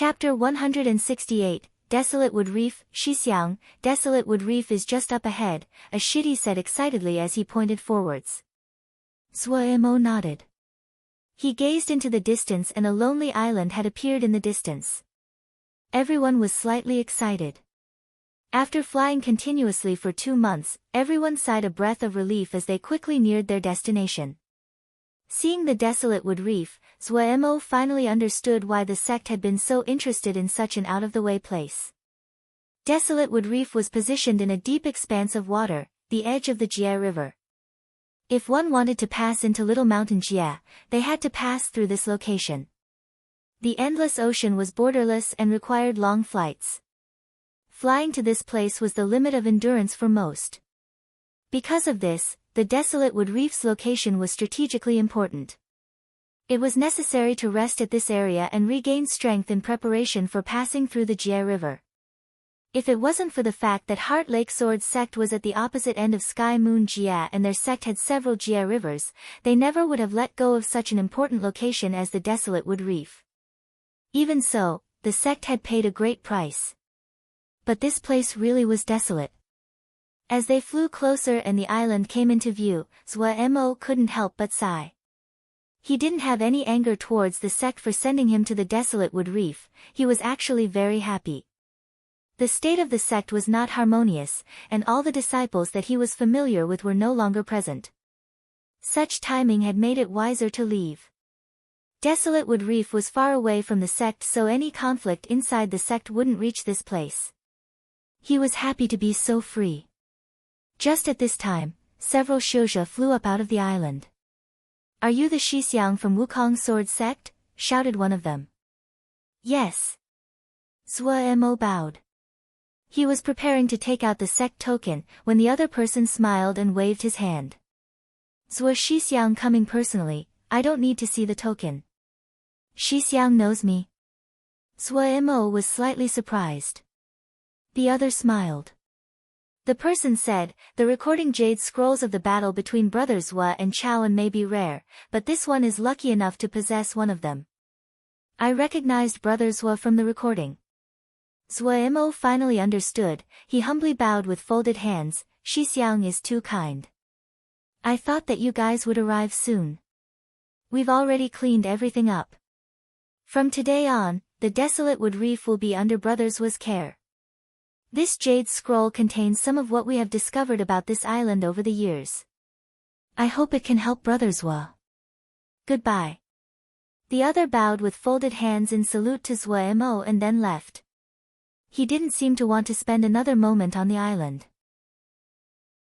Chapter 168, Desolate Wood Reef. Xixiang, Desolate Wood Reef is just up ahead, Ashiti said excitedly as he pointed forwards. Zhuo nodded. He gazed into the distance and a lonely island had appeared in the distance. Everyone was slightly excited. After flying continuously for 2 months, everyone sighed a breath of relief as they quickly neared their destination. Seeing the desolate wood reef, Zhuo finally understood why the sect had been so interested in such an out-of-the-way place. Desolate Wood Reef was positioned in a deep expanse of water, the edge of the Jie River. If one wanted to pass into Little Mountain Jie, they had to pass through this location. The endless ocean was borderless and required long flights. Flying to this place was the limit of endurance for most. Because of this, the Desolate Wood Reef's location was strategically important. It was necessary to rest at this area and regain strength in preparation for passing through the Jie River. If it wasn't for the fact that Heart Lake Sword sect was at the opposite end of Sky Moon Jie and their sect had several Jie rivers, they never would have let go of such an important location as the Desolate Wood Reef. Even so, the sect had paid a great price. But this place really was desolate. As they flew closer and the island came into view, Zhuo couldn't help but sigh. He didn't have any anger towards the sect for sending him to the Desolate Wood Reef, he was actually very happy. The state of the sect was not harmonious, and all the disciples that he was familiar with were no longer present. Such timing had made it wiser to leave. Desolate Wood Reef was far away from the sect, so any conflict inside the sect wouldn't reach this place. He was happy to be so free. Just at this time, several Shouja flew up out of the island. "Are you the Xixiang from Wukong Sword Sect?" shouted one of them. "Yes." Zhuo bowed. He was preparing to take out the sect token, when the other person smiled and waved his hand. "Zhuo Xixiang coming personally, I don't need to see the token." "Xixiang knows me." Zhuo was slightly surprised. The other smiled. The person said, "The recording jade scrolls of the battle between brothers Zhuo and Chaoan may be rare, but this one is lucky enough to possess one of them." I recognized Brother Zhuo from the recording. Zhuo finally understood, he humbly bowed with folded hands. "Xixiang is too kind. I thought that you guys would arrive soon. We've already cleaned everything up. From today on, the Desolate Wood Reef will be under Brother Zhuo's care. This jade scroll contains some of what we have discovered about this island over the years. I hope it can help Brother Zhuo. Goodbye." The other bowed with folded hands in salute to Zhuo and then left. He didn't seem to want to spend another moment on the island.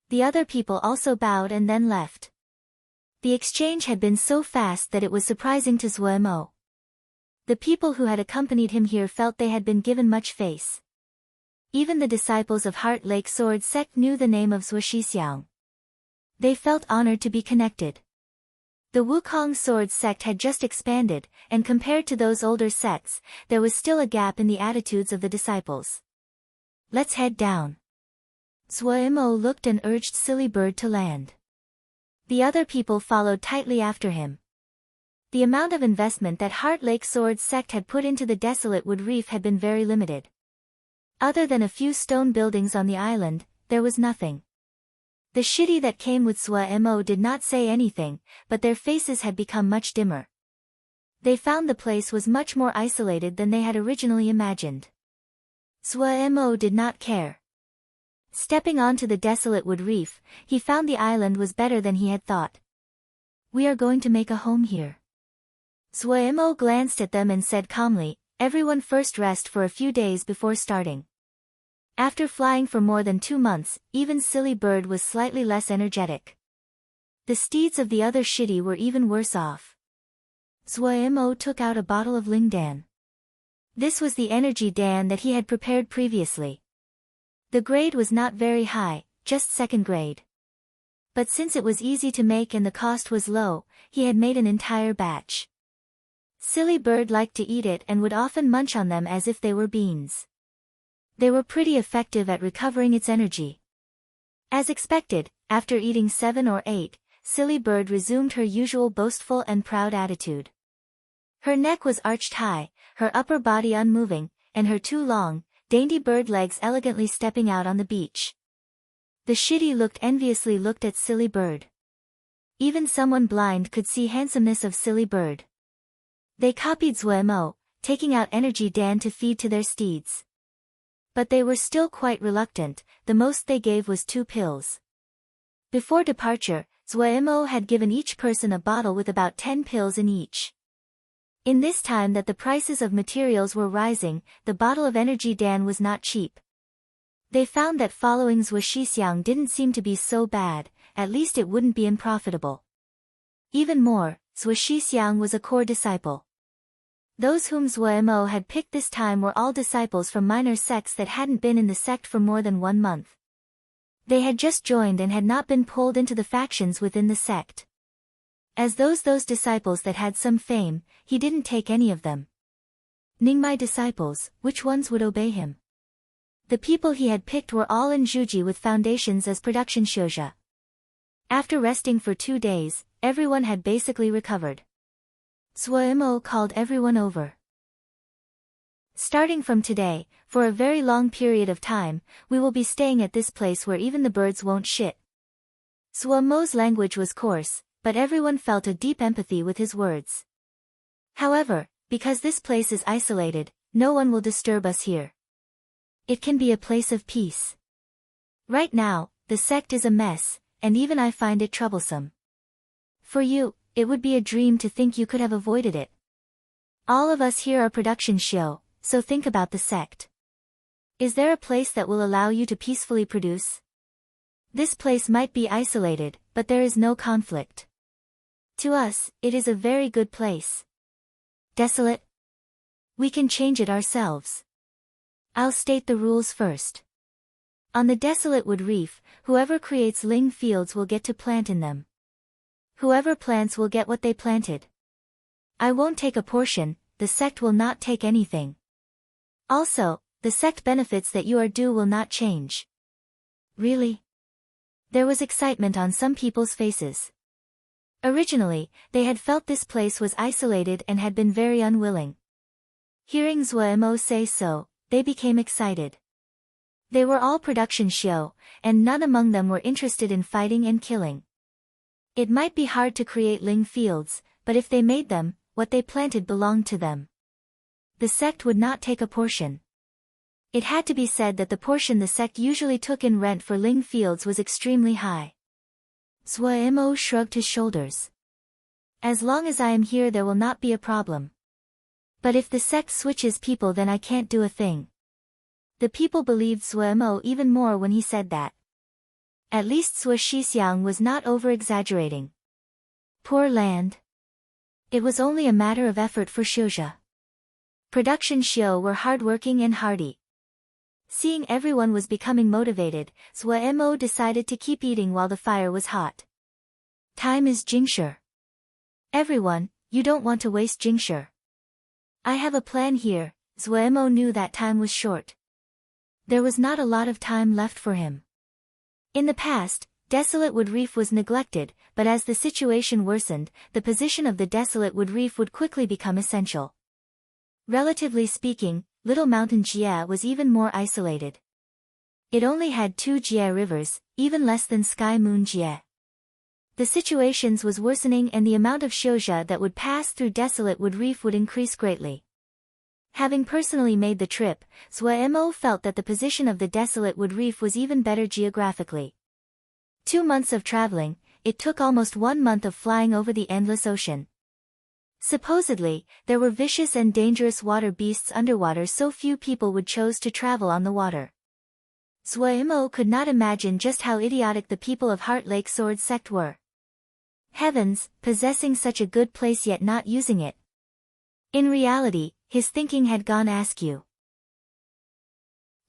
The other people also bowed and then left. The exchange had been so fast that it was surprising to Zhuo. The people who had accompanied him here felt they had been given much face. Even the disciples of Heart Lake Sword Sect knew the name of Zhuo Xixiang. They felt honored to be connected. The Wukong Sword Sect had just expanded, and compared to those older sects, there was still a gap in the attitudes of the disciples. "Let's head down." Zhuo looked and urged Silly Bird to land. The other people followed tightly after him. The amount of investment that Heart Lake Sword Sect had put into the Desolate Wood Reef had been very limited. Other than a few stone buildings on the island, there was nothing. The shitty that came with Zhuo did not say anything, but their faces had become much dimmer. They found the place was much more isolated than they had originally imagined. Zhuo did not care. Stepping onto the Desolate Wood Reef, he found the island was better than he had thought. "We are going to make a home here." Zhuo glanced at them and said calmly, "Everyone first rest for a few days before starting." After flying for more than 2 months, even Silly Bird was slightly less energetic. The steeds of the other shitty were even worse off. Zhuo took out a bottle of Ling Dan. This was the energy Dan that he had prepared previously. The grade was not very high, just 2nd grade. But since it was easy to make and the cost was low, he had made an entire batch. Silly Bird liked to eat it and would often munch on them as if they were beans. They were pretty effective at recovering its energy. As expected, after eating 7 or 8, Silly Bird resumed her usual boastful and proud attitude. Her neck was arched high, her upper body unmoving, and her two long, dainty bird legs elegantly stepping out on the beach. The shitty enviously looked at Silly Bird. Even someone blind could see handsomeness of Silly Bird. They copied Zuemo, taking out energy Dan to feed to their steeds. But they were still quite reluctant, the most they gave was 2 pills. Before departure, Zuemo had given each person a bottle with about 10 pills in each. In this time that the prices of materials were rising, the bottle of energy Dan was not cheap. They found that following Zhuo Shixiang didn't seem to be so bad, at least it wouldn't be unprofitable. Even more, Zhuo Shixiang was a core disciple. Those whom Zuemo had picked this time were all disciples from minor sects that hadn't been in the sect for more than 1 month. They had just joined and had not been pulled into the factions within the sect. As those disciples that had some fame, he didn't take any of them. Ningmai disciples, which ones would obey him? The people he had picked were all in Zhuji with foundations as production shoja. After resting for 2 days, everyone had basically recovered. Zuemo called everyone over. Starting from today, for a very long period of time, we will be staying at this place where even the birds won't shit. Zuemo's language was coarse, but everyone felt a deep empathy with his words. However, because this place is isolated, no one will disturb us here. It can be a place of peace. Right now, the sect is a mess, and even I find it troublesome. For you, it would be a dream to think you could have avoided it. All of us here are production show, so think about the sect. Is there a place that will allow you to peacefully produce? This place might be isolated, but there is no conflict. To us, it is a very good place. Desolate? We can change it ourselves. I'll state the rules first. On the desolate wood reef, whoever creates ling fields will get to plant in them. Whoever plants will get what they planted. I won't take a portion, the sect will not take anything. Also, the sect benefits that you are due will not change. Really? There was excitement on some people's faces. Originally, they had felt this place was isolated and had been very unwilling. Hearing Zuemo say so, they became excited. They were all production show, and none among them were interested in fighting and killing. It might be hard to create ling fields, but if they made them, what they planted belonged to them. The sect would not take a portion. It had to be said that the portion the sect usually took in rent for ling fields was extremely high. Zuemo shrugged his shoulders. As long as I am here there will not be a problem. But if the sect switches people then I can't do a thing. The people believed Zuemo even more when he said that. At least Zhuo Shixiang was not over-exaggerating. Poor land. It was only a matter of effort for Shoja. Production show were hardworking and hardy. Seeing everyone was becoming motivated, Zuemo decided to keep eating while the fire was hot. Time is Jingshi. Everyone, you don't want to waste Jingshi. I have a plan here. Zuemo knew that time was short. There was not a lot of time left for him. In the past, Desolate Wood Reef was neglected, but as the situation worsened, the position of the Desolate Wood Reef would quickly become essential. Relatively speaking, Little Mountain Jie was even more isolated. It only had 2 Jie rivers, even less than Sky Moon Jie. The situations was worsening and the amount of shoja that would pass through Desolate Wood Reef would increase greatly. Having personally made the trip, Zuemo felt that the position of the Desolate Wood Reef was even better geographically. 2 months of traveling, it took almost 1 month of flying over the endless ocean. Supposedly, there were vicious and dangerous water beasts underwater so few people would choose to travel on the water. Zuemo could not imagine just how idiotic the people of Heart Lake Sword Sect were. Heavens, possessing such a good place yet not using it. In reality, his thinking had gone askew.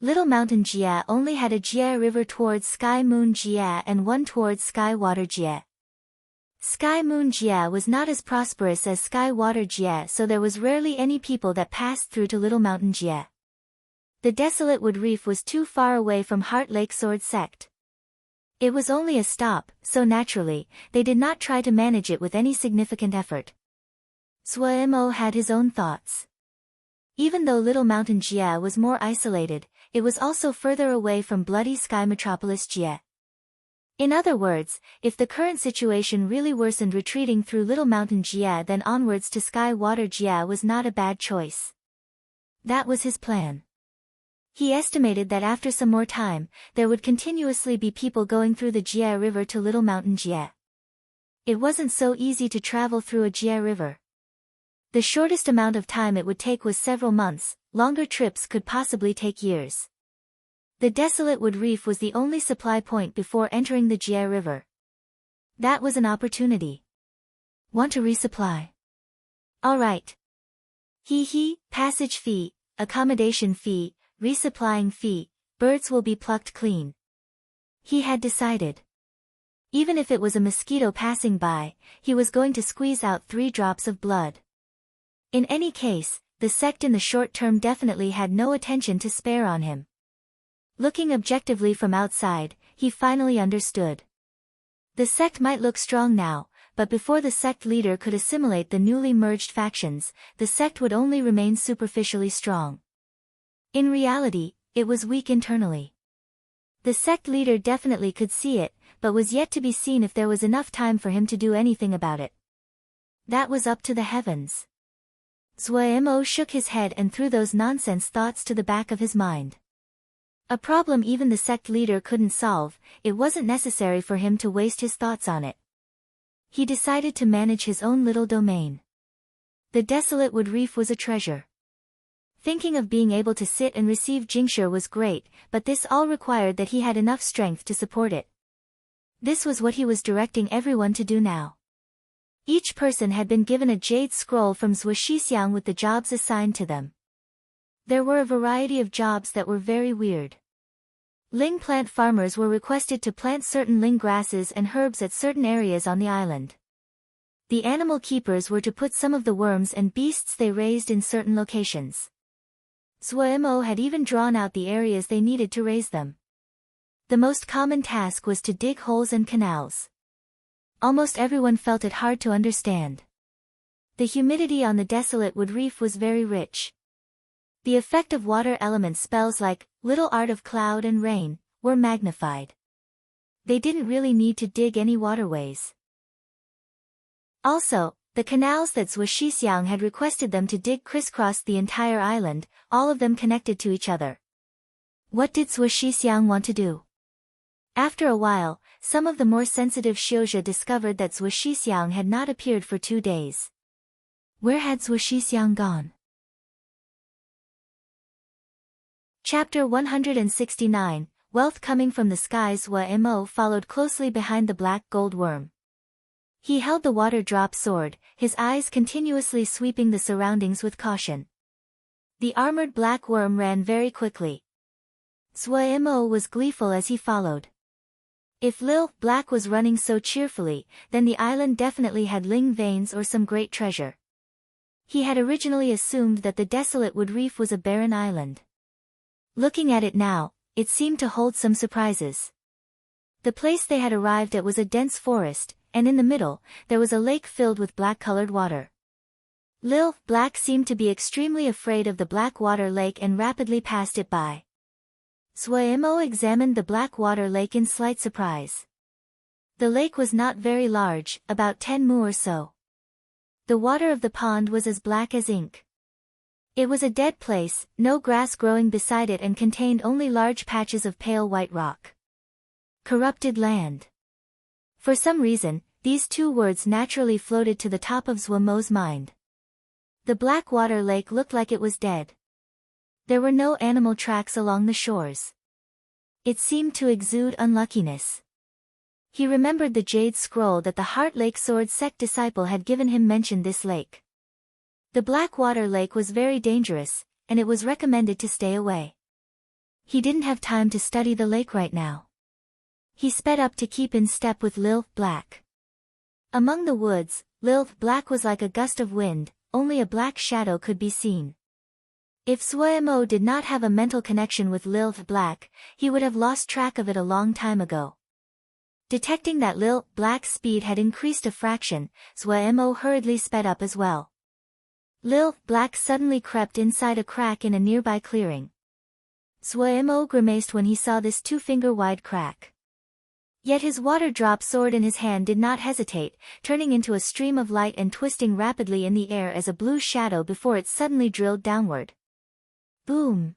Little Mountain Jie only had a Jie river towards Sky Moon Jie and one towards Sky Water Jie. Sky Moon Jie was not as prosperous as Sky Water Jie, so there was rarely any people that passed through to Little Mountain Jie. The Desolate Wood Reef was too far away from Heart Lake Sword Sect. It was only a stop, so naturally, they did not try to manage it with any significant effort. Zuemo had his own thoughts. Even though Little Mountain Jie was more isolated, it was also further away from Bloody Sky Metropolis Jie. In other words, if the current situation really worsened, retreating through Little Mountain Jie then onwards to Sky Water Jie was not a bad choice. That was his plan. He estimated that after some more time, there would continuously be people going through the Jie River to Little Mountain Jie. It wasn't so easy to travel through a Jie River. The shortest amount of time it would take was several months, longer trips could possibly take years. The desolate wood reef was the only supply point before entering the Jie River. That was an opportunity. Want to resupply? All right. Passage fee, accommodation fee, resupplying fee, birds will be plucked clean. He had decided. Even if it was a mosquito passing by, he was going to squeeze out 3 drops of blood. In any case, the sect in the short term definitely had no attention to spare on him. Looking objectively from outside, he finally understood. The sect might look strong now, but before the sect leader could assimilate the newly merged factions, the sect would only remain superficially strong. In reality, it was weak internally. The sect leader definitely could see it, but was yet to be seen if there was enough time for him to do anything about it. That was up to the heavens. Zuo shook his head and threw those nonsense thoughts to the back of his mind. A problem even the sect leader couldn't solve, it wasn't necessary for him to waste his thoughts on it. He decided to manage his own little domain. The desolate wood reef was a treasure. Thinking of being able to sit and receive Jingshi was great, but this all required that he had enough strength to support it. This was what he was directing everyone to do now. Each person had been given a jade scroll from Zhuo Shixiang with the jobs assigned to them. There were a variety of jobs that were very weird. Ling plant farmers were requested to plant certain ling grasses and herbs at certain areas on the island. The animal keepers were to put some of the worms and beasts they raised in certain locations. Zuo had even drawn out the areas they needed to raise them. The most common task was to dig holes and canals. Almost everyone felt it hard to understand. The humidity on the desolate wood reef was very rich. The effect of water element spells like little art of cloud and rain were magnified. They didn't really need to dig any waterways. Also, the canals that Zhuo Shixiang had requested them to dig crisscrossed the entire island, all of them connected to each other. What did Zhuo Shixiang want to do? After a while, some of the more sensitive Xiuzhe discovered that Zhuo Shixiang had not appeared for 2 days. Where had Zhuo Shixiang gone? Chapter 169, Wealth Coming from the Skies. Zuo followed closely behind the black gold worm. He held the water drop sword, his eyes continuously sweeping the surroundings with caution. The armored black worm ran very quickly. Zuo was gleeful as he followed. If Lil Black was running so cheerfully, then the island definitely had ling veins or some great treasure. He had originally assumed that the desolate wood reef was a barren island. Looking at it now, it seemed to hold some surprises. The place they had arrived at was a dense forest, and in the middle, there was a lake filled with black-colored water. Lil Black seemed to be extremely afraid of the black water lake and rapidly passed it by. Zuo examined the black water lake in slight surprise. The lake was not very large, about 10 mu or so. The water of the pond was as black as ink. It was a dead place, no grass growing beside it, and contained only large patches of pale white rock. Corrupted land. For some reason, these 2 words naturally floated to the top of Zuo's mind. The black water lake looked like it was dead. There were no animal tracks along the shores. It seemed to exude unluckiness. He remembered the jade scroll that the Heart Lake Sword sect disciple had given him mentioned this lake. The black water lake was very dangerous, and it was recommended to stay away. He didn't have time to study the lake right now. He sped up to keep in step with Lil Black. Among the woods, Lil Black was like a gust of wind, only a black shadow could be seen. If Zuo did not have a mental connection with Lil Black, he would have lost track of it a long time ago. Detecting that Lil Black's speed had increased a fraction, Zuo hurriedly sped up as well. Lil Black suddenly crept inside a crack in a nearby clearing. Zhuemo grimaced when he saw this 2-finger-wide crack. Yet his water-drop sword in his hand did not hesitate, turning into a stream of light and twisting rapidly in the air as a blue shadow before it suddenly drilled downward. Boom!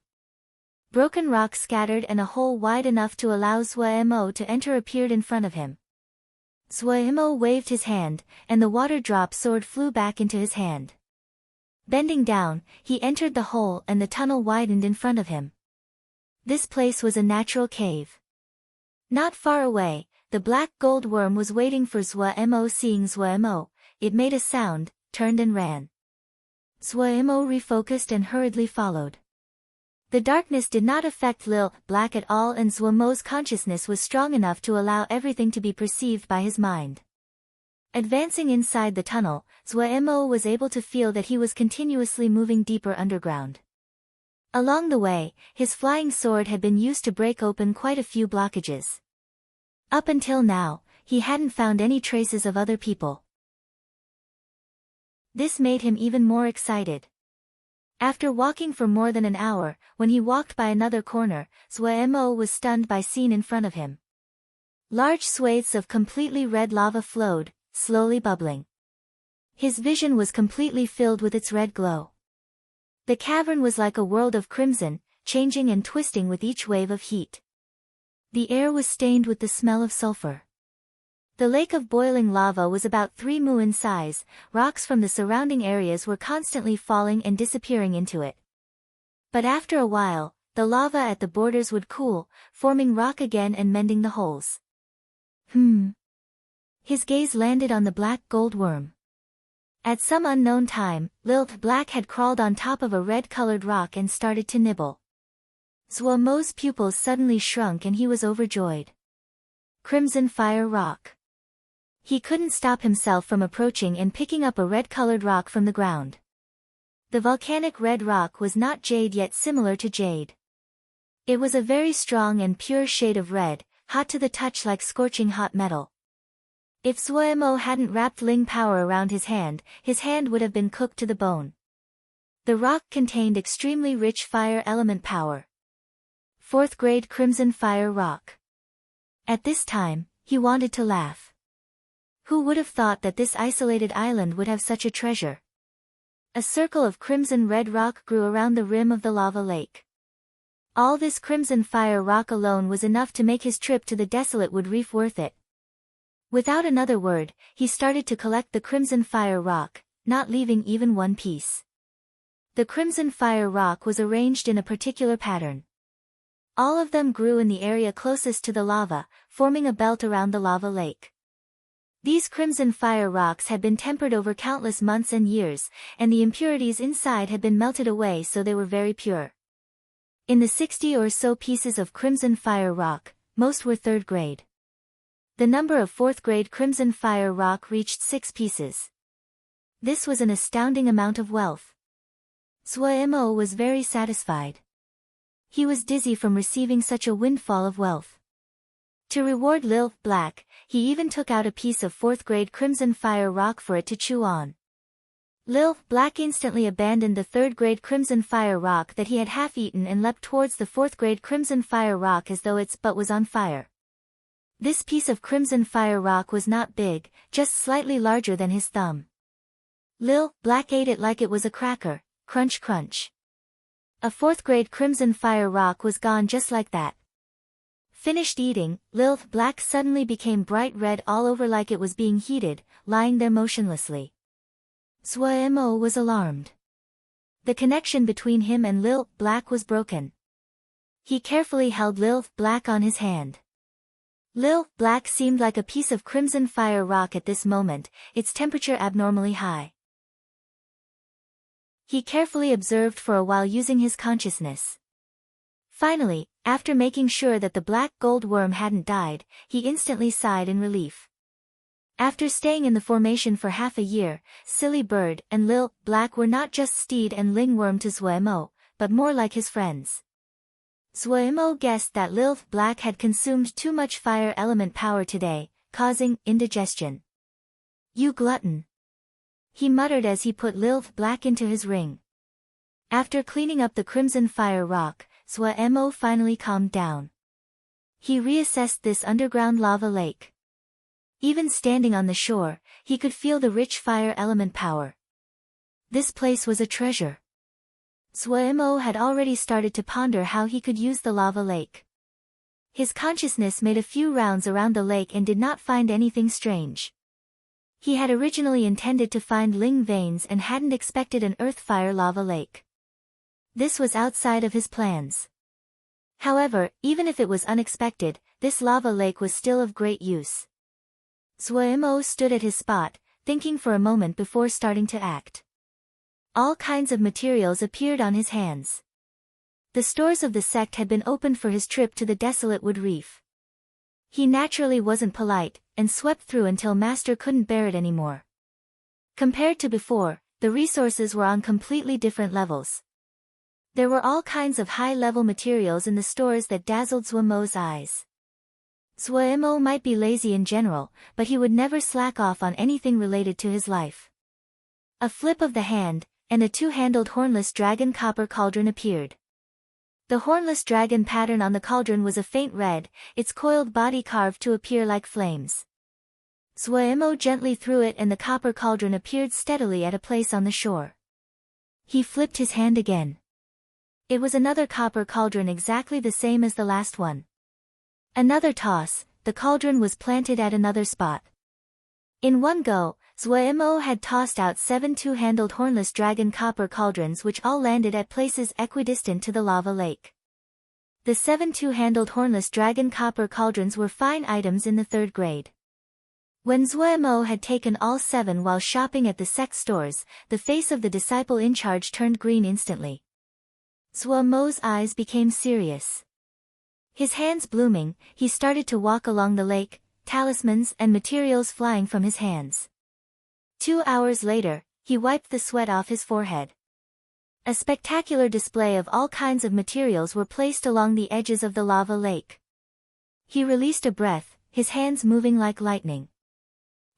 Broken rock scattered and a hole wide enough to allow Zhuemo to enter appeared in front of him. Zhuemo waved his hand, and the water-drop sword flew back into his hand. Bending down, he entered the hole and the tunnel widened in front of him. This place was a natural cave. Not far away, the black gold worm was waiting for Zhuemo. Seeing Zhuemo, it made a sound, turned and ran. Zhuemo refocused and hurriedly followed. The darkness did not affect Lil Black at all, and Zhuemo's consciousness was strong enough to allow everything to be perceived by his mind. Advancing inside the tunnel, Zhuemo was able to feel that he was continuously moving deeper underground. Along the way, his flying sword had been used to break open quite a few blockages. Up until now, he hadn't found any traces of other people. This made him even more excited. After walking for more than an hour, when he walked by another corner, Zhuemo was stunned by scene in front of him. Large swathes of completely red lava flowed, slowly bubbling. His vision was completely filled with its red glow. The cavern was like a world of crimson, changing and twisting with each wave of heat. The air was stained with the smell of sulfur. The lake of boiling lava was about 3 mu in size. Rocks from the surrounding areas were constantly falling and disappearing into it. But after a while, the lava at the borders would cool, forming rock again and mending the holes. His gaze landed on the black gold worm. At some unknown time, Lil Black had crawled on top of a red-colored rock and started to nibble. Zhuemo's pupils suddenly shrunk and he was overjoyed. Crimson fire rock. He couldn't stop himself from approaching and picking up a red-colored rock from the ground. The volcanic red rock was not jade yet similar to jade. It was a very strong and pure shade of red, hot to the touch like scorching hot metal. If Zhuemo hadn't wrapped Ling power around his hand would have been cooked to the bone. The rock contained extremely rich fire element power. 4th grade crimson fire rock. At this time, he wanted to laugh. Who would have thought that this isolated island would have such a treasure? A circle of crimson red rock grew around the rim of the lava lake. All this crimson fire rock alone was enough to make his trip to the desolate wood reef worth it. Without another word, he started to collect the crimson fire rock, not leaving even one piece. The crimson fire rock was arranged in a particular pattern. All of them grew in the area closest to the lava, forming a belt around the lava lake. These crimson fire rocks had been tempered over countless months and years, and the impurities inside had been melted away, so they were very pure. In the 60 or so pieces of crimson fire rock, most were 3rd grade. The number of 4th grade crimson fire rock reached 6 pieces. This was an astounding amount of wealth. Zhuemo was very satisfied. He was dizzy from receiving such a windfall of wealth. To reward Lil Black, he even took out a piece of 4th grade crimson fire rock for it to chew on. Lil Black instantly abandoned the 3rd grade crimson fire rock that he had half-eaten and leapt towards the 4th grade crimson fire rock as though its butt was on fire. This piece of crimson fire rock was not big, just slightly larger than his thumb. Lil Black ate it like it was a cracker, crunch crunch. A 4th grade crimson fire rock was gone just like that. Finished eating, Lil Black suddenly became bright red all over like it was being heated, lying there motionlessly. Zhuemo was alarmed. The connection between him and Lil Black was broken. He carefully held Lil Black on his hand. Lil Black seemed like a piece of crimson fire rock at this moment, its temperature abnormally high. He carefully observed for a while using his consciousness. Finally, after making sure that the black gold worm hadn't died, he instantly sighed in relief. After staying in the formation for half a year, Silly Bird and Lil Black were not just Steed and Lingworm to Zhuemo, but more like his friends. Zhuemo guessed that Lil Black had consumed too much fire element power today, causing indigestion. "You glutton!" he muttered as he put Lilith Black into his ring. After cleaning up the crimson fire rock, Suemo finally calmed down. He reassessed this underground lava lake. Even standing on the shore, he could feel the rich fire element power. This place was a treasure. Suemo had already started to ponder how he could use the lava lake. His consciousness made a few rounds around the lake and did not find anything strange. He had originally intended to find Ling veins and hadn't expected an earth-fire lava lake. This was outside of his plans. However, even if it was unexpected, this lava lake was still of great use. Suemo stood at his spot, thinking for a moment before starting to act. All kinds of materials appeared on his hands. The stores of the sect had been opened for his trip to the desolate wood reef. He naturally wasn't polite, and swept through until Master couldn't bear it anymore. Compared to before, the resources were on completely different levels. There were all kinds of high-level materials in the stores that dazzled Suemo's eyes. Suemo might be lazy in general, but he would never slack off on anything related to his life. A flip of the hand, and a two-handled hornless dragon copper cauldron appeared. The hornless dragon pattern on the cauldron was a faint red, its coiled body carved to appear like flames. Suemo gently threw it and the copper cauldron appeared steadily at a place on the shore. He flipped his hand again. It was another copper cauldron exactly the same as the last one. Another toss, the cauldron was planted at another spot. In one go, Suemo had tossed out 7 two-handled hornless dragon copper cauldrons which all landed at places equidistant to the lava lake. The 7 two-handled hornless dragon copper cauldrons were fine items in the 3rd grade. When Suemo had taken all 7 while shopping at the sect stores, the face of the disciple in charge turned green instantly. Suemo's eyes became serious. His hands blooming, he started to walk along the lake, talismans and materials flying from his hands. 2 hours later, he wiped the sweat off his forehead. A spectacular display of all kinds of materials were placed along the edges of the lava lake. He released a breath, his hands moving like lightning.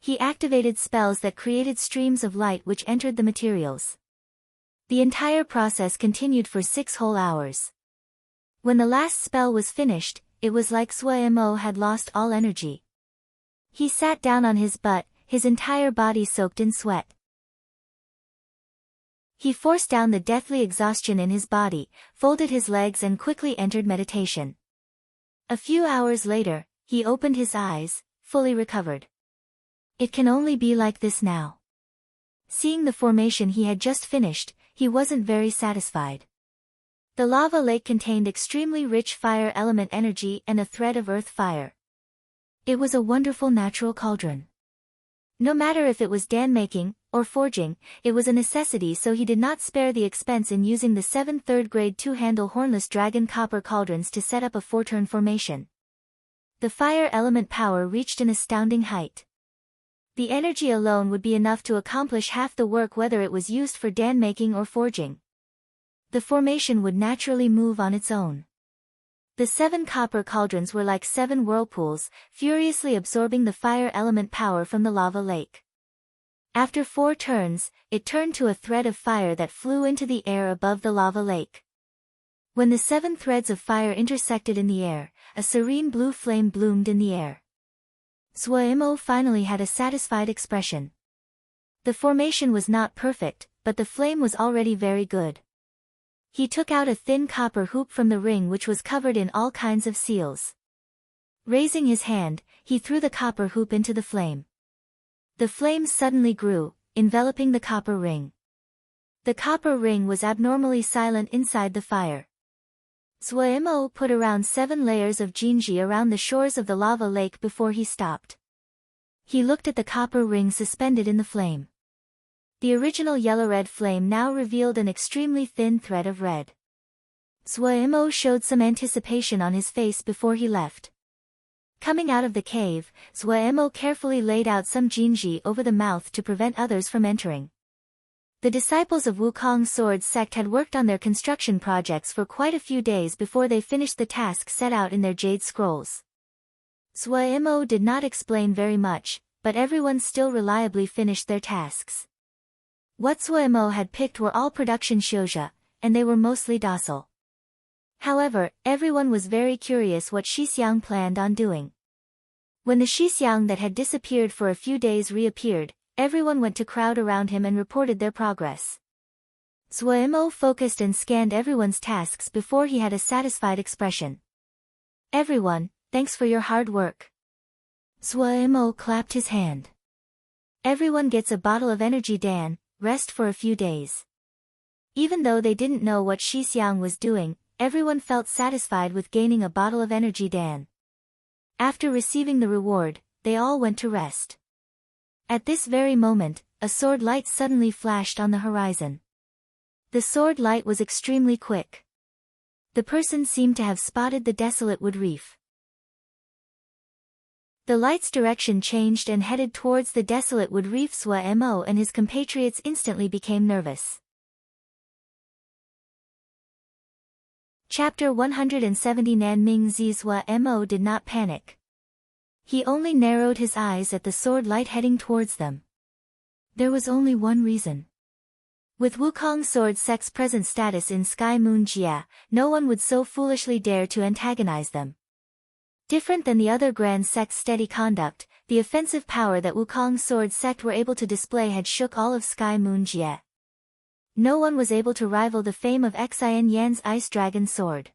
He activated spells that created streams of light which entered the materials. The entire process continued for 6 whole hours. When the last spell was finished, it was like Suemo had lost all energy. He sat down on his butt, his entire body soaked in sweat. He forced down the deathly exhaustion in his body, folded his legs and quickly entered meditation. A few hours later, he opened his eyes, fully recovered. It can only be like this now. Seeing the formation he had just finished, he wasn't very satisfied. The lava lake contained extremely rich fire element energy and a thread of earth fire. It was a wonderful natural cauldron. No matter if it was dan-making, or forging, it was a necessity, so he did not spare the expense in using the 7 3rd-grade two-handle hornless dragon copper cauldrons to set up a 4-turn formation. The fire element power reached an astounding height. The energy alone would be enough to accomplish half the work whether it was used for dan-making or forging. The formation would naturally move on its own. The 7 copper cauldrons were like 7 whirlpools, furiously absorbing the fire element power from the lava lake. After 4 turns, it turned to a thread of fire that flew into the air above the lava lake. When the 7 threads of fire intersected in the air, a serene blue flame bloomed in the air. Suemo finally had a satisfied expression. The formation was not perfect, but the flame was already very good. He took out a thin copper hoop from the ring which was covered in all kinds of seals. Raising his hand, he threw the copper hoop into the flame. The flames suddenly grew, enveloping the copper ring. The copper ring was abnormally silent inside the fire. Suemo put around 7 layers of jinji around the shores of the lava lake before he stopped. He looked at the copper ring suspended in the flame. The original yellow-red flame now revealed an extremely thin thread of red. Suemo showed some anticipation on his face before he left. Coming out of the cave, Suemo carefully laid out some jinji over the mouth to prevent others from entering. The disciples of Wukong's sword sect had worked on their construction projects for quite a few days before they finished the task set out in their jade scrolls. Suemo did not explain very much, but everyone still reliably finished their tasks. What Suemo had picked were all production shoujo, and they were mostly docile. However, everyone was very curious what Shixiang planned on doing. When the Shixiang that had disappeared for a few days reappeared, everyone went to crowd around him and reported their progress. Suemo focused and scanned everyone's tasks before he had a satisfied expression. Everyone, thanks for your hard work. Suemo clapped his hand. Everyone gets a bottle of energy Dan, rest for a few days. Even though they didn't know what Shixiang was doing, everyone felt satisfied with gaining a bottle of energy Dan. After receiving the reward, they all went to rest. At this very moment, a sword light suddenly flashed on the horizon. The sword light was extremely quick. The person seemed to have spotted the desolate wood reef. The light's direction changed and headed towards the desolate wood reef. Suemo and his compatriots instantly became nervous. Chapter 170 Nanming Suemo did not panic. He only narrowed his eyes at the sword light heading towards them. There was only one reason. With Wukong Sword Sect's present status in Sky Moon Jia, no one would so foolishly dare to antagonize them. Different than the other grand sect's steady conduct, the offensive power that Wukong Sword Sect were able to display had shook all of Sky Moon Jia. No one was able to rival the fame of Xian Yan's Ice Dragon Sword.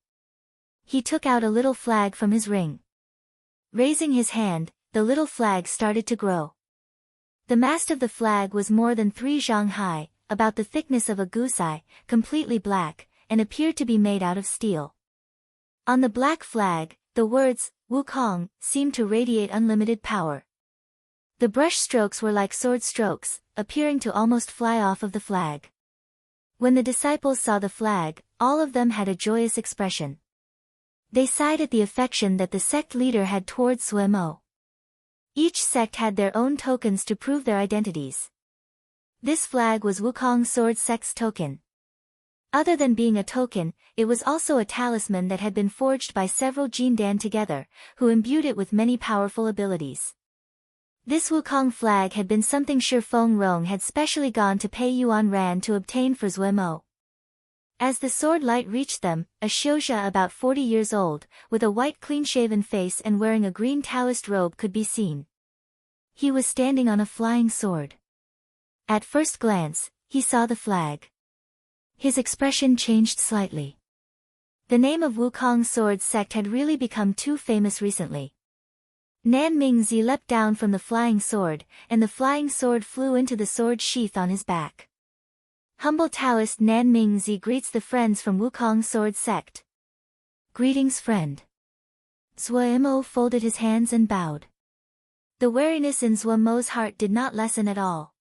He took out a little flag from his ring. Raising his hand, the little flag started to grow. The mast of the flag was more than 3 zhang high, about the thickness of a goose-eye, completely black, and appeared to be made out of steel. On the black flag, the words, Wukong, seemed to radiate unlimited power. The brush strokes were like sword strokes, appearing to almost fly off of the flag. When the disciples saw the flag, all of them had a joyous expression. They sighed at the affection that the sect leader had towards Suemo. Each sect had their own tokens to prove their identities. This flag was Wukong Sword Sect's token. Other than being a token, it was also a talisman that had been forged by several Jindan together, who imbued it with many powerful abilities. This Wukong flag had been something Shi Fengrong had specially gone to pay Yuan Ran to obtain for Suemo. As the sword light reached them, a shoujo about 40 years old, with a white clean-shaven face and wearing a green Taoist robe could be seen. He was standing on a flying sword. At first glance, he saw the flag. His expression changed slightly. The name of Wukong Sword Sect had really become too famous recently. Nanming Zi leapt down from the flying sword, and the flying sword flew into the sword sheath on his back. Humble Taoist Nanming Zi greets the friends from Wukong Sword Sect. Greetings, friend. Suemo folded his hands and bowed. The wariness in Suemo's heart did not lessen at all.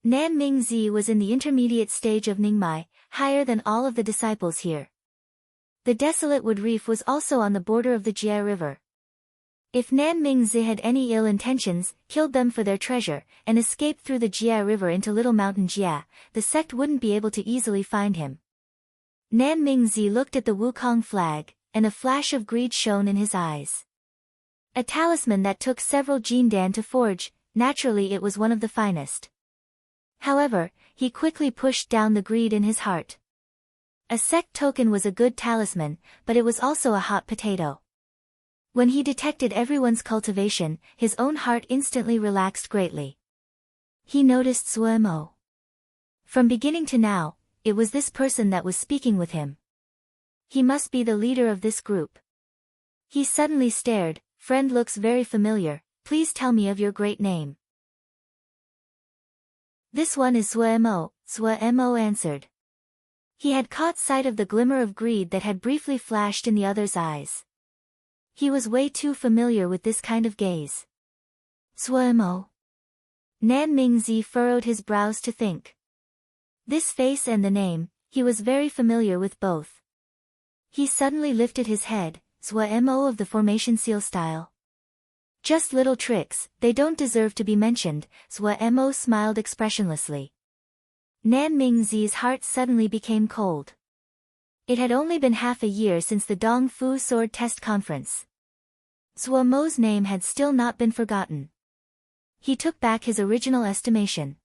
Nanming Zi was in the intermediate stage of Ningmai, higher than all of the disciples here. The desolate wood reef was also on the border of the Jia River. If Nanming Zi had any ill intentions, killed them for their treasure, and escaped through the Jia River into Little Mountain Jia, the sect wouldn't be able to easily find him. Nanming Zi looked at the Wukong flag, and a flash of greed shone in his eyes. A talisman that took several Jindan to forge, naturally it was one of the finest. However, he quickly pushed down the greed in his heart. A sect token was a good talisman, but it was also a hot potato. When he detected everyone's cultivation, his own heart instantly relaxed greatly. He noticed Suemo. From beginning to now, it was this person that was speaking with him. He must be the leader of this group. He suddenly stared. Friend looks very familiar, please tell me of your great name. This one is Suemo, Suemo answered. He had caught sight of the glimmer of greed that had briefly flashed in the other's eyes. He was way too familiar with this kind of gaze. Suemo. Nanming Zi furrowed his brows to think. This face and the name, he was very familiar with both. He suddenly lifted his head, Suemo of the formation seal style. Just little tricks, they don't deserve to be mentioned, Suemo smiled expressionlessly. Nanming Zi's heart suddenly became cold. It had only been half a year since the Dong Fu Sword Test Conference. Suemo's name had still not been forgotten. He took back his original estimation.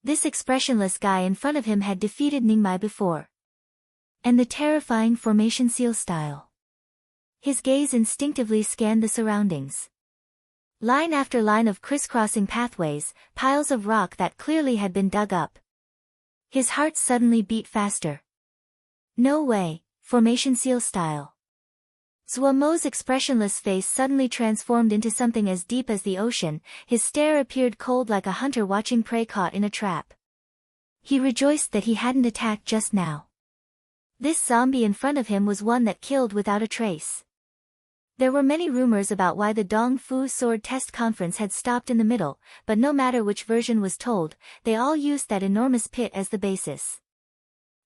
This expressionless guy in front of him had defeated Ningmai before. And the terrifying formation seal style. His gaze instinctively scanned the surroundings. Line after line of crisscrossing pathways, piles of rock that clearly had been dug up. His heart suddenly beat faster. No way, formation seal style. Zuomo's expressionless face suddenly transformed into something as deep as the ocean, his stare appeared cold like a hunter watching prey caught in a trap. He rejoiced that he hadn't attacked just now. This zombie in front of him was one that killed without a trace. There were many rumors about why the Dong Fu sword test conference had stopped in the middle, but no matter which version was told, they all used that enormous pit as the basis.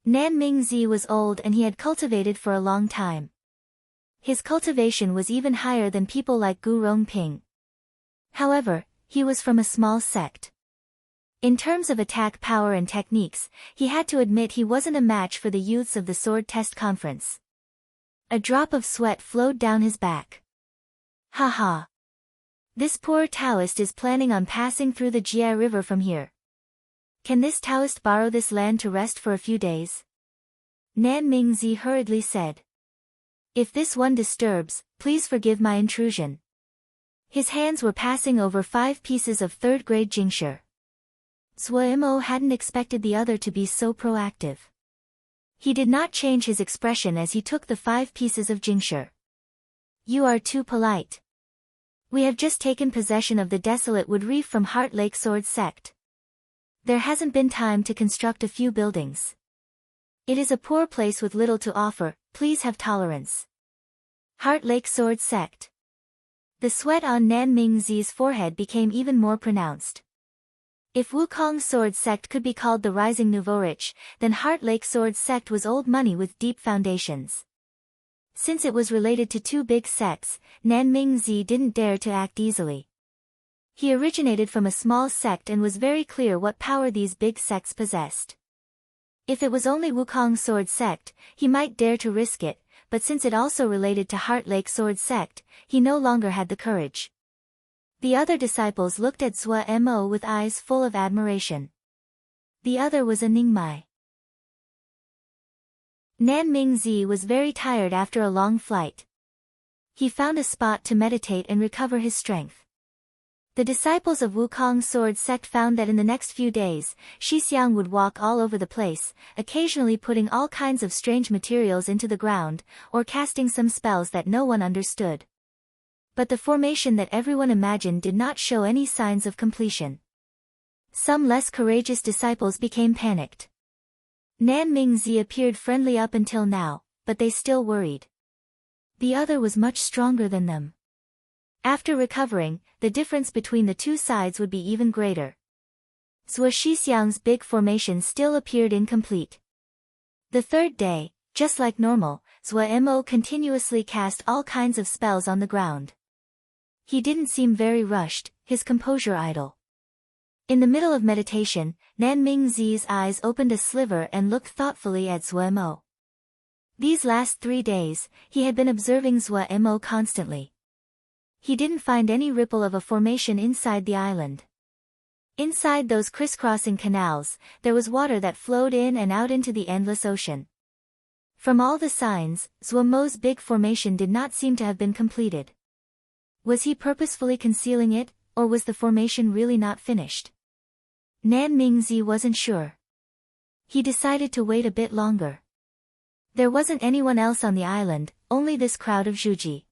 Nan Mingzi was old and he had cultivated for a long time. His cultivation was even higher than people like Gu Rongping. However, he was from a small sect. In terms of attack power and techniques, he had to admit he wasn't a match for the youths of the sword test conference. A drop of sweat flowed down his back. Haha. This poor Taoist is planning on passing through the Jia River from here. Can this Taoist borrow this land to rest for a few days? Nan Mingzi hurriedly said. If this one disturbs, please forgive my intrusion. His hands were passing over 5 pieces of third-grade Jingshi. Zuomo hadn't expected the other to be so proactive. He did not change his expression as he took the 5 pieces of Jingshi. You are too polite. We have just taken possession of the desolate wood reef from Heart Lake Sword Sect. There hasn't been time to construct a few buildings. It is a poor place with little to offer, please have tolerance. Heart Lake Sword Sect. The sweat on Nan Mingzi's forehead became even more pronounced. If Wukong Sword Sect could be called the Rising Nouveau Rich, then Heart Lake Sword Sect was old money with deep foundations. Since it was related to 2 big sects, Nan Mingzi didn't dare to act easily. He originated from a small sect and was very clear what power these big sects possessed. If it was only Wukong Sword Sect, he might dare to risk it, but since it also related to Heart Lake Sword Sect, he no longer had the courage. The other disciples looked at Zuomo with eyes full of admiration. The other was a Ningmai. Nan Mingzi was very tired after a long flight. He found a spot to meditate and recover his strength. The disciples of Wukong Sword Sect found that in the next few days, Shixiang would walk all over the place, occasionally putting all kinds of strange materials into the ground, or casting some spells that no one understood. But the formation that everyone imagined did not show any signs of completion. Some less courageous disciples became panicked. Nan Mingzi appeared friendly up until now, but they still worried. The other was much stronger than them. After recovering, the difference between the 2 sides would be even greater. Zhuo Shixiang's big formation still appeared incomplete. The 3rd day, just like normal, Zuomo continuously cast all kinds of spells on the ground. He didn't seem very rushed, his composure idle. In the middle of meditation, Nan Mingzi's eyes opened a sliver and looked thoughtfully at Zuomo. These last 3 days, he had been observing Zuomo constantly. He didn't find any ripple of a formation inside the island. Inside those crisscrossing canals, there was water that flowed in and out into the endless ocean. From all the signs, Zuomo's big formation did not seem to have been completed. Was he purposefully concealing it, or was the formation really not finished? Nan Mingzi wasn't sure. He decided to wait a bit longer. There wasn't anyone else on the island, only this crowd of Zhuji.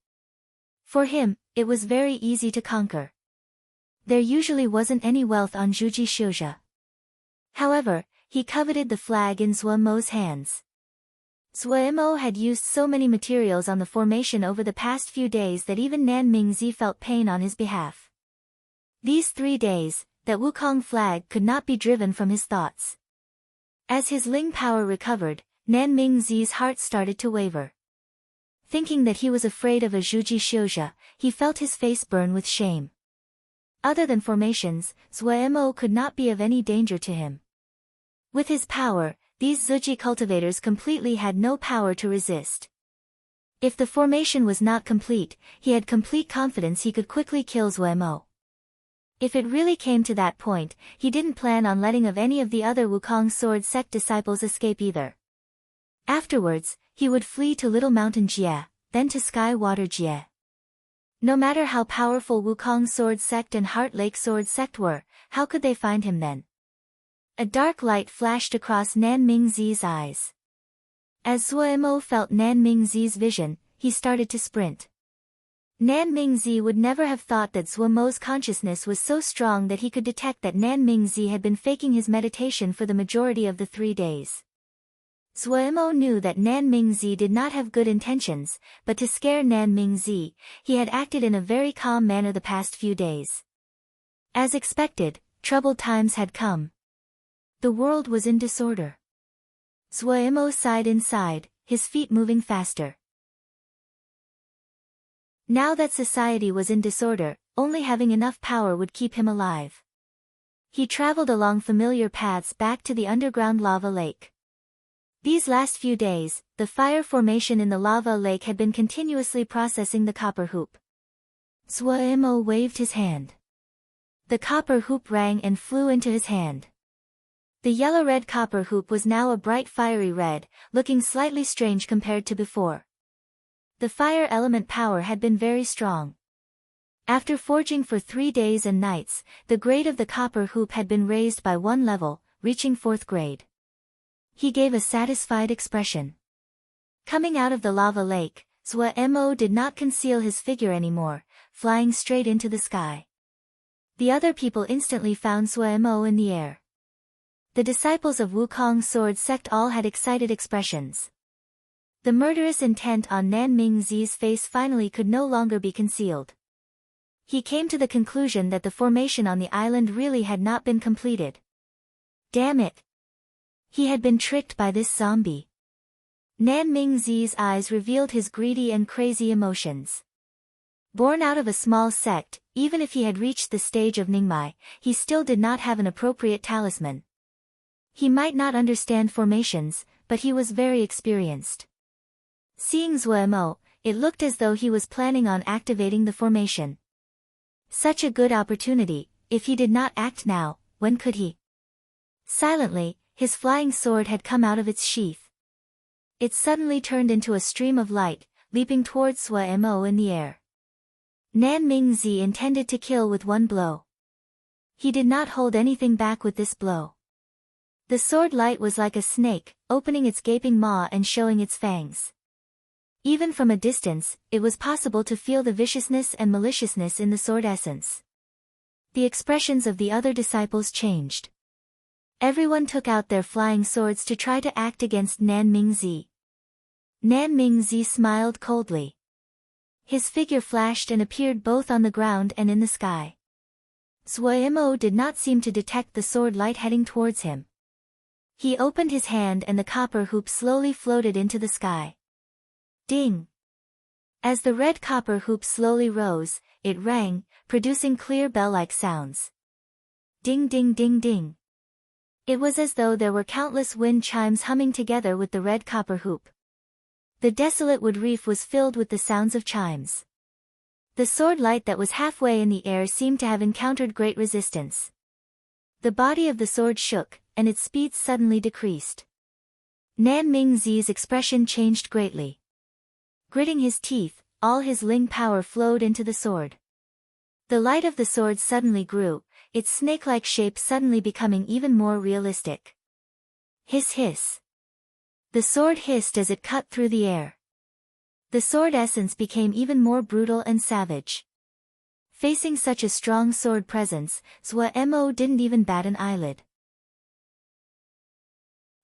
For him, it was very easy to conquer. There usually wasn't any wealth on Zhuji Xiuzha. However, he coveted the flag in Zuomo's hands. Zuomo had used so many materials on the formation over the past few days that even Nan Mingzi felt pain on his behalf. These 3 days, that Wukong flag could not be driven from his thoughts. As his Ling power recovered, Nan Mingzi's heart started to waver. Thinking that he was afraid of a Zhuji Xiuzha, he felt his face burn with shame. Other than formations, Zuomo could not be of any danger to him. With his power, these Zhuji cultivators completely had no power to resist. If the formation was not complete, he had complete confidence he could quickly kill Zuomo. If it really came to that point, he didn't plan on letting of any of the other Wukong sword sect disciples escape either. Afterwards, he would flee to Little Mountain Jie, then to Sky Water Jie. No matter how powerful Wukong sword sect and Heart Lake sword sect were, how could they find him then? A dark light flashed across Nan Mingzi's eyes. As Zuo felt Nan Mingzi's vision, he started to sprint. Nan Mingzi would never have thought that Zuo's consciousness was so strong that he could detect that Nan Mingzi had been faking his meditation for the majority of the 3 days. Zuo knew that Nan Mingzi did not have good intentions, but to scare Nan Mingzi, he had acted in a very calm manner the past few days. As expected, troubled times had come. The world was in disorder. Zuo sighed inside, his feet moving faster. Now that society was in disorder, only having enough power would keep him alive. He traveled along familiar paths back to the underground lava lake. These last few days, the fire formation in the lava lake had been continuously processing the copper hoop. Zuo waved his hand. The copper hoop rang and flew into his hand. The yellow-red copper hoop was now a bright fiery red, looking slightly strange compared to before. The fire element power had been very strong. After forging for 3 days and nights, the grade of the copper hoop had been raised by 1 level, reaching 4th grade. He gave a satisfied expression. Coming out of the lava lake, Zuo did not conceal his figure anymore, flying straight into the sky. The other people instantly found Zuo in the air. The disciples of Wukong sword sect all had excited expressions. The murderous intent on Nan Mingzi's face finally could no longer be concealed. He came to the conclusion that the formation on the island really had not been completed. Damn it! He had been tricked by this zombie. Nan Mingzi's eyes revealed his greedy and crazy emotions. Born out of a small sect, even if he had reached the stage of Ningmai, he still did not have an appropriate talisman. He might not understand formations, but he was very experienced. Seeing Zuo, it looked as though he was planning on activating the formation. Such a good opportunity, if he did not act now, when could he? Silently, his flying sword had come out of its sheath. It suddenly turned into a stream of light, leaping towards Zuo in the air. Nan Mingzi intended to kill with 1 blow. He did not hold anything back with this blow. The sword light was like a snake, opening its gaping maw and showing its fangs. Even from a distance, it was possible to feel the viciousness and maliciousness in the sword essence. The expressions of the other disciples changed. Everyone took out their flying swords to try to act against Nan Mingzi. Nan Mingzi smiled coldly. His figure flashed and appeared both on the ground and in the sky. Zuo did not seem to detect the sword light heading towards him. He opened his hand and the copper hoop slowly floated into the sky. Ding! As the red copper hoop slowly rose, it rang, producing clear bell-like sounds. Ding ding ding ding. It was as though there were countless wind chimes humming together with the red copper hoop. The desolate wood reef was filled with the sounds of chimes. The sword light that was halfway in the air seemed to have encountered great resistance. The body of the sword shook, and its speed suddenly decreased. Nan Mingzi's expression changed greatly. Gritting his teeth, all his Ling power flowed into the sword. The light of the sword suddenly grew, its snake-like shape suddenly becoming even more realistic. Hiss hiss. The sword hissed as it cut through the air. The sword essence became even more brutal and savage. Facing such a strong sword presence, Zuo didn't even bat an eyelid.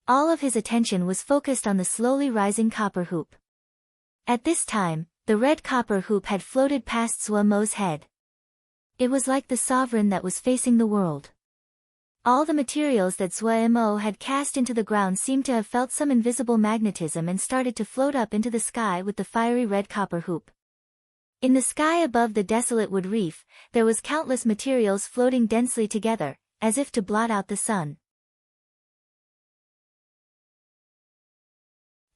All of his attention was focused on the slowly rising copper hoop. At this time, the red copper hoop had floated past Zuo's head. It was like the sovereign that was facing the world. All the materials that Zuo had cast into the ground seemed to have felt some invisible magnetism and started to float up into the sky with the fiery red copper hoop. In the sky above the desolate wood reef, there was countless materials floating densely together, as if to blot out the sun.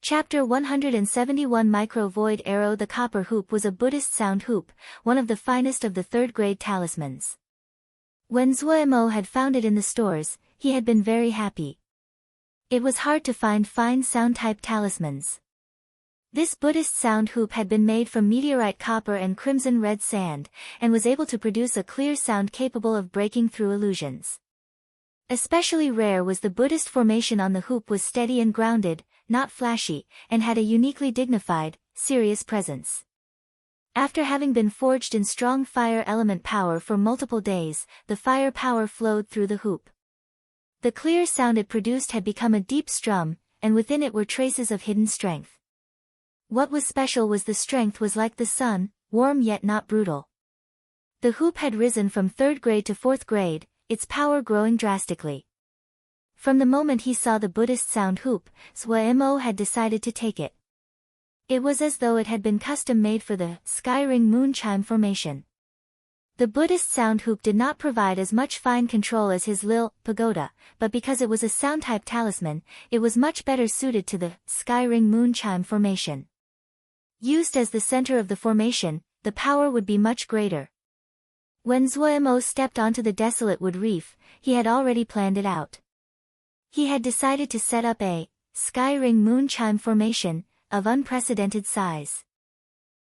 Chapter 171 Micro-Void Arrow. The copper hoop was a Buddhist sound hoop, one of the finest of the 3rd-grade talismans. When Zuemo had found it in the stores, he had been very happy. It was hard to find fine sound-type talismans. This Buddhist sound hoop had been made from meteorite copper and crimson red sand, and was able to produce a clear sound capable of breaking through illusions. Especially rare was the Buddhist formation on the hoop was steady and grounded, not flashy, and had a uniquely dignified, serious presence. After having been forged in strong fire element power for multiple days, the fire power flowed through the hoop. The clear sound it produced had become a deep strum, and within it were traces of hidden strength. What was special was the strength was like the sun, warm yet not brutal. The hoop had risen from 3rd grade to 4th grade, its power growing drastically. From the moment he saw the Buddhist sound hoop, Zuemo had decided to take it. It was as though it had been custom-made for the sky ring moon chime formation. The Buddhist sound hoop did not provide as much fine control as his lil pagoda, but because it was a sound-type talisman, it was much better suited to the sky ring moon chime formation. Used as the center of the formation, the power would be much greater. When Zuemo stepped onto the desolate wood reef, he had already planned it out. He had decided to set up a sky ring moon chime formation of unprecedented size.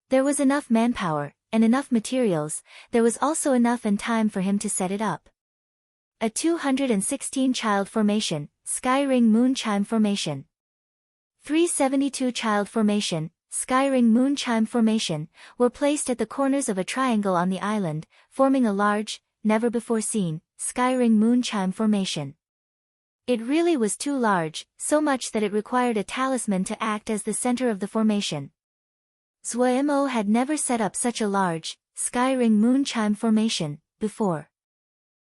There was enough manpower, and enough materials, there was also enough and time for him to set it up. A 216-child formation, sky ring moon chime formation. 372-child formation, sky ring moon chime formation, were placed at the corners of a triangle on the island, forming a large, never-before-seen, sky ring moon chime formation. It really was too large, so much that it required a talisman to act as the center of the formation. Zuemo had never set up such a large, sky ring moon chime formation before.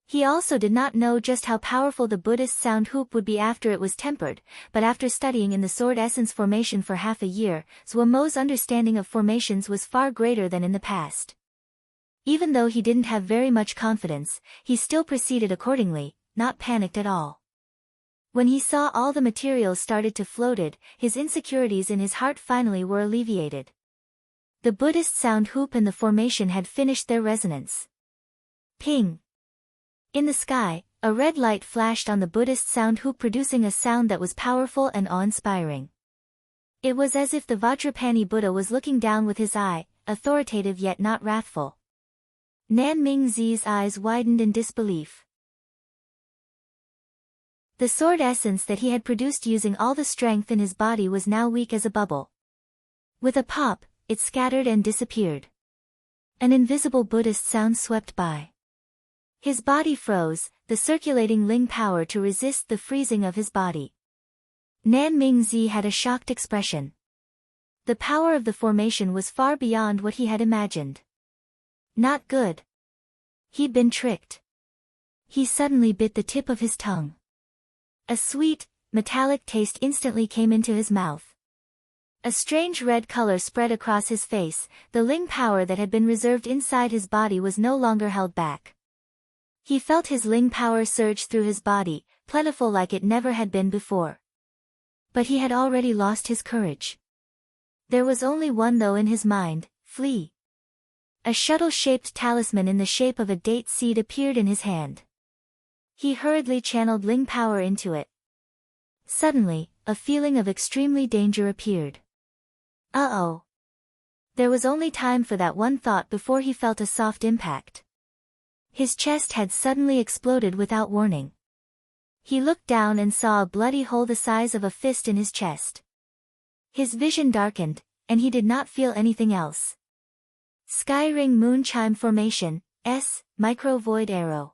He also did not know just how powerful the Buddhist sound hoop would be after it was tempered, but after studying in the sword essence formation for half a year, Zuemo's understanding of formations was far greater than in the past. Even though he didn't have very much confidence, he still proceeded accordingly, not panicked at all. When he saw all the materials started to floated, his insecurities in his heart finally were alleviated. The Buddhist sound hoop and the formation had finished their resonance. Ping! In the sky, a red light flashed on the Buddhist sound hoop, producing a sound that was powerful and awe-inspiring. It was as if the Vajrapani Buddha was looking down with his eye, authoritative yet not wrathful. Nan Mingzi's eyes widened in disbelief. The sword essence that he had produced using all the strength in his body was now weak as a bubble. With a pop, it scattered and disappeared. An invisible Buddhist sound swept by. His body froze, the circulating Ling power to resist the freezing of his body. Nan Mingzi had a shocked expression. The power of the formation was far beyond what he had imagined. Not good. He'd been tricked. He suddenly bit the tip of his tongue. A sweet, metallic taste instantly came into his mouth. A strange red color spread across his face, the Ling power that had been reserved inside his body was no longer held back. He felt his Ling power surge through his body, plentiful like it never had been before. But he had already lost his courage. There was only one though in his mind: flee. A shuttle-shaped talisman in the shape of a date seed appeared in his hand. He hurriedly channeled Ling power into it. Suddenly, a feeling of extremely danger appeared. Uh-oh. There was only time for that one thought before he felt a soft impact. His chest had suddenly exploded without warning. He looked down and saw a bloody hole the size of a fist in his chest. His vision darkened, and he did not feel anything else. Sky ring moon chime formation, S, micro void arrow.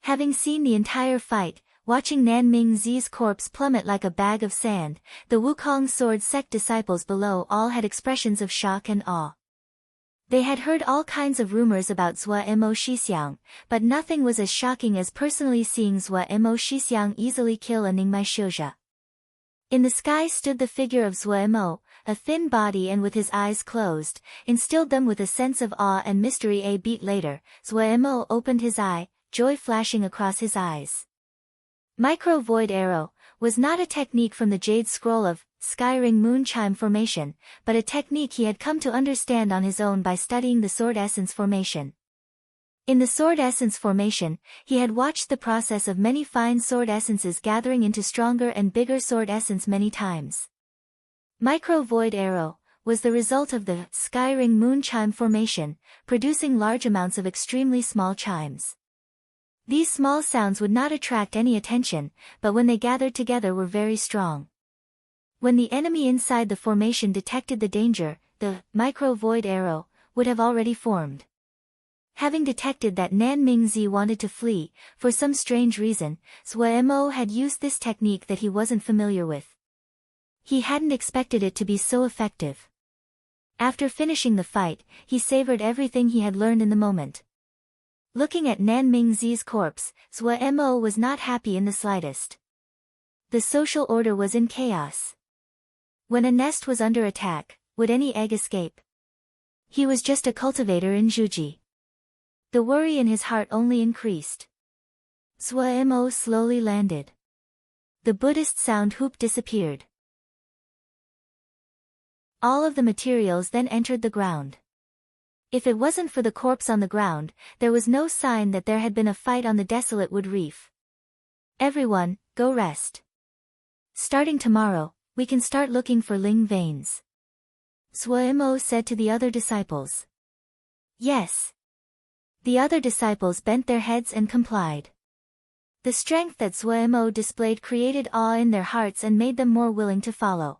Having seen the entire fight, watching Nan Mingzi's corpse plummet like a bag of sand, the Wukong sword sect disciples below all had expressions of shock and awe. They had heard all kinds of rumors about Zuemo Shixiang, but nothing was as shocking as personally seeing Zuemo Shixiang easily kill a Ningmai Shouja. In the sky stood the figure of Zuemo, a thin body and with his eyes closed, instilled them with a sense of awe and mystery. A beat later, Zuemo opened his eye, joy flashing across his eyes. Micro void arrow was not a technique from the Jade Scroll of Sky Ring Moon Chime formation, but a technique he had come to understand on his own by studying the sword essence formation. In the sword essence formation, he had watched the process of many fine sword essences gathering into stronger and bigger sword essence many times. Micro Void Arrow was the result of the Sky Ring Moon Chime formation, producing large amounts of extremely small chimes. These small sounds would not attract any attention, but when they gathered together were very strong. When the enemy inside the formation detected the danger, the Micro Void Arrow would have already formed. Having detected that Nan Mingzi wanted to flee, for some strange reason, Suemo had used this technique that he wasn't familiar with. He hadn't expected it to be so effective. After finishing the fight, he savored everything he had learned in the moment. Looking at Nan Mingzi's corpse, Suemo was not happy in the slightest. The social order was in chaos. When a nest was under attack, would any egg escape? He was just a cultivator in Juji. The worry in his heart only increased. Suemo slowly landed. The Buddhist sound hoop disappeared. All of the materials then entered the ground. If it wasn't for the corpse on the ground, there was no sign that there had been a fight on the desolate wood reef. Everyone, go rest. Starting tomorrow, we can start looking for Ling veins. Suemo said to the other disciples. Yes. The other disciples bent their heads and complied. The strength that Suemo displayed created awe in their hearts and made them more willing to follow.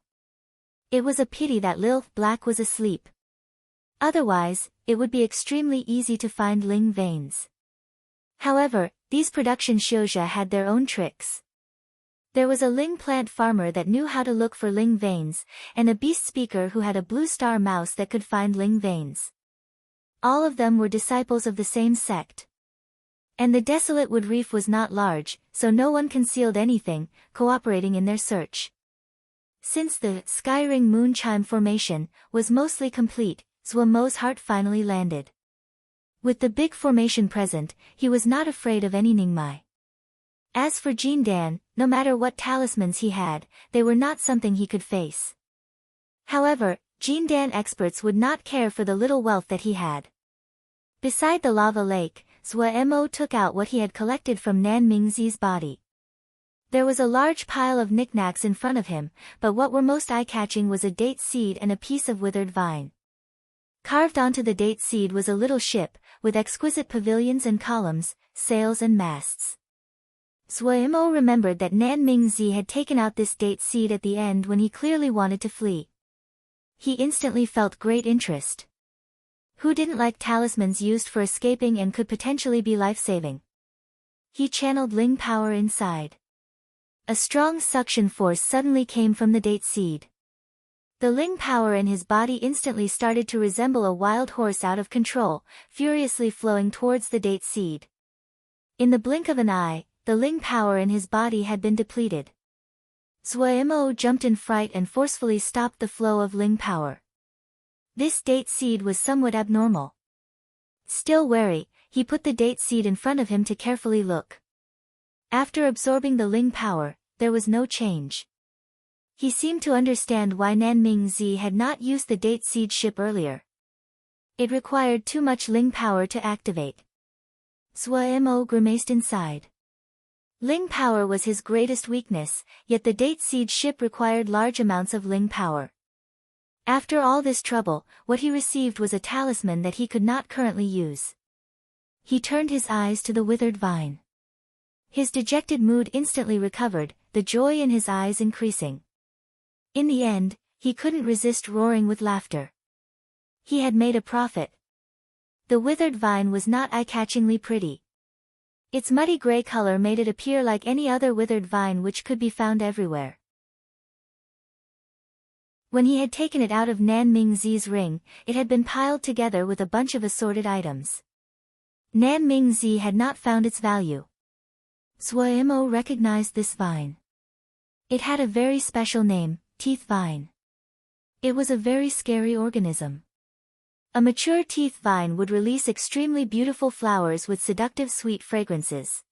It was a pity that Lil Black was asleep. Otherwise, it would be extremely easy to find Ling veins. However, these production shouja had their own tricks. There was a Ling plant farmer that knew how to look for Ling veins, and a beast speaker who had a blue star mouse that could find Ling veins. All of them were disciples of the same sect. And the desolate wood reef was not large, so no one concealed anything, cooperating in their search. Since the Sky Ring Moon Chime formation was mostly complete, Suemo's heart finally landed. With the big formation present, he was not afraid of any Ningmai. As for Jin Dan, no matter what talismans he had, they were not something he could face. However, Jin Dan experts would not care for the little wealth that he had. Beside the lava lake, Suemo took out what he had collected from Nan Mingzi's body. There was a large pile of knickknacks in front of him, but what were most eye-catching was a date seed and a piece of withered vine. Carved onto the date seed was a little ship, with exquisite pavilions and columns, sails and masts. Suemo remembered that Nan Mingzi had taken out this date seed at the end when he clearly wanted to flee. He instantly felt great interest. Who didn't like talismans used for escaping and could potentially be life-saving? He channeled Ling power inside. A strong suction force suddenly came from the date seed. The Ling power in his body instantly started to resemble a wild horse out of control, furiously flowing towards the date seed. In the blink of an eye, the Ling power in his body had been depleted. Suemo jumped in fright and forcefully stopped the flow of Ling power. This date seed was somewhat abnormal. Still wary, he put the date seed in front of him to carefully look. After absorbing the Ling power, there was no change. He seemed to understand why Nan Mingzi had not used the date seed ship earlier. It required too much Ling power to activate. Suemo grimaced inside. Ling power was his greatest weakness, yet the date seed ship required large amounts of Ling power. After all this trouble, what he received was a talisman that he could not currently use. He turned his eyes to the withered vine. His dejected mood instantly recovered, the joy in his eyes increasing. In the end, he couldn't resist roaring with laughter. He had made a profit. The withered vine was not eye-catchingly pretty. Its muddy gray color made it appear like any other withered vine which could be found everywhere. When he had taken it out of Nan Mingzi's ring, it had been piled together with a bunch of assorted items. Nan Mingzi had not found its value. Suemo recognized this vine. It had a very special name, teeth vine. It was a very scary organism. A mature teeth vine would release extremely beautiful flowers with seductive sweet fragrances.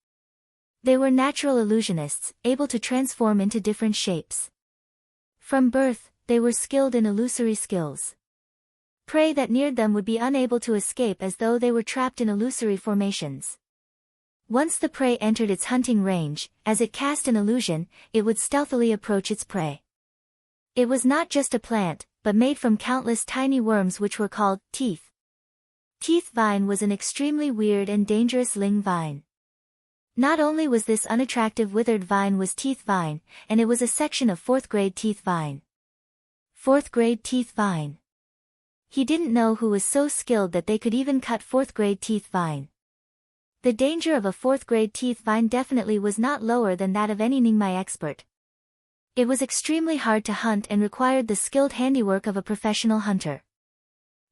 They were natural illusionists, able to transform into different shapes. From birth, they were skilled in illusory skills. Prey that neared them would be unable to escape as though they were trapped in illusory formations. Once the prey entered its hunting range, as it cast an illusion, it would stealthily approach its prey. It was not just a plant, but made from countless tiny worms which were called teeth. Teeth vine was an extremely weird and dangerous ling vine. Not only was this unattractive withered vine was teeth vine, and it was a section of 4th grade teeth vine. 4th grade teeth vine. He didn't know who was so skilled that they could even cut 4th grade teeth vine. The danger of a 4th grade teeth vine definitely was not lower than that of any Ningmai expert. It was extremely hard to hunt and required the skilled handiwork of a professional hunter.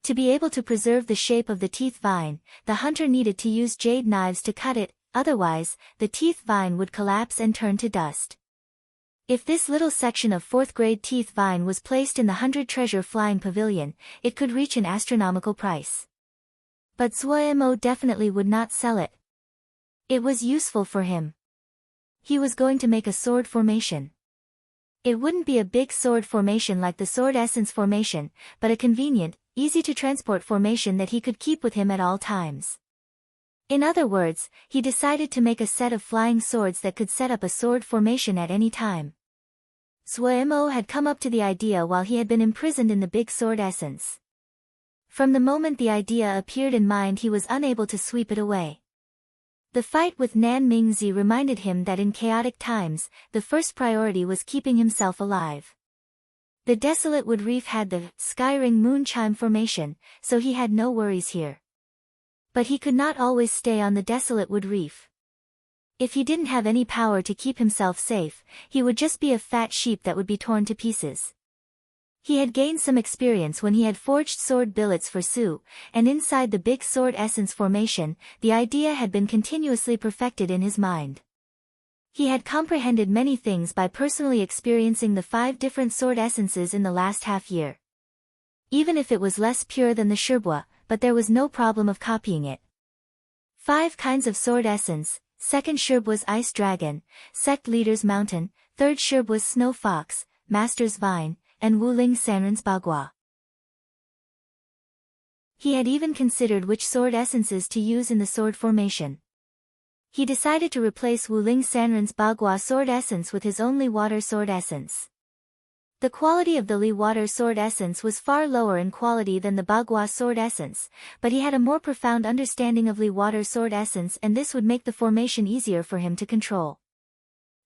To be able to preserve the shape of the teeth vine, the hunter needed to use jade knives to cut it, otherwise, the teeth vine would collapse and turn to dust. If this little section of 4th grade teeth vine was placed in the 100 treasure flying pavilion, it could reach an astronomical price. But Zuoemo definitely would not sell it. It was useful for him. He was going to make a sword formation. It wouldn't be a big sword formation like the sword essence formation, but a convenient, easy to transport formation that he could keep with him at all times. In other words, he decided to make a set of flying swords that could set up a sword formation at any time. Zuoemo had come up to the idea while he had been imprisoned in the big sword essence. From the moment the idea appeared in mind he was unable to sweep it away. The fight with Nan Mingzi reminded him that in chaotic times, the first priority was keeping himself alive. The desolate wood reef had the skyring moon chime formation, so he had no worries here. But he could not always stay on the desolate wood reef. If he didn't have any power to keep himself safe, he would just be a fat sheep that would be torn to pieces. He had gained some experience when he had forged sword billets for Su, and inside the big sword essence formation, the idea had been continuously perfected in his mind. He had comprehended many things by personally experiencing the 5 different sword essences in the last half-year. Even if it was less pure than the Shirbua, but there was no problem of copying it. 5 kinds of sword essence: 2nd Shirbua's Ice Dragon, Sect Leader's Mountain, 3rd Shirbua's Snow Fox, Master's Vine, and Wuling Sanren's Bagua. He had even considered which sword essences to use in the sword formation. He decided to replace Wuling Sanren's Bagua sword essence with his own Li Water sword essence. The quality of the Li Water sword essence was far lower in quality than the Bagua sword essence, but he had a more profound understanding of Li Water sword essence and this would make the formation easier for him to control.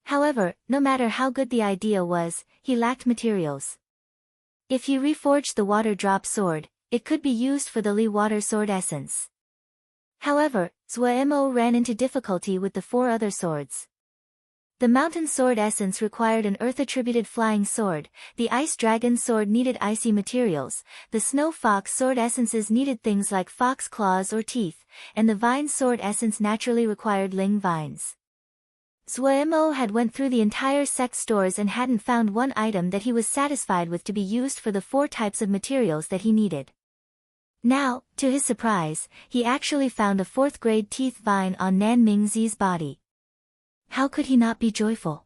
However, no matter how good the idea was, he lacked materials. If he reforged the water drop sword, it could be used for the Li Water sword essence. However, Zuoemo ran into difficulty with the 4 other swords. The mountain sword essence required an earth-attributed flying sword, the ice dragon sword needed icy materials, the snow fox sword essences needed things like fox claws or teeth, and the vine sword essence naturally required ling vines. Zuoemo had went through the entire sect stores and hadn't found one item that he was satisfied with to be used for the 4 types of materials that he needed. Now, to his surprise, he actually found a 4th grade teeth vine on Nan Mingzi's body. How could he not be joyful?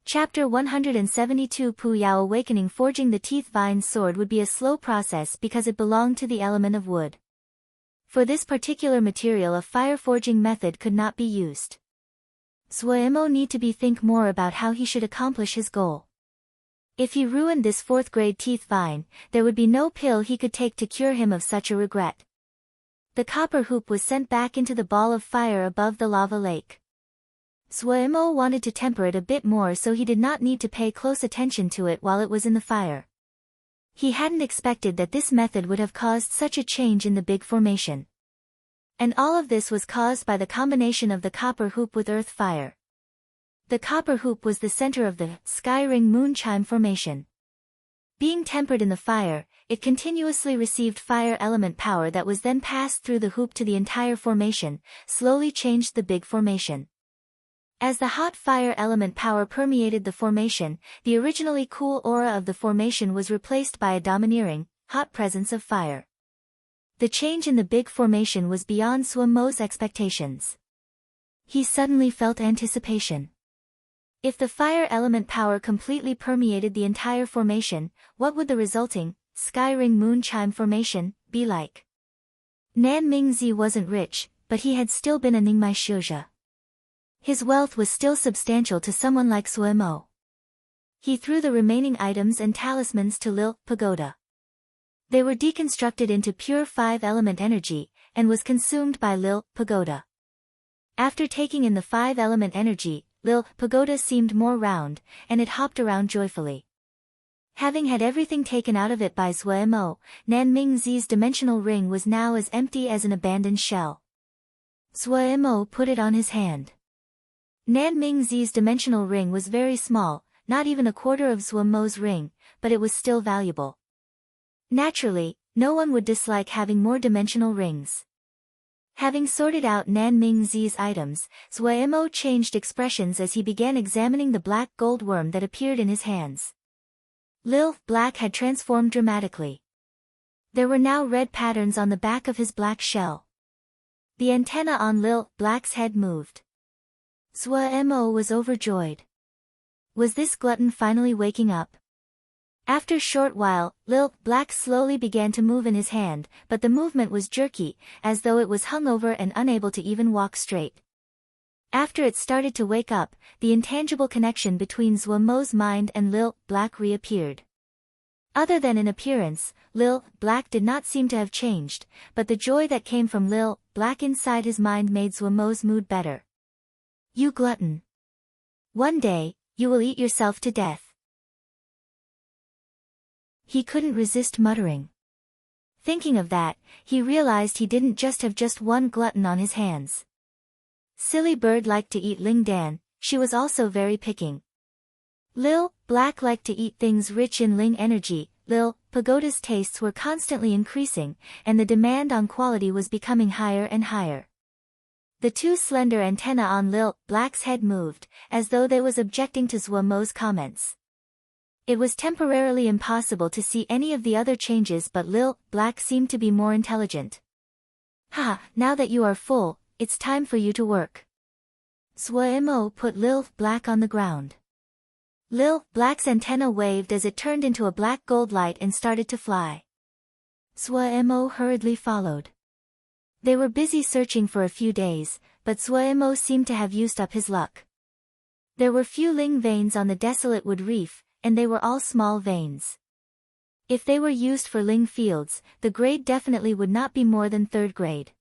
Chapter 172 Pu Yao Awakening. Forging the teeth vine sword would be a slow process because it belonged to the element of wood. For this particular material a fire forging method could not be used. Zuoemo need to think more about how he should accomplish his goal. If he ruined this 4th grade teeth vine, there would be no pill he could take to cure him of such a regret. The copper hoop was sent back into the ball of fire above the lava lake. Zuoemo wanted to temper it a bit more so he did not need to pay close attention to it while it was in the fire. He hadn't expected that this method would have caused such a change in the big formation. And all of this was caused by the combination of the copper hoop with earth fire. The copper hoop was the center of the sky ring moon chime formation. Being tempered in the fire, it continuously received fire element power that was then passed through the hoop to the entire formation, slowly changed the big formation. As the hot fire element power permeated the formation, the originally cool aura of the formation was replaced by a domineering, hot presence of fire. The change in the big formation was beyond Zuoemo's expectations. He suddenly felt anticipation. If the fire element power completely permeated the entire formation, what would the resulting, sky ring moon chime formation, be like? Nan Mingzi wasn't rich, but he had still been a Ningmai Shuzhe. His wealth was still substantial to someone like Suemo. He threw the remaining items and talismans to Lil Pagoda. They were deconstructed into pure 5-element energy, and was consumed by Lil Pagoda. After taking in the 5-element energy, Lil Pagoda seemed more round, and it hopped around joyfully. Having had everything taken out of it by Suemo, Nan Mingzi's dimensional ring was now as empty as an abandoned shell. Suemo put it on his hand. Nan Mingzi's dimensional ring was very small, not even a quarter of Suemo's ring, but it was still valuable. Naturally, no one would dislike having more dimensional rings. Having sorted out Nan Mingzi's items, Suemo changed expressions as he began examining the black gold worm that appeared in his hands. Lil Black had transformed dramatically. There were now red patterns on the back of his black shell. The antenna on Lil Black's head moved. Suemo was overjoyed. Was this glutton finally waking up? After a short while, Lil Black slowly began to move in his hand, but the movement was jerky, as though it was hungover and unable to even walk straight. After it started to wake up, the intangible connection between Suemo's mind and Lil Black reappeared. Other than in appearance, Lil Black did not seem to have changed, but the joy that came from Lil Black inside his mind made Suemo's mood better. You glutton! One day, you will eat yourself to death. He couldn't resist muttering. Thinking of that, he realized he didn't just have one glutton on his hands. Silly Bird liked to eat Ling Dan, she was also very picking. Lil Black liked to eat things rich in Ling energy, Lil Pagoda's tastes were constantly increasing, and the demand on quality was becoming higher and higher. The two slender antennae on Lil Black's head moved, as though they was objecting to Suemo's comments. It was temporarily impossible to see any of the other changes, but Lil Black seemed to be more intelligent. Ha, now that you are full, it's time for you to work. Suemo put Lil Black on the ground. Lil Black's antenna waved as it turned into a black gold light and started to fly. Suemo hurriedly followed. They were busy searching for a few days, but Suemo seemed to have used up his luck. There were few Ling veins on the desolate wood reef, and they were all small veins. If they were used for Ling fields, the grade definitely would not be more than 3rd grade.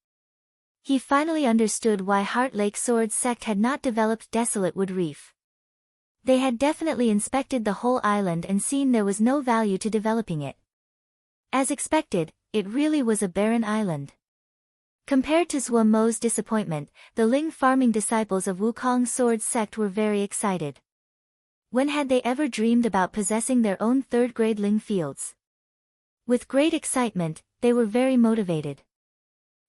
He finally understood why Heart Lake Sword sect had not developed desolate wood reef. They had definitely inspected the whole island and seen there was no value to developing it. As expected, it really was a barren island. Compared to Suemo's disappointment, the Ling farming disciples of Wukong Sword sect were very excited. When had they ever dreamed about possessing their own 3rd grade Ling fields? With great excitement, they were very motivated.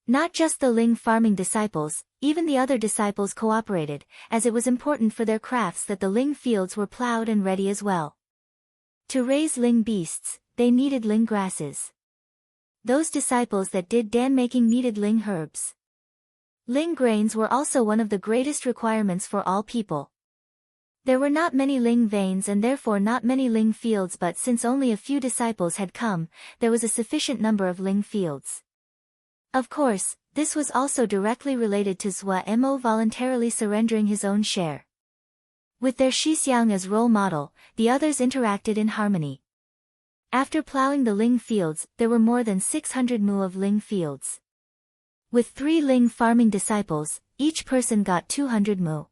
Not just the Ling farming disciples, even the other disciples cooperated, as it was important for their crafts that the Ling fields were plowed and ready as well. To raise Ling beasts, they needed Ling grasses. Those disciples that did dan making needed Ling herbs. Ling grains were also one of the greatest requirements for all people. There were not many Ling veins and therefore not many Ling fields, but since only a few disciples had come, there was a sufficient number of Ling fields. Of course, this was also directly related to Suemo voluntarily surrendering his own share. With their Shixiang as role model, the others interacted in harmony. After plowing the Ling fields, there were more than 600 mu of Ling fields. With 3 Ling farming disciples, each person got 200 mu.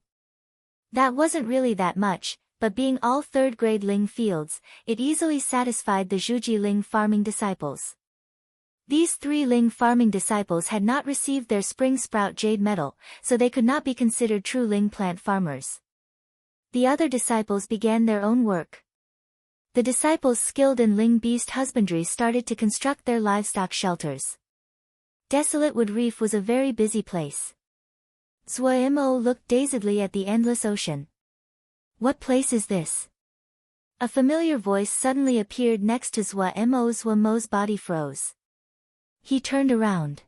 That wasn't really that much, but being all 3rd grade Ling fields, it easily satisfied the Zhuji Ling farming disciples. These 3 Ling farming disciples had not received their spring sprout jade medal, so they could not be considered true Ling plant farmers. The other disciples began their own work. The disciples skilled in Ling beast husbandry started to construct their livestock shelters. Desolate Wood Reef was a very busy place. Suemo looked dazedly at the endless ocean. What place is this? A familiar voice suddenly appeared next to Suemo's body froze. He turned around.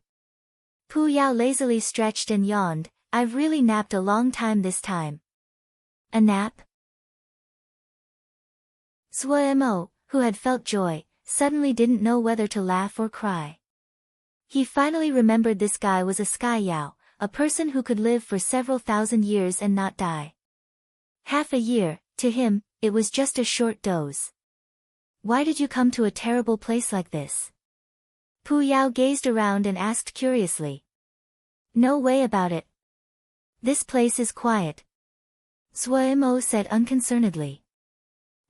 Pu Yao lazily stretched and yawned. I've really napped a long time this time. A nap? Suemo, who had felt joy, suddenly didn't know whether to laugh or cry. He finally remembered this guy was a sky yao, a person who could live for several thousand years and not die. Half a year, to him, it was just a short doze. Why did you come to a terrible place like this? Pu Yao gazed around and asked curiously. No way about it. This place is quiet. Suemo said unconcernedly.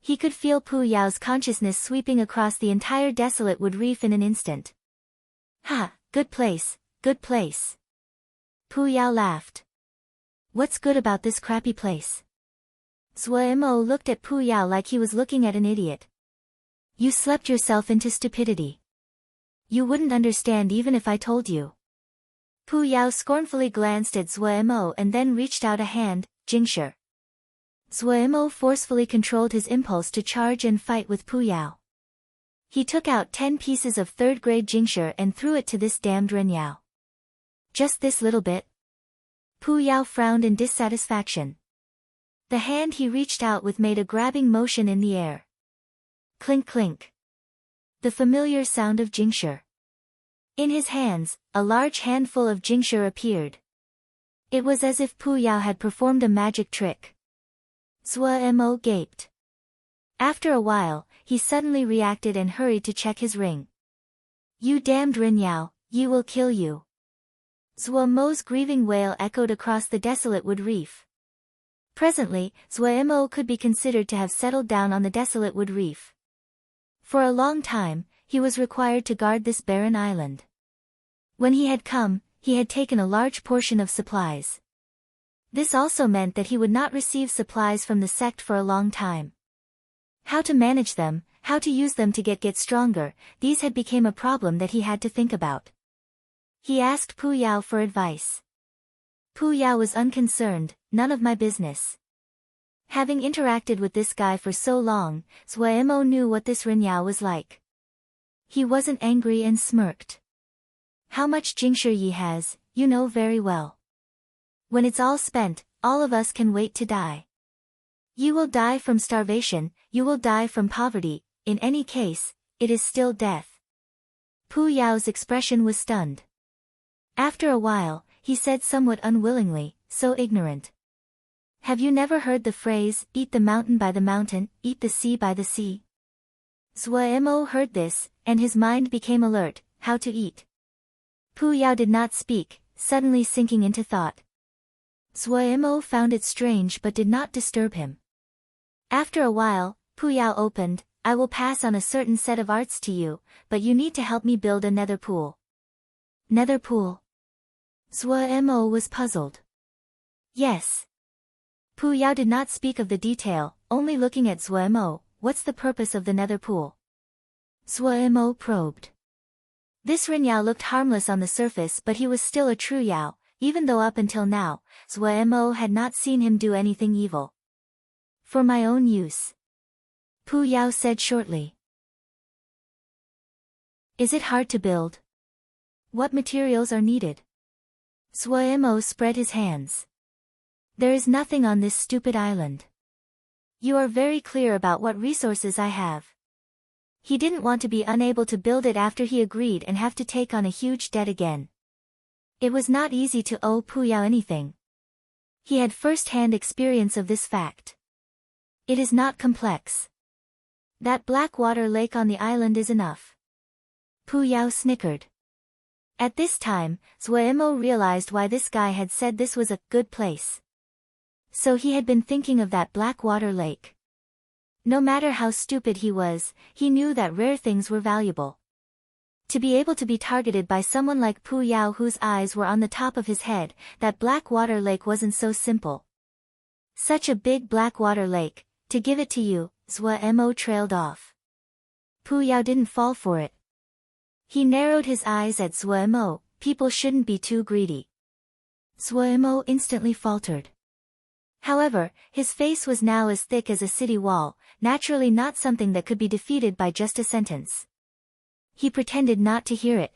He could feel Pu Yao's consciousness sweeping across the entire desolate wood reef in an instant. Ha, good place, good place. Pu Yao laughed. What's good about this crappy place? Suemo looked at Pu Yao like he was looking at an idiot. You slept yourself into stupidity. You wouldn't understand even if I told you. Pu Yao scornfully glanced at Suemo and then reached out a hand, Jingshi. Suemo forcefully controlled his impulse to charge and fight with Pu Yao. He took out 10 pieces of third-grade Jingshi and threw it to this damned Ren Yao. Just this little bit? Pu Yao frowned in dissatisfaction. The hand he reached out with made a grabbing motion in the air. Clink clink. The familiar sound of Jingshi. In his hands, a large handful of Jingshi appeared. It was as if Pu Yao had performed a magic trick. Suemo gaped. After a while, he suddenly reacted and hurried to check his ring. You damned Ren Yao, you will kill you. Suemo's grieving wail echoed across the desolate wood reef. Presently, Suemo could be considered to have settled down on the desolate wood reef. For a long time, he was required to guard this barren island. When he had come, he had taken a large portion of supplies. This also meant that he would not receive supplies from the sect for a long time. How to manage them, how to use them to get stronger, these had become a problem that he had to think about. He asked Pu Yao for advice. Pu Yao was unconcerned, none of my business. Having interacted with this guy for so long, Suemo knew what this Ren Yao was like. He wasn't angry and smirked. How much Jingshi Yi has, you know very well. When it's all spent, all of us can wait to die. You will die from starvation, you will die from poverty, in any case, it is still death. Pu Yao's expression was stunned. After a while, he said somewhat unwillingly, so ignorant. Have you never heard the phrase, eat the mountain by the mountain, eat the sea by the sea? Suemo heard this, and his mind became alert, how to eat. Pu Yao did not speak, suddenly sinking into thought. Suemo found it strange but did not disturb him. After a while, Pu Yao opened, I will pass on a certain set of arts to you, but you need to help me build a nether pool. Nether pool? Suemo was puzzled. Yes. Pu Yao did not speak of the detail, only looking at Suemo, what's the purpose of the nether pool? Suemo probed. This Ren Yao looked harmless on the surface but he was still a true Yao, even though up until now, Suemo had not seen him do anything evil. For my own use. Pu Yao said shortly. Is it hard to build? What materials are needed? Suemo spread his hands. There is nothing on this stupid island. You are very clear about what resources I have. He didn't want to be unable to build it after he agreed and have to take on a huge debt again. It was not easy to owe Pu Yao anything. He had first-hand experience of this fact. It is not complex. That black water lake on the island is enough. Pu Yao snickered. At this time, Suemo realized why this guy had said this was a good place. So he had been thinking of that black water lake. No matter how stupid he was, he knew that rare things were valuable. To be able to be targeted by someone like Pu Yao whose eyes were on the top of his head, that black water lake wasn't so simple. Such a big black water lake, to give it to you, Suemo trailed off. Pu Yao didn't fall for it. He narrowed his eyes at Suemo, people shouldn't be too greedy. Suemo instantly faltered. However, his face was now as thick as a city wall, naturally not something that could be defeated by just a sentence. He pretended not to hear it.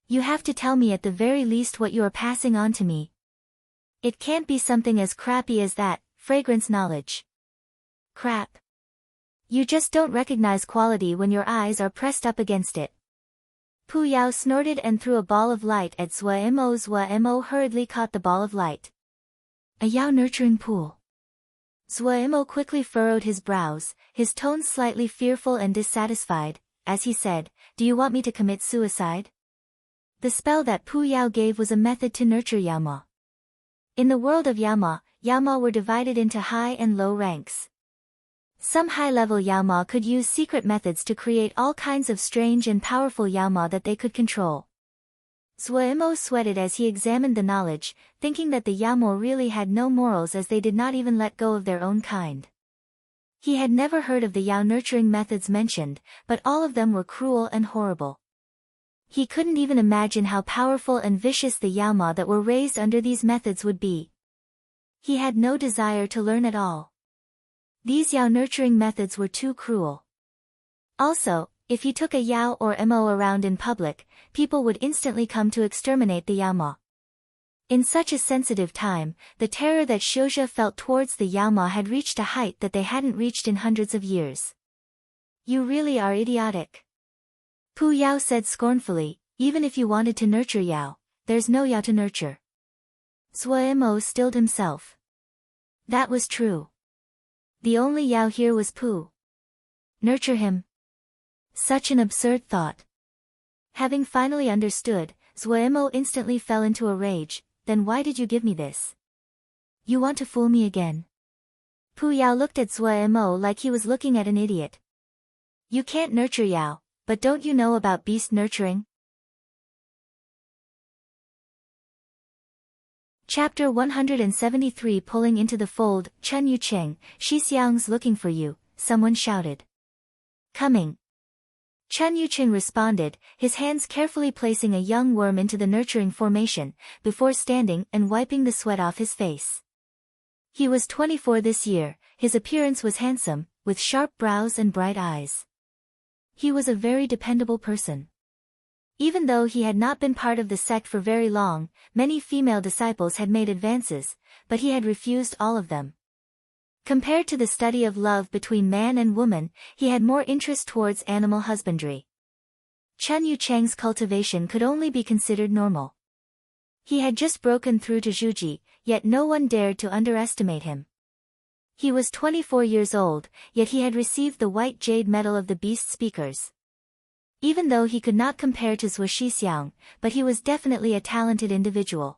You have to tell me at the very least what you are passing on to me. It can't be something as crappy as that, fragrance knowledge. Crap. You just don't recognize quality when your eyes are pressed up against it. Pu Yao snorted and threw a ball of light at Zhuo Mo. Zhuo Mo hurriedly caught the ball of light. A Yao nurturing pool. Zhuo Mo quickly furrowed his brows, his tone slightly fearful and dissatisfied, as he said, "Do you want me to commit suicide?" The spell that Pu Yao gave was a method to nurture Yaoma. In the world of Yaoma were divided into high and low ranks. Some high-level Yaoma could use secret methods to create all kinds of strange and powerful Yaoma that they could control. Zhuo Mo sweated as he examined the knowledge, thinking that the Yaoma really had no morals as they did not even let go of their own kind. He had never heard of the Yao nurturing methods mentioned, but all of them were cruel and horrible. He couldn't even imagine how powerful and vicious the Yaoma that were raised under these methods would be. He had no desire to learn at all. These Yao nurturing methods were too cruel. Also, if he took a Yao or Mo around in public, people would instantly come to exterminate the Yaoma. In such a sensitive time, the terror that Xiuzhe felt towards the Yaoma had reached a height that they hadn't reached in hundreds of years. You really are idiotic. Pu Yao said scornfully, even if you wanted to nurture Yao, there's no Yao to nurture. Zhuo Mo stilled himself. That was true. The only Yao here was Pu. Nurture him? Such an absurd thought. Having finally understood, Zhuo Mo instantly fell into a rage. Then why did you give me this? You want to fool me again? Pu Yao looked at Zhuo Mo like he was looking at an idiot. You can't nurture Yao, but don't you know about beast nurturing? Chapter 173. Pulling into the fold. Chen Yucheng, Xixiang's looking for you, someone shouted. Coming. Chen Yucheng responded, his hands carefully placing a young worm into the nurturing formation, before standing and wiping the sweat off his face. He was 24 this year, his appearance was handsome, with sharp brows and bright eyes. He was a very dependable person. Even though he had not been part of the sect for very long, many female disciples had made advances, but he had refused all of them. Compared to the study of love between man and woman, he had more interest towards animal husbandry. Chen Yucheng's cultivation could only be considered normal. He had just broken through to Zhuji, yet no one dared to underestimate him. He was 24 years old, yet he had received the white jade medal of the beast speakers. Even though he could not compare to Zhuo Xixiang, but he was definitely a talented individual.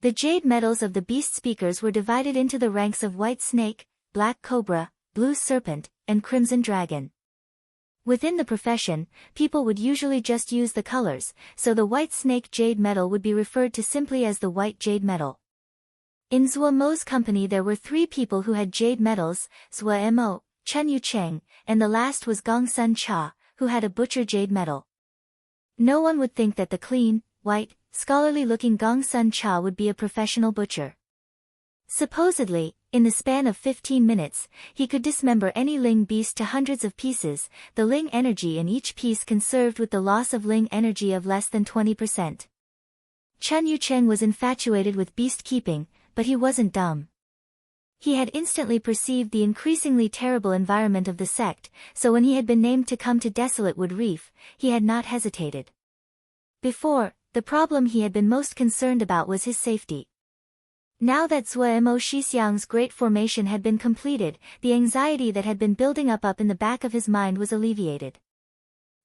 The jade medals of the beast speakers were divided into the ranks of white snake, black cobra, blue serpent, and crimson dragon. Within the profession, people would usually just use the colors, so the white snake jade medal would be referred to simply as the white jade medal. In Zhuo Mo's company there were 3 people who had jade medals, Zhuo Mo, Chen Yucheng, and the last was Gongsun Cha, who had a butcher jade medal. No one would think that the clean, white, scholarly-looking Gongsun Cha would be a professional butcher. Supposedly, in the span of 15 minutes, he could dismember any Ling beast to hundreds of pieces, the Ling energy in each piece conserved with the loss of Ling energy of less than 20%. Chen Yucheng was infatuated with beast keeping, but he wasn't dumb. He had instantly perceived the increasingly terrible environment of the sect, so when he had been named to come to Desolate Wood Reef, he had not hesitated. Before, the problem he had been most concerned about was his safety. Now that Zhuo Mo Xixiang's great formation had been completed, the anxiety that had been building up in the back of his mind was alleviated.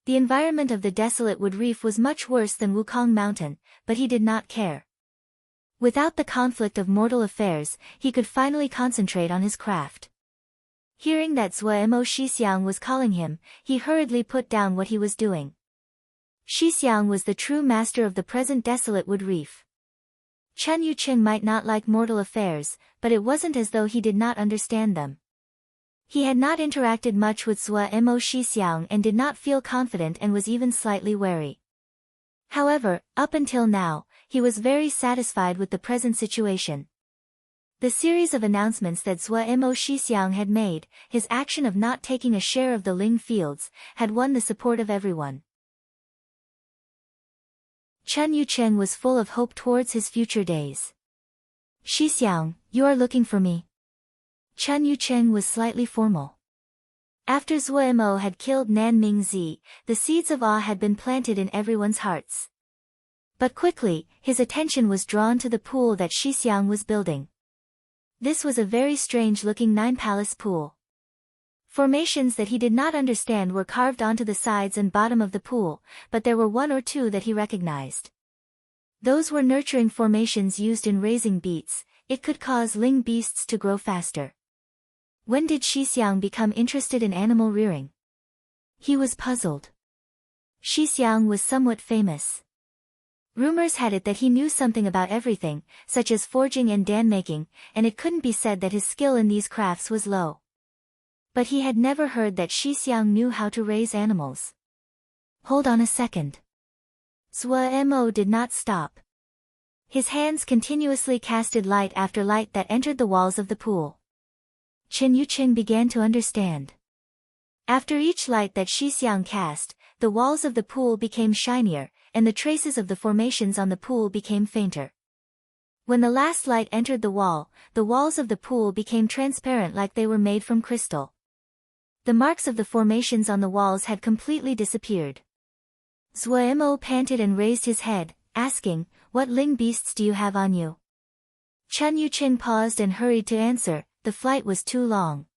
The environment of the Desolate Wood Reef was much worse than Wukong Mountain, but he did not care. Without the conflict of mortal affairs, he could finally concentrate on his craft. Hearing that Zhuo Mo Xixiang was calling him, he hurriedly put down what he was doing. Xixiang was the true master of the present Desolate Wood Reef. Chen Yucheng might not like mortal affairs, but it wasn't as though he did not understand them. He had not interacted much with Zhuo Mo Xixiang and did not feel confident and was even slightly wary. However, up until now, he was very satisfied with the present situation. The series of announcements that Zhuo Mo Xixiang had made, his action of not taking a share of the Ling fields, had won the support of everyone. Chen Yucheng was full of hope towards his future days. Xixiang, you are looking for me. Chen Yucheng was slightly formal. After Zuemo had killed Nan Mingzi, the seeds of awe had been planted in everyone's hearts. But quickly, his attention was drawn to the pool that Shixiang was building. This was a very strange-looking nine-palace pool. Formations that he did not understand were carved onto the sides and bottom of the pool, but there were one or two that he recognized. Those were nurturing formations used in raising beets. It could cause ling beasts to grow faster. When did Shixiang become interested in animal rearing? He was puzzled. Shixiang was somewhat famous. Rumors had it that he knew something about everything, such as forging and dan-making, and it couldn't be said that his skill in these crafts was low. But he had never heard that Shixiang knew how to raise animals. Hold on a second. Zuemo did not stop. His hands continuously casted light after light that entered the walls of the pool. Chen Yuqing began to understand. After each light that Shixiang cast, the walls of the pool became shinier, and the traces of the formations on the pool became fainter. When the last light entered the walls of the pool became transparent like they were made from crystal. The marks of the formations on the walls had completely disappeared. Zuemo panted and raised his head, asking, "What ling beasts do you have on you?" Chen Yuqing paused and hurried to answer, "The flight was too long.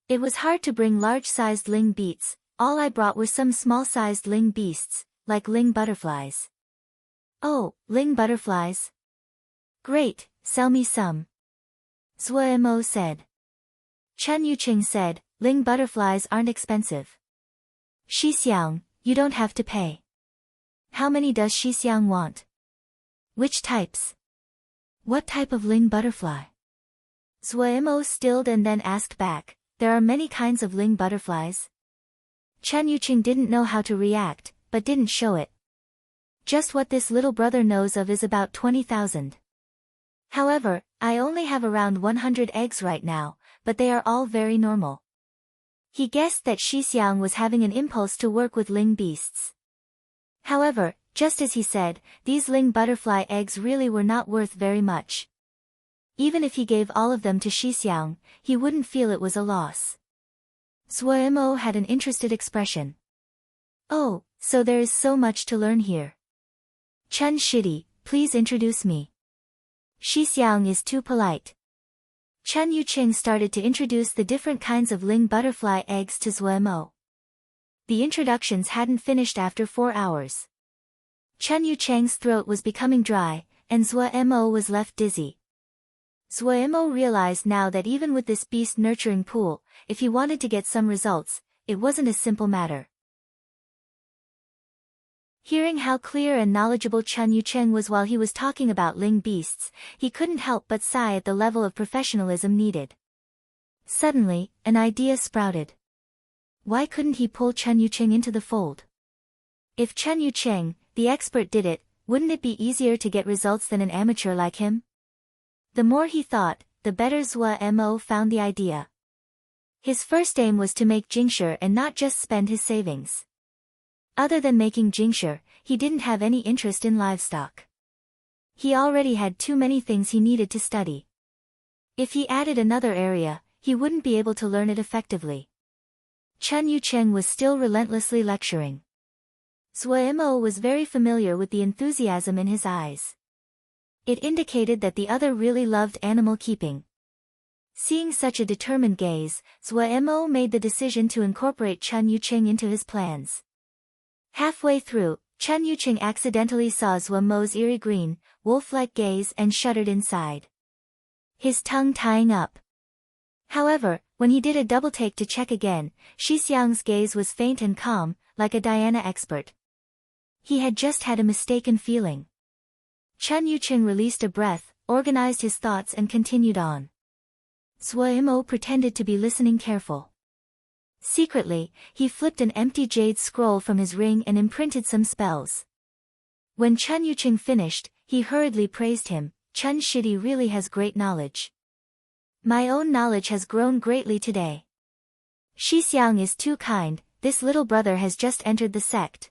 It was hard to bring large-sized ling beasts, all I brought were some small-sized ling beasts, like ling butterflies." "Oh, ling butterflies? Great, sell me some." Zuemo said. Chen Yuqing said, "Ling butterflies aren't expensive. Shixiang, you don't have to pay." "How many does Shixiang want? Which types? What type of ling butterfly?" Zuemo stilled and then asked back, "There are many kinds of ling butterflies." Chen Yuqing didn't know how to react, but didn't show it. Just what this little brother knows of is about 20,000. However, I only have around 100 eggs right now, but they are all very normal. He guessed that Shixiang was having an impulse to work with ling beasts. However, just as he said, these ling butterfly eggs really were not worth very much. Even if he gave all of them to Shixiang, he wouldn't feel it was a loss. Zuemo had an interested expression. "Oh, so there is so much to learn here. Chen Shidi, please introduce me. Shixiang is too polite." Chen Yuqing started to introduce the different kinds of ling butterfly eggs to Zuemo. The introductions hadn't finished after 4 hours. Chen Yuqing's throat was becoming dry, and Zuemo was left dizzy. Zuemo realized now that even with this beast nurturing pool, if he wanted to get some results, it wasn't a simple matter. Hearing how clear and knowledgeable Chen Yuqing was while he was talking about ling beasts, he couldn't help but sigh at the level of professionalism needed. Suddenly, an idea sprouted. Why couldn't he pull Chen Yuqing into the fold? If Chen Yuqing, the expert, did it, wouldn't it be easier to get results than an amateur like him? The more he thought, the better Zuemo found the idea. His first aim was to make jingshe and not just spend his savings. Other than making jingshe, he didn't have any interest in livestock. He already had too many things he needed to study. If he added another area, he wouldn't be able to learn it effectively. Chen Yuqing was still relentlessly lecturing. Zuemo was very familiar with the enthusiasm in his eyes. It indicated that the other really loved animal keeping. Seeing such a determined gaze, Zuemo made the decision to incorporate Chen Yuqing into his plans. Halfway through, Chen Yuqing accidentally saw Zuemo's eerie green, wolf-like gaze and shuddered inside. His tongue tying up. However, when he did a double take to check again, Shixiang's gaze was faint and calm, like a Diana expert. He had just had a mistaken feeling. Chen Yuqing released a breath, organized his thoughts and continued on. Zuemo pretended to be listening careful. Secretly, he flipped an empty jade scroll from his ring and imprinted some spells. When Chen Yuqing finished, he hurriedly praised him. "Chen Shidi really has great knowledge. My own knowledge has grown greatly today. Shixiang is too kind, this little brother has just entered the sect."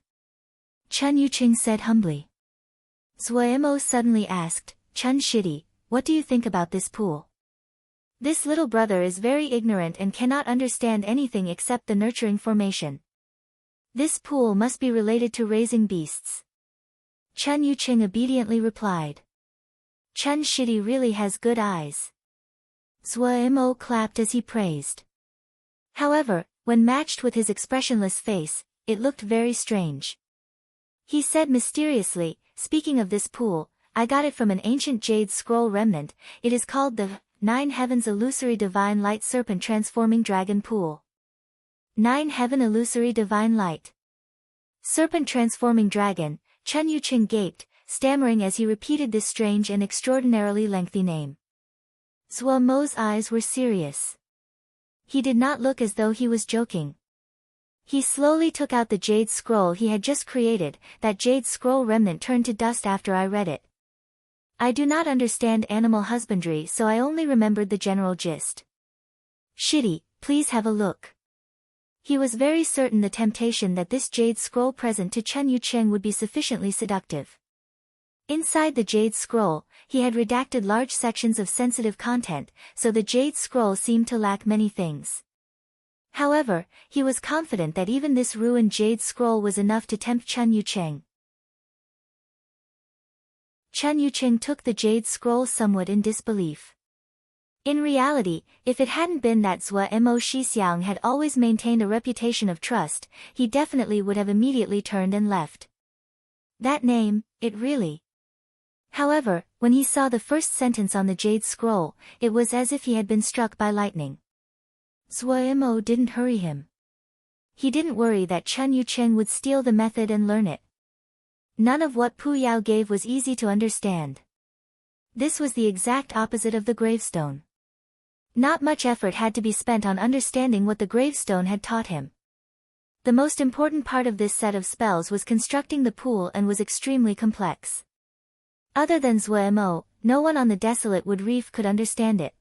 Chen Yuqing said humbly. Zuemo suddenly asked, "Chen Shidi, what do you think about this pool?" This little brother is very ignorant and cannot understand anything except the nurturing formation. This pool must be related to raising beasts. Chen Yuqing obediently replied. Chen Shidi really has good eyes. Zhuo Mo clapped as he praised. However, when matched with his expressionless face, it looked very strange. He said mysteriously, speaking of this pool, I got it from an ancient jade scroll remnant. It is called the 9 Heavens Illusory Divine Light Serpent Transforming Dragon Pool. 9 Heaven Illusory Divine Light Serpent Transforming Dragon, Chen Yuqing gaped, stammering as he repeated this strange and extraordinarily lengthy name. Zhuo Mo's eyes were serious. He did not look as though he was joking. He slowly took out the jade scroll he had just created. That jade scroll remnant turned to dust after I read it. I do not understand animal husbandry, so I only remembered the general gist. Shidi, please have a look. He was very certain the temptation that this jade scroll present to Chen Yuqing would be sufficiently seductive. Inside the jade scroll, he had redacted large sections of sensitive content, so the jade scroll seemed to lack many things. However, he was confident that even this ruined jade scroll was enough to tempt Chen Yuqing. Chen Yuqing took the jade scroll somewhat in disbelief. In reality, if it hadn't been that Zhuo Mo Shixiang had always maintained a reputation of trust, he definitely would have immediately turned and left. That name, it really. However, when he saw the first sentence on the jade scroll, it was as if he had been struck by lightning. Zhuo Mo didn't hurry him. He didn't worry that Chen Yuqing would steal the method and learn it. None of what Pu Yao gave was easy to understand. This was the exact opposite of the gravestone. Not much effort had to be spent on understanding what the gravestone had taught him. The most important part of this set of spells was constructing the pool and was extremely complex. Other than Zhuo Mo, no one on the desolate wood reef could understand it.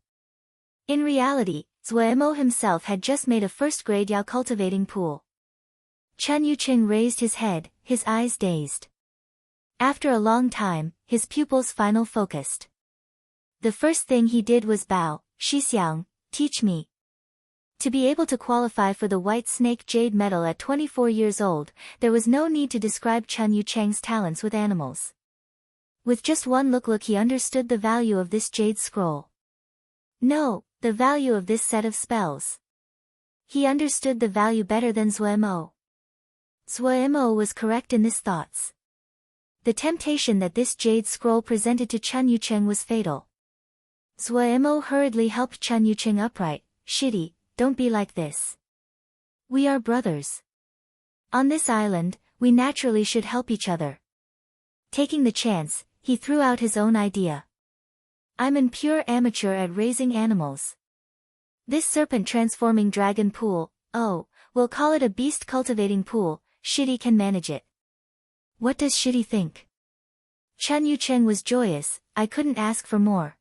In reality, Zhuo Mo himself had just made a first-grade Yao cultivating pool. Chen Yuqing raised his head, his eyes dazed. After a long time, his pupils finally focused. The first thing he did was bow. Shixiang, teach me. To be able to qualify for the White Snake Jade Medal at 24 years old, there was no need to describe Chen Yuqing's talents with animals. With just one look he understood the value of this jade scroll. No, the value of this set of spells. He understood the value better than Zhuo Mo. Zhuo Mo was correct in his thoughts. The temptation that this jade scroll presented to Chen Yuqing was fatal. Zhuo Mo hurriedly helped Chen Yuqing upright. Shidi, don't be like this. We are brothers. On this island, we naturally should help each other. Taking the chance, he threw out his own idea. I'm an pure amateur at raising animals. This serpent-transforming dragon pool, we'll call it a beast-cultivating pool. Shidi can manage it. What does Shidi think? Chen Yuqing was joyous. I couldn't ask for more.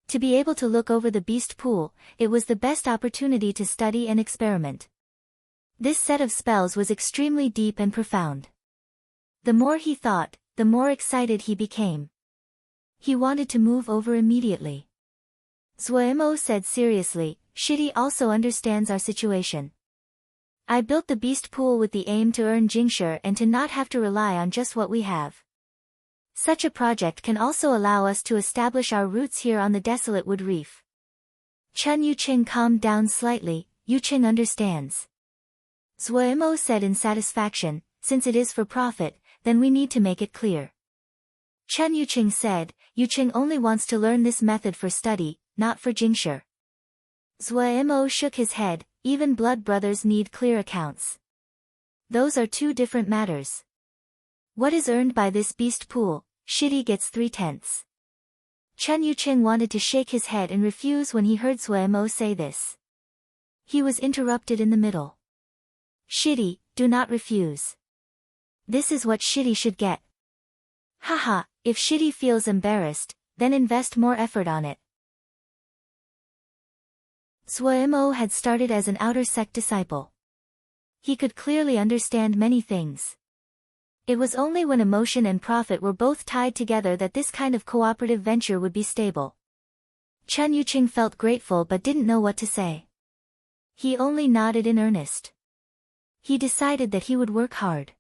To be able to look over the beast pool, it was the best opportunity to study and experiment. This set of spells was extremely deep and profound. The more he thought, the more excited he became. He wanted to move over immediately. Zhuo Mo said seriously, Shidi also understands our situation. I built the beast pool with the aim to earn Jingshi and to not have to rely on just what we have. Such a project can also allow us to establish our roots here on the desolate wood reef. Chen Yuqing calmed down slightly. Yuqing understands. Zhuo Mo said in satisfaction, since it is for profit, then we need to make it clear. Chen Yuqing said, Yuqing only wants to learn this method for study, not for Jingshi. Zhuo Mo shook his head. Even blood brothers need clear accounts. Those are two different matters. What is earned by this beast pool? Shidi gets 3/10. Chen Yuqing wanted to shake his head and refuse when he heard Zhuo Mo say this. He was interrupted in the middle. Shidi, do not refuse. This is what Shidi should get. Haha, if Shidi feels embarrassed, then invest more effort on it. Zhuo Mo had started as an outer sect disciple. He could clearly understand many things. It was only when emotion and profit were both tied together that this kind of cooperative venture would be stable. Chun Yuqing felt grateful but didn't know what to say. He only nodded in earnest. He decided that he would work hard.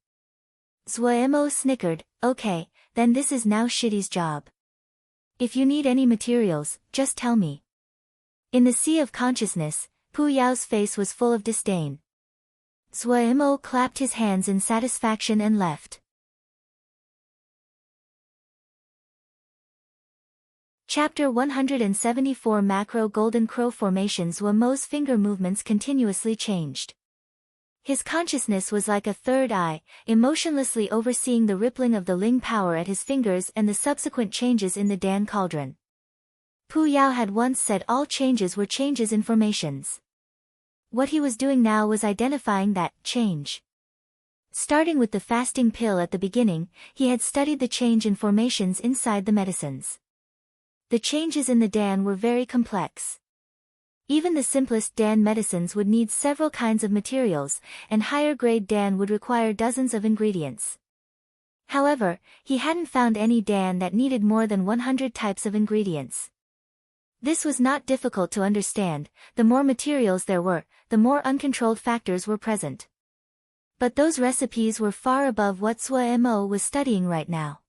Zuemo snickered, okay, then this is now Shitty's job. If you need any materials, just tell me. In the sea of consciousness, Pu Yao's face was full of disdain. Zuemo clapped his hands in satisfaction and left. Chapter 174 Macro Golden Crow Formation. Zuemo's finger movements continuously changed. His consciousness was like a third eye, emotionlessly overseeing the rippling of the Ling power at his fingers and the subsequent changes in the Dan cauldron. Pu Yao had once said all changes were changes in formations. What he was doing now was identifying that change. Starting with the fasting pill at the beginning, he had studied the change in formations inside the medicines. The changes in the Dan were very complex. Even the simplest Dan medicines would need several kinds of materials, and higher-grade Dan would require dozens of ingredients. However, he hadn't found any Dan that needed more than 100 types of ingredients. This was not difficult to understand. The more materials there were, the more uncontrolled factors were present. But those recipes were far above what Zuemo was studying right now.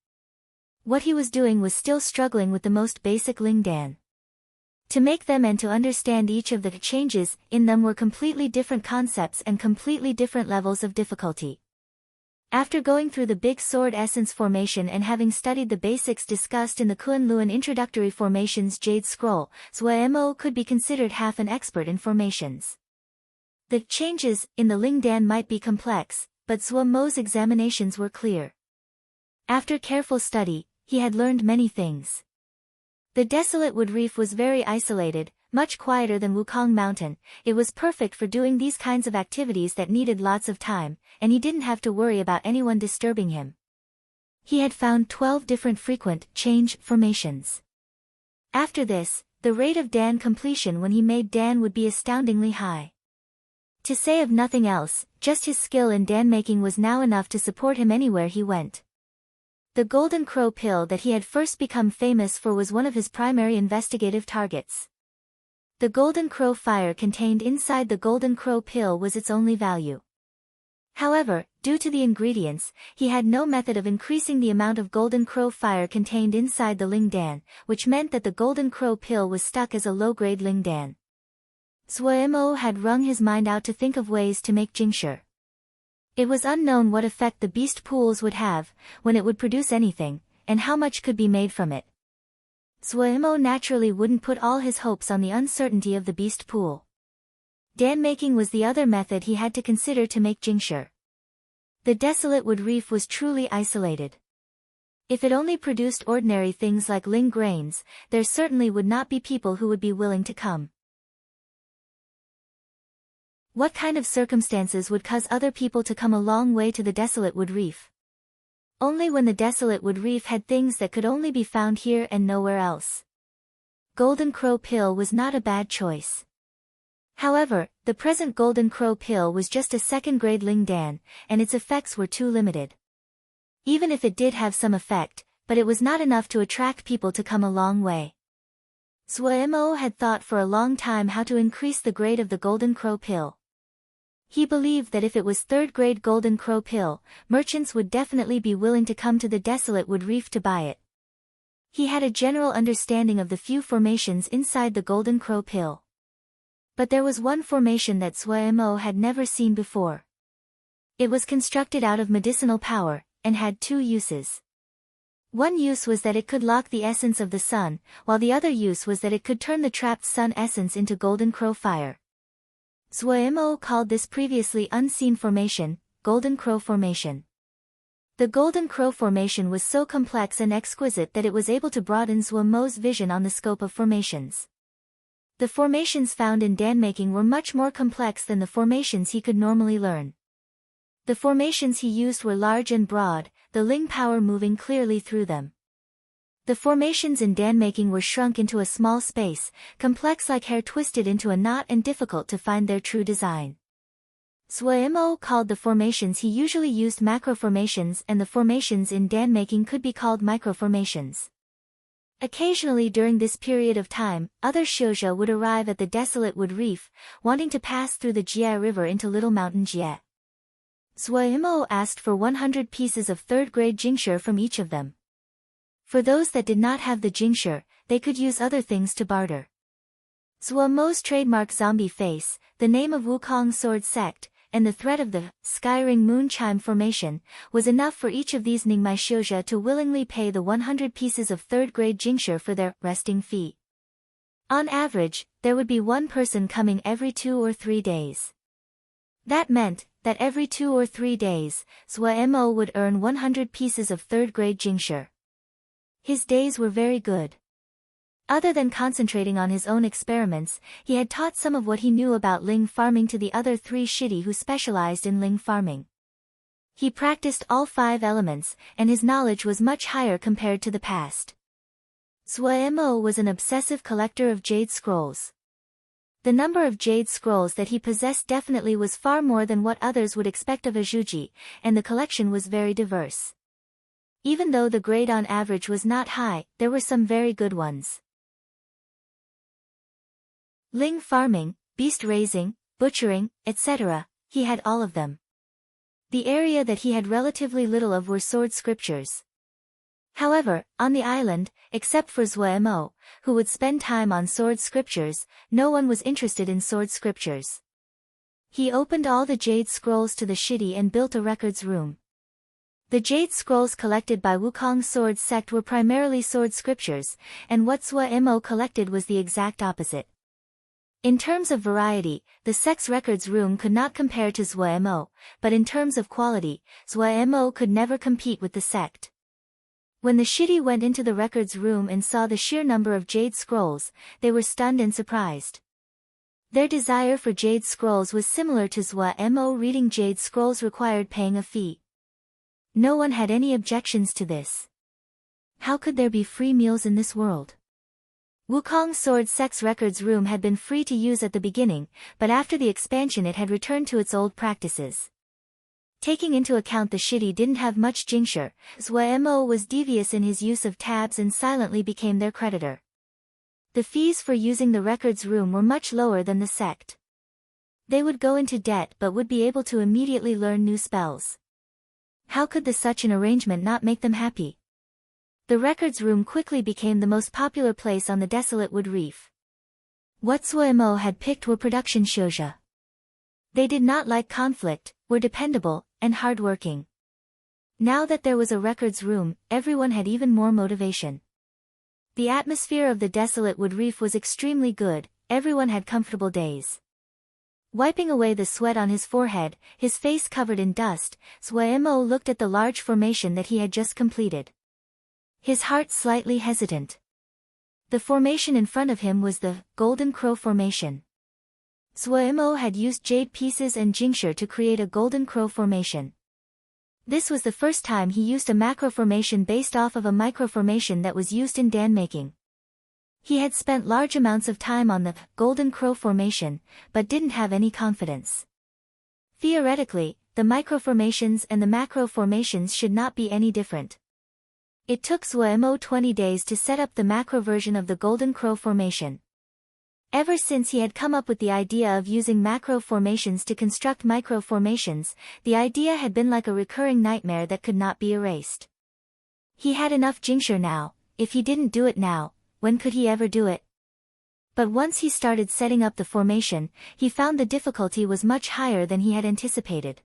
What he was doing was still struggling with the most basic Ling Dan. To make them and to understand each of the changes in them were completely different concepts and completely different levels of difficulty. After going through the Big Sword Essence formation and having studied the basics discussed in the Kunlun Introductory Formations Jade Scroll, Zuemo could be considered half an expert in formations. The changes in the Ling Dan might be complex, but Zuemo's examinations were clear. After careful study, he had learned many things. The desolate wood reef was very isolated, much quieter than Wukong Mountain. It was perfect for doing these kinds of activities that needed lots of time, and he didn't have to worry about anyone disturbing him. He had found 12 different frequent change formations. After this, the rate of Dan completion when he made Dan would be astoundingly high. To say of nothing else, just his skill in Dan making was now enough to support him anywhere he went. The Golden Crow pill that he had first become famous for was one of his primary investigative targets. The Golden Crow fire contained inside the Golden Crow pill was its only value. However, due to the ingredients, he had no method of increasing the amount of Golden Crow fire contained inside the Ling Dan, which meant that the Golden Crow pill was stuck as a low-grade Ling Dan. Zuemo had wrung his mind out to think of ways to make Jingshi. It was unknown what effect the beast pools would have, when it would produce anything, and how much could be made from it. Zuemo naturally wouldn't put all his hopes on the uncertainty of the beast pool. Dan making was the other method he had to consider to make Jingshi. The desolate wood reef was truly isolated. If it only produced ordinary things like Ling grains, there certainly would not be people who would be willing to come. What kind of circumstances would cause other people to come a long way to the desolate wood reef? Only when the desolate wood reef had things that could only be found here and nowhere else. Golden Crow pill was not a bad choice. However, the present Golden Crow pill was just a second-grade Ling Dan, and its effects were too limited. Even if it did have some effect, but it was not enough to attract people to come a long way. Zuemo had thought for a long time how to increase the grade of the Golden Crow pill. He believed that if it was third-grade Golden Crow pill, merchants would definitely be willing to come to the desolate wood reef to buy it. He had a general understanding of the few formations inside the Golden Crow pill. But there was one formation that Zuemo had never seen before. It was constructed out of medicinal power, and had two uses. One use was that it could lock the essence of the sun, while the other use was that it could turn the trapped sun essence into Golden Crow fire. Zuemo called this previously unseen formation, Golden Crow Formation. The Golden Crow Formation was so complex and exquisite that it was able to broaden Zuemo's vision on the scope of formations. The formations found in Dan making were much more complex than the formations he could normally learn. The formations he used were large and broad, the Ling power moving clearly through them. The formations in Dan making were shrunk into a small space, complex like hair twisted into a knot and difficult to find their true design. Zuemo called the formations he usually used macroformations, and the formations in Dan making could be called microformations. Occasionally during this period of time, other shoujo would arrive at the desolate wood reef, wanting to pass through the Jie River into Little Mountain Jie. Zuoimo asked for 100 pieces of third-grade jingshi from each of them. For those that did not have the jingshi, they could use other things to barter. Zuomo's trademark zombie face, the name of Wukong sword sect, and the threat of the Skyring moon chime formation, was enough for each of these Ningmai shoujo to willingly pay the 100 pieces of third-grade jingshi for their resting fee. On average, there would be one person coming every 2 or 3 days. That meant that every 2 or 3 days, Zuoimo would earn 100 pieces of third-grade jingshi. His days were very good. Other than concentrating on his own experiments, he had taught some of what he knew about ling farming to the other 3 shidi who specialized in ling farming. He practiced all 5 elements, and his knowledge was much higher compared to the past. Zuoimo was an obsessive collector of jade scrolls. The number of jade scrolls that he possessed definitely was far more than what others would expect of a juji, and the collection was very diverse. Even though the grade on average was not high, there were some very good ones. Ling farming, beast raising, butchering, etc., he had all of them. The area that he had relatively little of were sword scriptures. However, on the island, except for Zuoimo, who would spend time on sword scriptures, no one was interested in sword scriptures. He opened all the jade scrolls to the shidi and built a records room. The jade scrolls collected by Wukong sword sect were primarily sword scriptures, and what Zuoimo collected was the exact opposite. In terms of variety, the sect's records room could not compare to Zuoimo, but in terms of quality, Zuoimo could never compete with the sect. When the shidi went into the records room and saw the sheer number of jade scrolls, they were stunned and surprised. Their desire for jade scrolls was similar to Zuoimo. Reading jade scrolls required paying a fee. No one had any objections to this. How could there be free meals in this world? Wukong sword sect's records room had been free to use at the beginning, but after the expansion it had returned to its old practices. Taking into account the shidi didn't have much jingshi, Zuoimo was devious in his use of tabs and silently became their creditor. The fees for using the records room were much lower than the sect. They would go into debt but would be able to immediately learn new spells. How could such an arrangement not make them happy? The records room quickly became the most popular place on the desolate wood reef. What Zuoimo had picked were production shoujo. They did not like conflict, were dependable, and hard-working. Now that there was a records room, everyone had even more motivation. The atmosphere of the desolate wood reef was extremely good, everyone had comfortable days. Wiping away the sweat on his forehead, his face covered in dust, Zuoimo looked at the large formation that he had just completed. His heart slightly hesitant. The formation in front of him was the Golden Crow Formation. Zuoimo had used jade pieces and jingshi to create a Golden Crow Formation. This was the first time he used a macro formation based off of a micro formation that was used in dan making. He had spent large amounts of time on the Golden Crow Formation, but didn't have any confidence. Theoretically, the micro formations and the macro formations should not be any different. It took Zuoimo 20 days to set up the macro version of the Golden Crow Formation. Ever since he had come up with the idea of using macro formations to construct micro formations, the idea had been like a recurring nightmare that could not be erased. He had enough jingshi now. If he didn't do it now, when could he ever do it? But once he started setting up the formation, he found the difficulty was much higher than he had anticipated.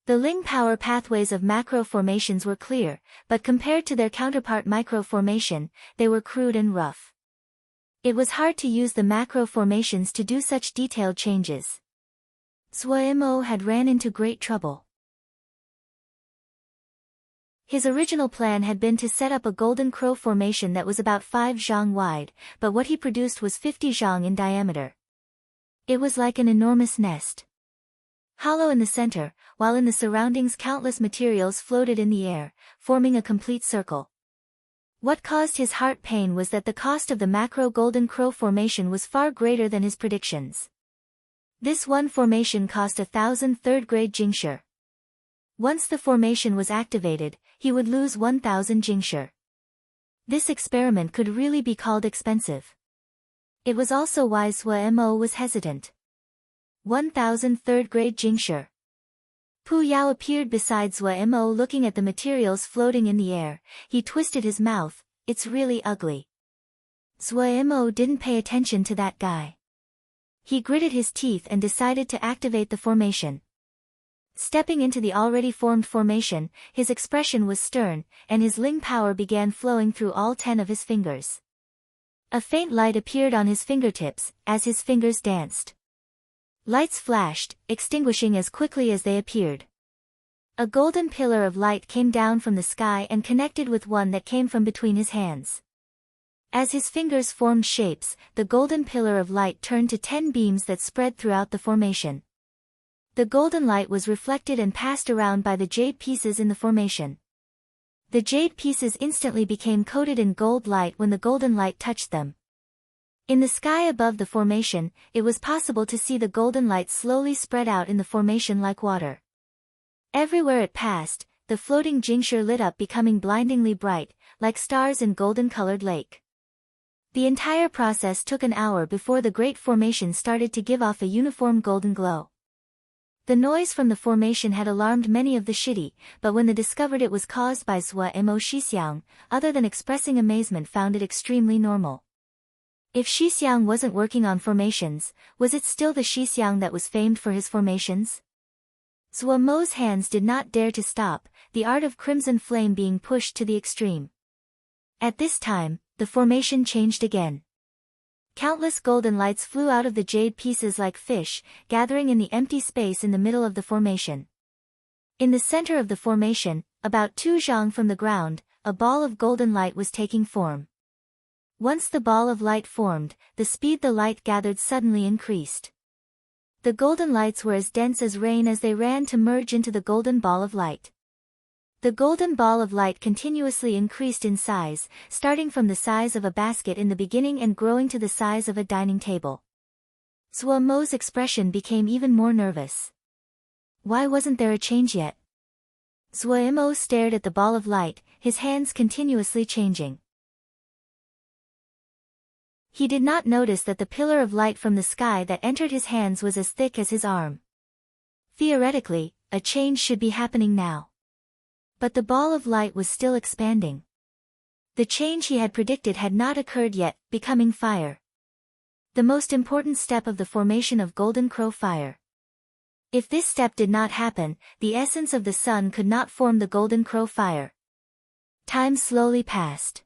The Ling power pathways of macro formations were clear, but compared to their counterpart micro formation, they were crude and rough. It was hard to use the macro formations to do such detailed changes. Zuoimo had ran into great trouble. His original plan had been to set up a Golden Crow Formation that was about 5 zhang wide, but what he produced was 50 zhang in diameter. It was like an enormous nest. Hollow in the center, while in the surroundings countless materials floated in the air, forming a complete circle. What caused his heart pain was that the cost of the macro Golden Crow Formation was far greater than his predictions. This one formation cost 1,000 third-grade jingshi. Once the formation was activated, he would lose 1,000 jingshi. This experiment could really be called expensive. It was also why Zhuo Mo was hesitant. 1003rd grade Jingshi. Pu Yao appeared beside Zhuo Mo looking at the materials floating in the air. He twisted his mouth. It's really ugly. Zhuo Mo didn't pay attention to that guy. He gritted his teeth and decided to activate the formation. Stepping into the already formed formation, his expression was stern, and his Ling power began flowing through all 10 of his fingers. A faint light appeared on his fingertips, as his fingers danced. Lights flashed, extinguishing as quickly as they appeared. A golden pillar of light came down from the sky and connected with one that came from between his hands. As his fingers formed shapes, the golden pillar of light turned to 10 beams that spread throughout the formation. The golden light was reflected and passed around by the jade pieces in the formation. The jade pieces instantly became coated in gold light when the golden light touched them. In the sky above the formation, it was possible to see the golden light slowly spread out in the formation like water. Everywhere it passed, the floating Jingshi lit up, becoming blindingly bright, like stars in golden-colored lake. The entire process took an hour before the great formation started to give off a uniform golden glow. The noise from the formation had alarmed many of the Shidi, but when they discovered it was caused by Zhuo Mo, Shixiang, other than expressing amazement, found it extremely normal. If Shixiang wasn't working on formations, was it still the Shixiang that was famed for his formations? Zhuo Mo's hands did not dare to stop, the art of crimson flame being pushed to the extreme. At this time, the formation changed again. Countless golden lights flew out of the jade pieces like fish, gathering in the empty space in the middle of the formation. In the center of the formation, about 2 zhang from the ground, a ball of golden light was taking form. Once the ball of light formed, the speed the light gathered suddenly increased. The golden lights were as dense as rain as they ran to merge into the golden ball of light. The golden ball of light continuously increased in size, starting from the size of a basket in the beginning and growing to the size of a dining table. Zhuo Mo's expression became even more nervous. Why wasn't there a change yet? Zhuo Mo stared at the ball of light, his hands continuously changing. He did not notice that the pillar of light from the sky that entered his hands was as thick as his arm. Theoretically, a change should be happening now. But the ball of light was still expanding. The change he had predicted had not occurred yet, becoming fire. The most important step of the formation of Golden Crow fire. If this step did not happen, the essence of the sun could not form the Golden Crow fire. Time slowly passed.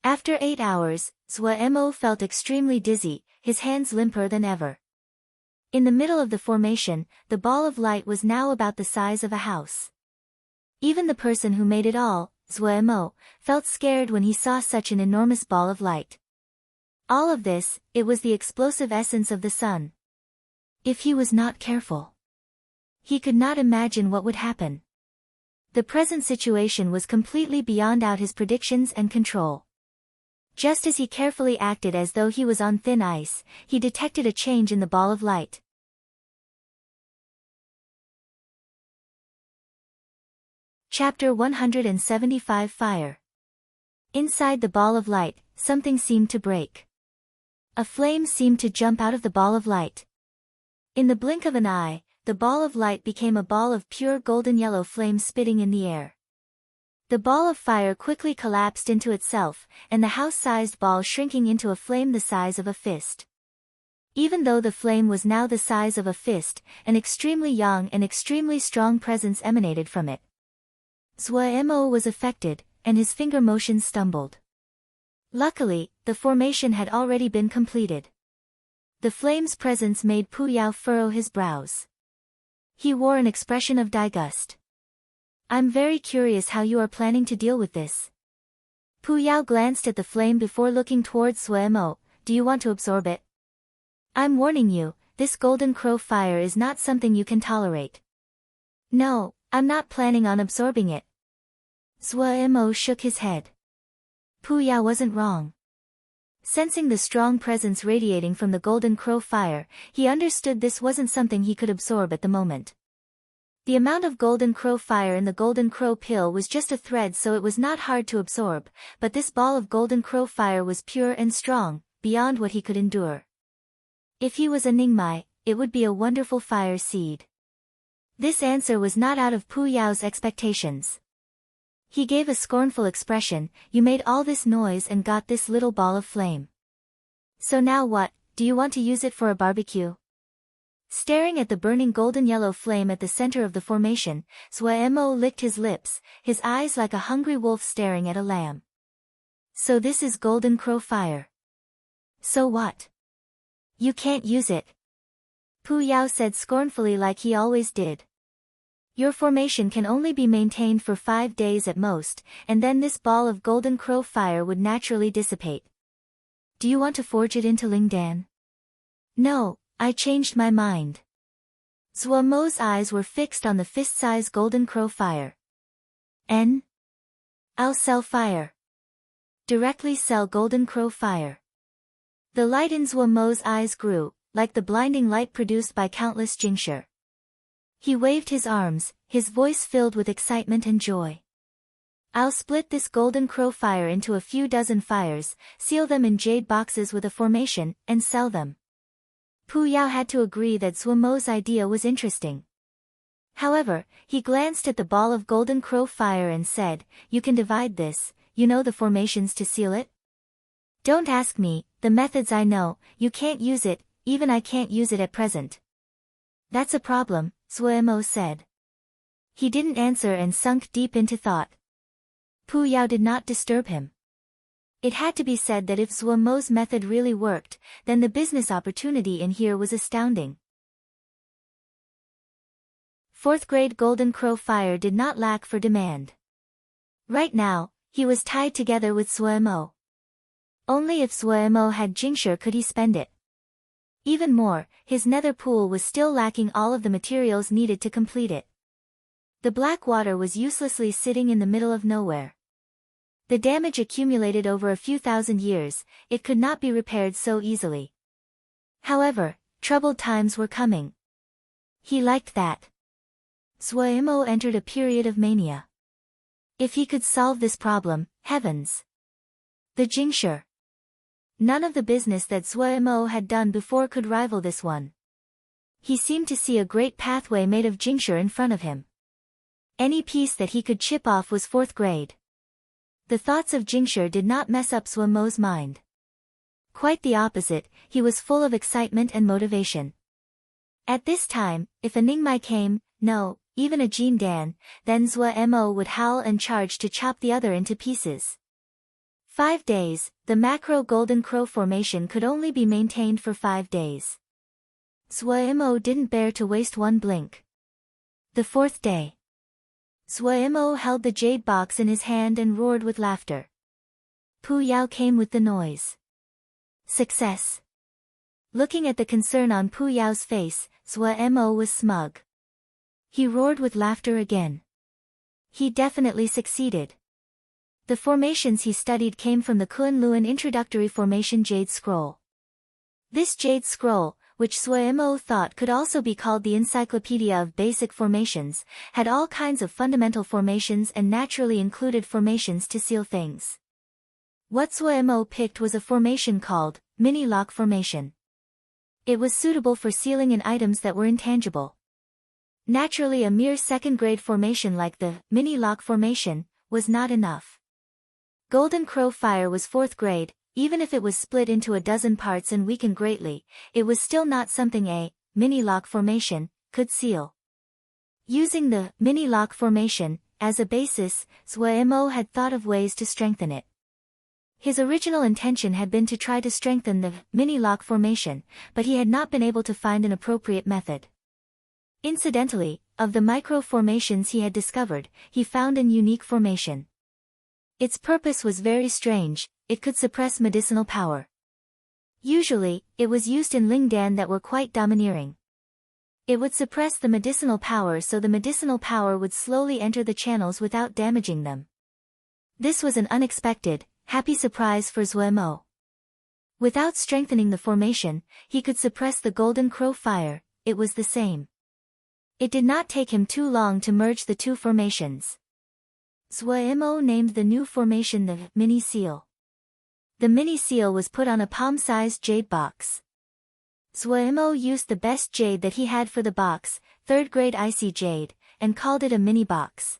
After 8 hours, Zhuo Mo felt extremely dizzy, his hands limper than ever. In the middle of the formation, the ball of light was now about the size of a house. Even the person who made it all, Zhuo Mo, felt scared when he saw such an enormous ball of light. All of this, it was the explosive essence of the sun. If he was not careful, he could not imagine what would happen. The present situation was completely beyond out his predictions and control. Just as he carefully acted as though he was on thin ice, he detected a change in the ball of light. Chapter 175 Fire. Inside the ball of light, something seemed to break. A flame seemed to jump out of the ball of light. In the blink of an eye, the ball of light became a ball of pure golden yellow flame spitting in the air. The ball of fire quickly collapsed into itself, and the house-sized ball shrinking into a flame the size of a fist. Even though the flame was now the size of a fist, an extremely young and extremely strong presence emanated from it. Zhuo Mo was affected, and his finger motions stumbled. Luckily, the formation had already been completed. The flame's presence made Pu Yao furrow his brows. He wore an expression of disgust. I'm very curious how you are planning to deal with this. Pu Yao glanced at the flame before looking towards Zhuo Mo. Do you want to absorb it? I'm warning you, this Golden Crow fire is not something you can tolerate. No, I'm not planning on absorbing it. Zhuo Mo shook his head. Pu Yao wasn't wrong. Sensing the strong presence radiating from the Golden Crow fire, he understood this wasn't something he could absorb at the moment. The amount of golden crow fire in the golden crow pill was just a thread, so it was not hard to absorb, but this ball of golden crow fire was pure and strong, beyond what he could endure. If he was a Ningmai, it would be a wonderful fire seed. This answer was not out of Pu Yao's expectations. He gave a scornful expression. You made all this noise and got this little ball of flame. So now what, do you want to use it for a barbecue? Staring at the burning golden yellow flame at the center of the formation, Suemo licked his lips, his eyes like a hungry wolf staring at a lamb. So this is golden crow fire. So what? You can't use it. Pu Yao said scornfully, like he always did. Your formation can only be maintained for 5 days at most, and then this ball of golden crow fire would naturally dissipate. Do you want to forge it into Lingdan? No, I changed my mind. Zuomo's eyes were fixed on the fist-sized golden crow fire. I'll sell fire. Directly sell golden crow fire. The light in Zuomo's eyes grew, like the blinding light produced by countless jingshi. He waved his arms, his voice filled with excitement and joy. I'll split this golden crow fire into a few dozen fires, seal them in jade boxes with a formation, and sell them. Pu Yao had to agree that Zuomo's idea was interesting. However, he glanced at the ball of golden crow fire and said, You can divide this, you know the formations to seal it? Don't ask me, the methods I know, you can't use it, even I can't use it at present. That's a problem, Zuemo said. He didn't answer and sunk deep into thought. Pu Yao did not disturb him. It had to be said that if Zuomo's method really worked, then the business opportunity in here was astounding. 4th grade golden crow fire did not lack for demand. Right now, he was tied together with Zuemo. Only if Zuemo had jingshi could he spend it. Even more, his nether pool was still lacking all of the materials needed to complete it. The black water was uselessly sitting in the middle of nowhere. The damage accumulated over a few thousand years, it could not be repaired so easily. However, troubled times were coming. He liked that. Zuemo entered a period of mania. If he could solve this problem, heavens! The jingshi. None of the business that Zuemo had done before could rival this one. He seemed to see a great pathway made of jingshi in front of him. Any piece that he could chip off was 4th grade. The thoughts of jingshi did not mess up Zuomo's mind. Quite the opposite, he was full of excitement and motivation. At this time, if a Ningmai came, no, even a Jin Dan, then Zuemo would howl and charge to chop the other into pieces. 5 days, the macro golden crow formation could only be maintained for 5 days. Zuemo didn't bear to waste one blink. The 4th day. Zuemo held the jade box in his hand and roared with laughter. Pu Yao came with the noise. Success. Looking at the concern on Pu Yao's face, Zuemo was smug. He roared with laughter again. He definitely succeeded. The formations he studied came from the Kunlun Introductory Formation Jade Scroll. This Jade Scroll, which Zuemo thought could also be called the Encyclopedia of Basic Formations, had all kinds of fundamental formations and naturally included formations to seal things. What Zuemo picked was a formation called Mini Lock Formation. It was suitable for sealing in items that were intangible. Naturally, a mere 2nd grade formation like the Mini Lock Formation was not enough. Golden crow fire was 4th grade, even if it was split into a dozen parts and weakened greatly, it was still not something a mini lock formation could seal. Using the mini lock formation as a basis, Zuemo had thought of ways to strengthen it. His original intention had been to try to strengthen the mini lock formation, but he had not been able to find an appropriate method. Incidentally, of the micro formations he had discovered, he found an unique formation. Its purpose was very strange, it could suppress medicinal power. Usually, it was used in Lingdan that were quite domineering. It would suppress the medicinal power so the medicinal power would slowly enter the channels without damaging them. This was an unexpected, happy surprise for Zuemo. Without strengthening the formation, he could suppress the golden crow fire, it was the same. It did not take him too long to merge the two formations. Zhuemo named the new formation the mini seal. The mini seal was put on a palm-sized jade box. Zhuemo used the best jade that he had for the box, third-grade icy jade, and called it a mini box.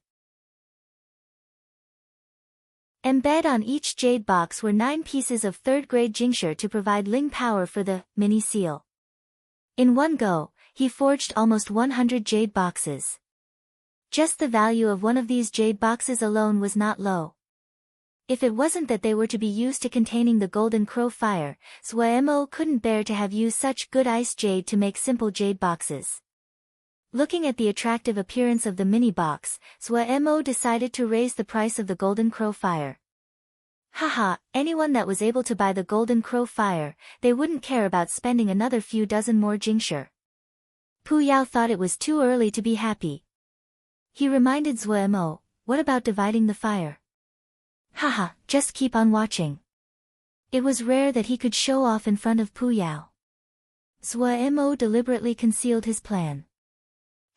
Embedded on each jade box were 9 pieces of third-grade jingsha to provide ling power for the mini seal. In one go, he forged almost 100 jade boxes. Just the value of one of these jade boxes alone was not low. If it wasn't that they were to be used to containing the golden crow fire, Zhuemo couldn't bear to have used such good ice jade to make simple jade boxes. Looking at the attractive appearance of the mini box, Zhuemo decided to raise the price of the golden crow fire. Haha, anyone that was able to buy the golden crow fire, they wouldn't care about spending another few dozen more jingsha. Pu Yao thought it was too early to be happy. He reminded Zhuemo, what about dividing the fire? Haha, just keep on watching. It was rare that he could show off in front of Pu Yao. Zhuemo deliberately concealed his plan.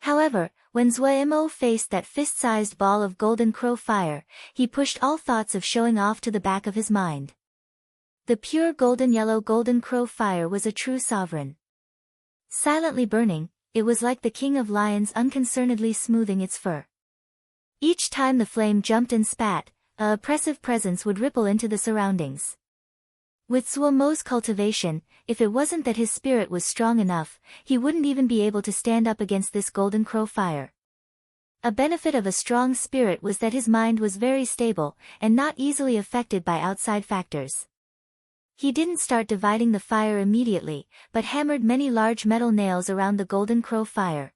However, when Zhuemo faced that fist-sized ball of golden crow fire, he pushed all thoughts of showing off to the back of his mind. The pure golden yellow golden crow fire was a true sovereign. Silently burning, it was like the king of lions unconcernedly smoothing its fur. Each time the flame jumped and spat, a oppressive presence would ripple into the surroundings. With Zhuemo's cultivation, if it wasn't that his spirit was strong enough, he wouldn't even be able to stand up against this golden crow fire. A benefit of a strong spirit was that his mind was very stable, and not easily affected by outside factors. He didn't start dividing the fire immediately, but hammered many large metal nails around the golden crow fire.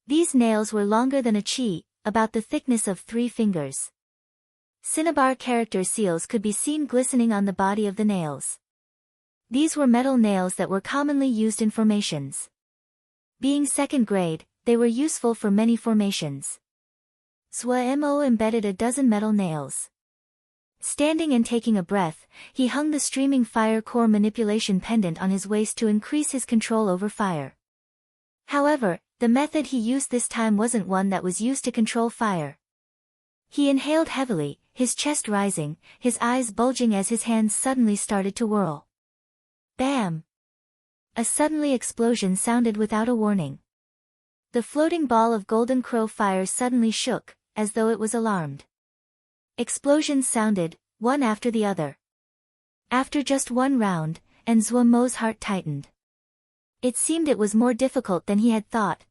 These nails were longer than a chi, about the thickness of 3 fingers. Cinnabar character seals could be seen glistening on the body of the nails. These were metal nails that were commonly used in formations. Being second grade, they were useful for many formations. Zhuemo embedded a dozen metal nails. Standing and taking a breath, he hung the streaming fire core manipulation pendant on his waist to increase his control over fire. However, the method he used this time wasn't one that was used to control fire. He inhaled heavily, his chest rising, his eyes bulging as his hands suddenly started to whirl. Bam! A suddenly explosion sounded without a warning. The floating ball of golden crow fire suddenly shook, as though it was alarmed. Explosions sounded, one after the other. After just one round, and Zhuemo's heart tightened. It seemed it was more difficult than he had thought.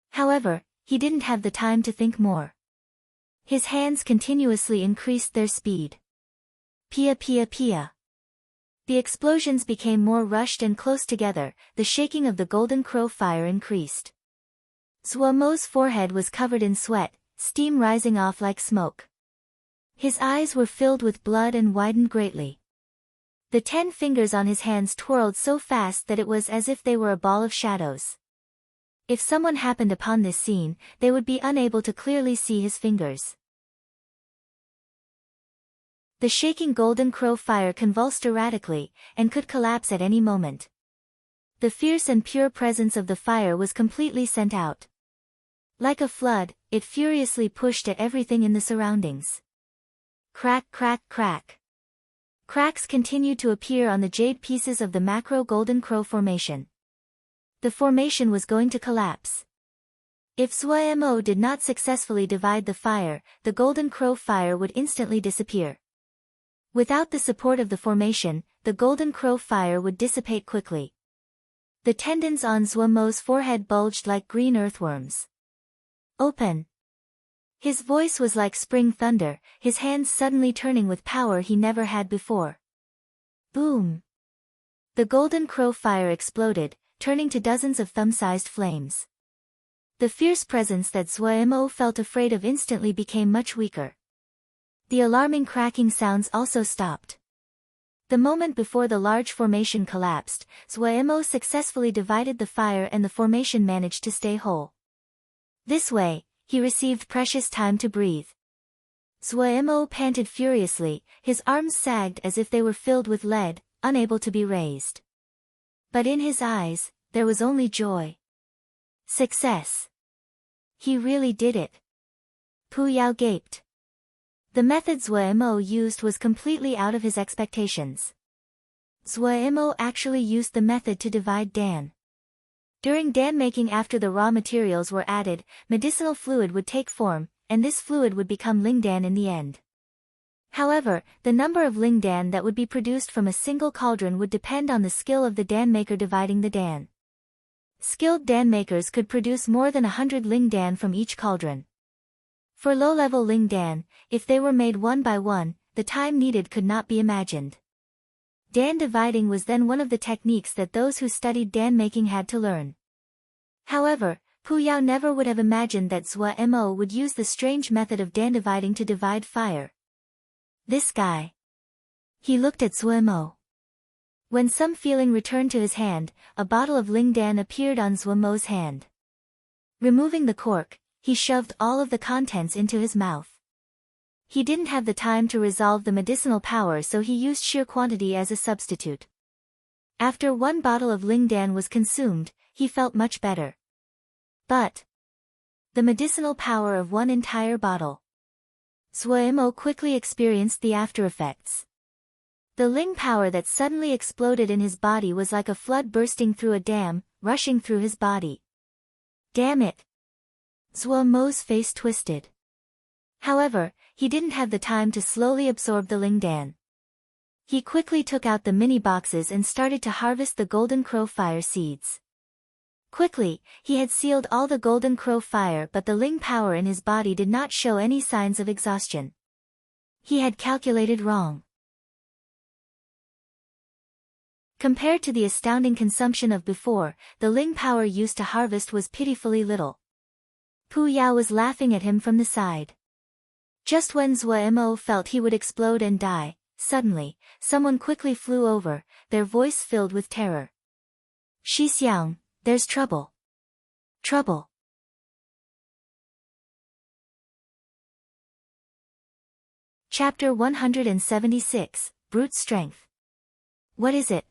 However, he didn't have the time to think more. His hands continuously increased their speed. Pia pia pia. The explosions became more rushed and close together, the shaking of the golden crow fire increased. Zhuemo's forehead was covered in sweat, steam rising off like smoke. His eyes were filled with blood and widened greatly. The 10 fingers on his hands twirled so fast that it was as if they were a ball of shadows. If someone happened upon this scene, they would be unable to clearly see his fingers. The shaking golden crow fire convulsed erratically, and could collapse at any moment. The fierce and pure presence of the fire was completely sent out. Like a flood, it furiously pushed at everything in the surroundings. Crack crack crack. Cracks continued to appear on the jade pieces of the macro golden crow formation. The formation was going to collapse. If Zhuemo did not successfully divide the fire, the golden crow fire would instantly disappear. Without the support of the formation, the golden crow fire would dissipate quickly. The tendons on Zhuemo's forehead bulged like green earthworms. Open! His voice was like spring thunder, his hands suddenly turning with power he never had before. Boom! The golden crow fire exploded, turning to dozens of thumb-sized flames. The fierce presence that Zhuemo felt afraid of instantly became much weaker. The alarming cracking sounds also stopped. The moment before the large formation collapsed, Zhuemo successfully divided the fire and the formation managed to stay whole. This way, he received precious time to breathe. Zhuemo panted furiously, his arms sagged as if they were filled with lead, unable to be raised. But in his eyes, there was only joy. Success! He really did it. Pu Yao gaped. The method Zuo used was completely out of his expectations. Zuo actually used the method to divide Dan. During Dan making, after the raw materials were added, medicinal fluid would take form, and this fluid would become Lingdan in the end. However, the number of Lingdan that would be produced from a single cauldron would depend on the skill of the Dan maker dividing the Dan. Skilled Dan makers could produce more than 100 Lingdan from each cauldron. For low-level Lingdan, if they were made one by one, the time needed could not be imagined. Dan dividing was then one of the techniques that those who studied Dan making had to learn. However, Pu Yao never would have imagined that Zuo would use the strange method of Dan dividing to divide fire. This guy. He looked at Zuo. When some feeling returned to his hand, a bottle of Lingdan appeared on Zuo's hand. Removing the cork, he shoved all of the contents into his mouth. He didn't have the time to resolve the medicinal power, so he used sheer quantity as a substitute. After one bottle of Lingdan was consumed, he felt much better. But the medicinal power of one entire bottle. Zuo quickly experienced the after-effects. The Ling power that suddenly exploded in his body was like a flood bursting through a dam, rushing through his body. Damn it! Zuo's face twisted. However, he didn't have the time to slowly absorb the Lingdan. He quickly took out the mini boxes and started to harvest the golden crow fire seeds. Quickly, he had sealed all the golden crow fire, but the Ling power in his body did not show any signs of exhaustion. He had calculated wrong. Compared to the astounding consumption of before, the Ling power used to harvest was pitifully little. Pu Yao was laughing at him from the side. Just when Zuo felt he would explode and die, suddenly, someone quickly flew over, their voice filled with terror. Xixiang, there's trouble. Trouble. Chapter 176, Brute Strength. What is it?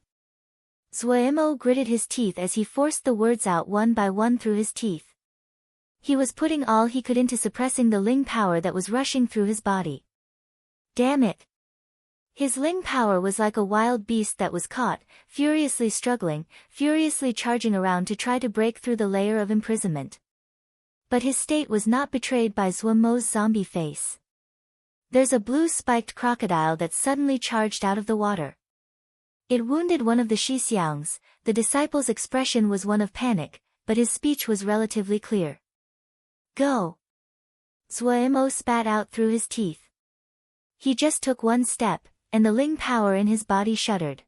Zuo gritted his teeth as he forced the words out one by one through his teeth. He was putting all he could into suppressing the Ling power that was rushing through his body. Damn it! His Ling power was like a wild beast that was caught, furiously struggling, furiously charging around to try to break through the layer of imprisonment. But his state was not betrayed by Zuo's zombie face. There's a blue spiked crocodile that suddenly charged out of the water. It wounded one of the Xixiangs. The disciple's expression was one of panic, but his speech was relatively clear. Go! Zuo spat out through his teeth. He just took one step, and the Ling power in his body shuddered.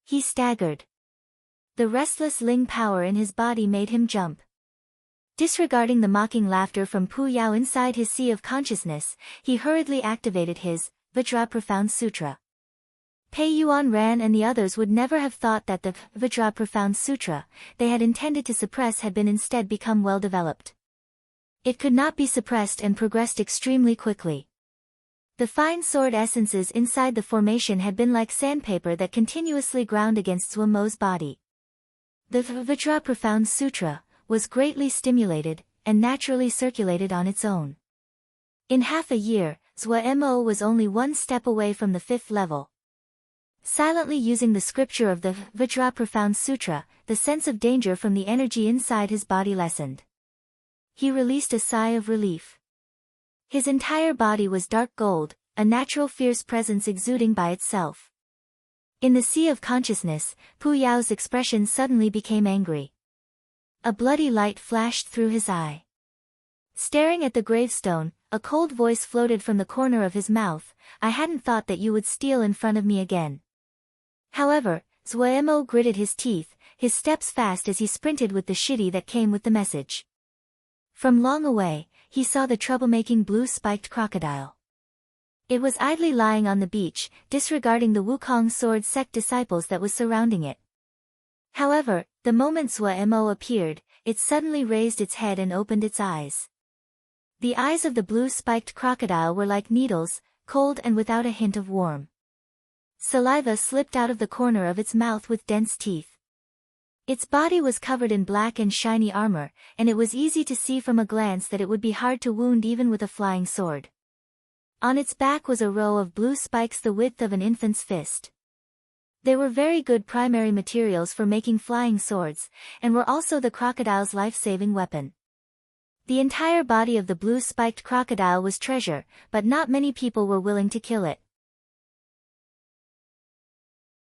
He staggered. The restless Ling power in his body made him jump. Disregarding the mocking laughter from Pu Yao inside his sea of consciousness, he hurriedly activated his Vajra Profound Sutra. Pei Yuan Ran and the others would never have thought that the Vajra Profound Sutra they had intended to suppress had been instead become well developed. It could not be suppressed and progressed extremely quickly. The fine sword essences inside the formation had been like sandpaper that continuously ground against Zuo's body. The Vajra Profound Sutra was greatly stimulated, and naturally circulated on its own. In half a year, Zuo was only one step away from the 5th level. Silently using the scripture of the Vajra Profound Sutra, the sense of danger from the energy inside his body lessened. He released a sigh of relief. His entire body was dark gold, a natural fierce presence exuding by itself. In the sea of consciousness, Pu Yao's expression suddenly became angry. A bloody light flashed through his eye. Staring at the gravestone, a cold voice floated from the corner of his mouth. I hadn't thought that you would steal in front of me again. However, Zuo gritted his teeth, his steps fast as he sprinted with the shitty that came with the message. From long away, he saw the troublemaking blue-spiked crocodile. It was idly lying on the beach, disregarding the Wukong sword sect disciples that was surrounding it. However, the moment Zuo appeared, it suddenly raised its head and opened its eyes. The eyes of the blue-spiked crocodile were like needles, cold and without a hint of warmth. Saliva slipped out of the corner of its mouth with dense teeth. Its body was covered in black and shiny armor, and it was easy to see from a glance that it would be hard to wound even with a flying sword. On its back was a row of blue spikes the width of an infant's fist. They were very good primary materials for making flying swords, and were also the crocodile's life-saving weapon. The entire body of the blue-spiked crocodile was treasure, but not many people were willing to kill it.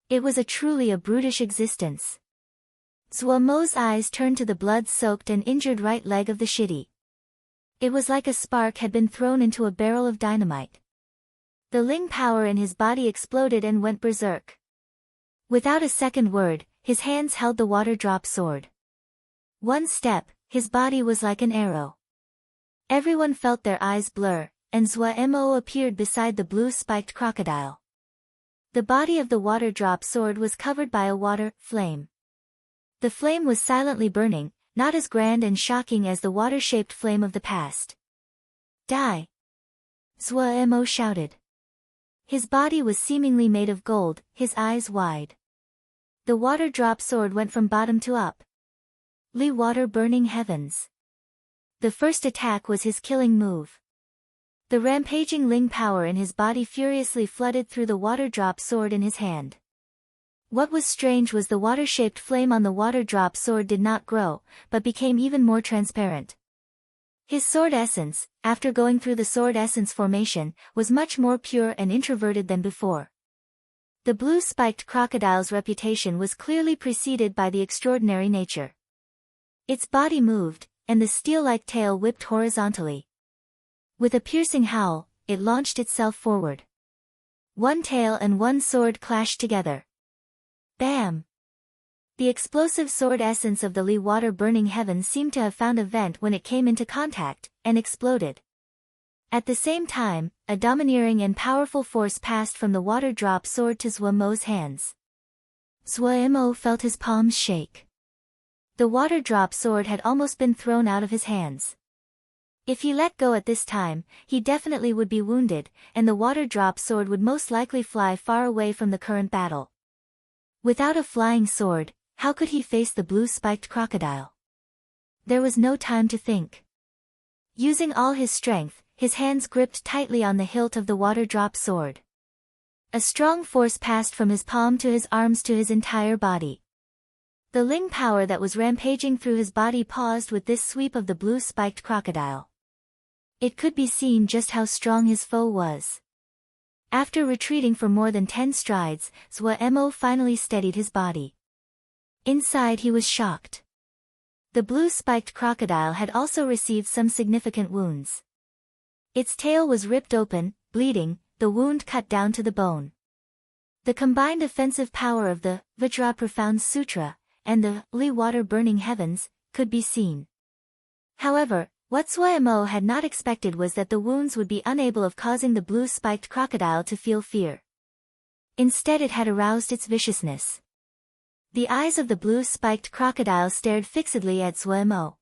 It was truly a brutish existence. Zuomo's eyes turned to the blood-soaked and injured right leg of the shitty. It was like a spark had been thrown into a barrel of dynamite. The Ling power in his body exploded and went berserk. Without a second word, his hands held the water-drop sword. One step, his body was like an arrow. Everyone felt their eyes blur, and Zuo appeared beside the blue-spiked crocodile. The body of the water-drop sword was covered by a water flame. The flame was silently burning, not as grand and shocking as the water-shaped flame of the past. Die! Zuo shouted. His body was seemingly made of gold, his eyes wide. The water-drop sword went from bottom to up. Li water burning heavens. The first attack was his killing move. The rampaging Ling power in his body furiously flooded through the water-drop sword in his hand. What was strange was the water-shaped flame on the water-drop sword did not grow, but became even more transparent. His sword essence, after going through the sword essence formation, was much more pure and introverted than before. The blue-spiked crocodile's reputation was clearly preceded by the extraordinary nature. Its body moved, and the steel-like tail whipped horizontally. With a piercing howl, it launched itself forward. One tail and one sword clashed together. Bam! The explosive sword essence of the Li water burning heaven seemed to have found a vent when it came into contact, and exploded. At the same time, a domineering and powerful force passed from the water-drop sword to Zuomo's hands. Zuo felt his palms shake. The water-drop sword had almost been thrown out of his hands. If he let go at this time, he definitely would be wounded, and the water-drop sword would most likely fly far away from the current battle. Without a flying sword, how could he face the blue-spiked crocodile? There was no time to think. Using all his strength, his hands gripped tightly on the hilt of the water-drop sword. A strong force passed from his palm to his arms to his entire body. The Ling power that was rampaging through his body paused with this sweep of the blue-spiked crocodile. It could be seen just how strong his foe was. After retreating for more than 10 strides, Zuo finally steadied his body. Inside he was shocked. The blue-spiked crocodile had also received some significant wounds. Its tail was ripped open, bleeding, the wound cut down to the bone. The combined offensive power of the Vajra Profound Sutra and the Li water burning heavens could be seen. However, what Zuo had not expected was that the wounds would be unable of causing the blue-spiked crocodile to feel fear. Instead it had aroused its viciousness. The eyes of the blue-spiked crocodile stared fixedly at Zuo.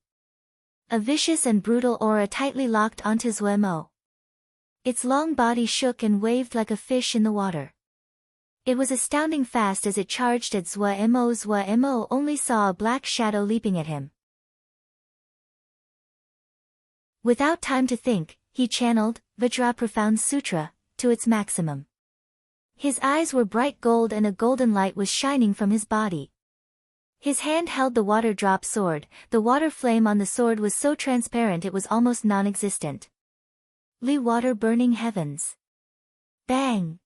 A vicious and brutal aura tightly locked onto Zuo. Its long body shook and waved like a fish in the water. It was astounding fast as it charged at Zuo. Zuo only saw a black shadow leaping at him. Without time to think, he channeled Vajra Profound Sutra to its maximum. His eyes were bright gold and a golden light was shining from his body. His hand held the water-drop sword, the water flame on the sword was so transparent it was almost non-existent. Li water burning heavens. Bang!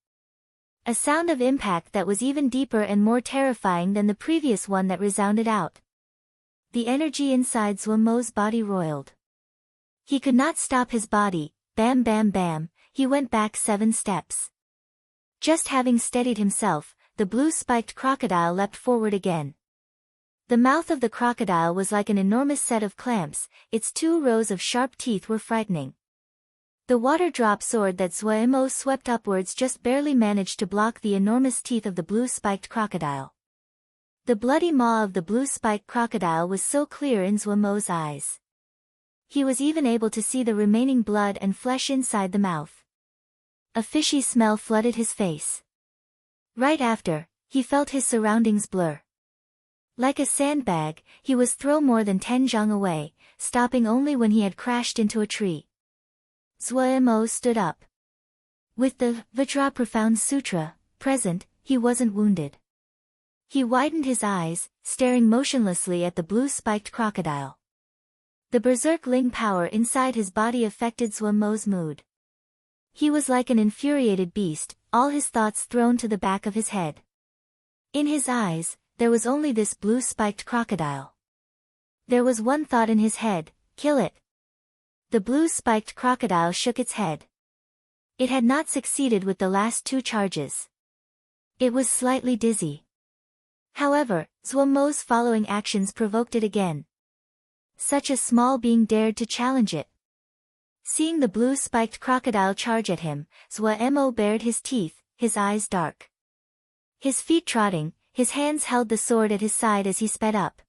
A sound of impact that was even deeper and more terrifying than the previous one that resounded out. The energy inside Zuomo's body roiled. He could not stop his body, bam bam bam, he went back 7 steps. Just having steadied himself, the blue-spiked crocodile leapt forward again. The mouth of the crocodile was like an enormous set of clamps, its 2 rows of sharp teeth were frightening. The water-drop sword that Zuo swept upwards just barely managed to block the enormous teeth of the blue-spiked crocodile. The bloody maw of the blue-spiked crocodile was so clear in Zuomo's eyes. He was even able to see the remaining blood and flesh inside the mouth. A fishy smell flooded his face. Right after, he felt his surroundings blur. Like a sandbag, he was thrown more than 10 zhang away, stopping only when he had crashed into a tree. Zhuo stood up. With the Vajra Profound Sutra present, he wasn't wounded. He widened his eyes, staring motionlessly at the blue-spiked crocodile. The berserk Ling power inside his body affected Zhuo's mood. He was like an infuriated beast, all his thoughts thrown to the back of his head. In his eyes, there was only this blue-spiked crocodile. There was one thought in his head: kill it. The blue-spiked crocodile shook its head. It had not succeeded with the last 2 charges. It was slightly dizzy. However, Zhuo's following actions provoked it again. Such a small being dared to challenge it. Seeing the blue-spiked crocodile charge at him, Zhuo bared his teeth, his eyes dark. His feet trotting, his hands held the sword at his side as he sped up.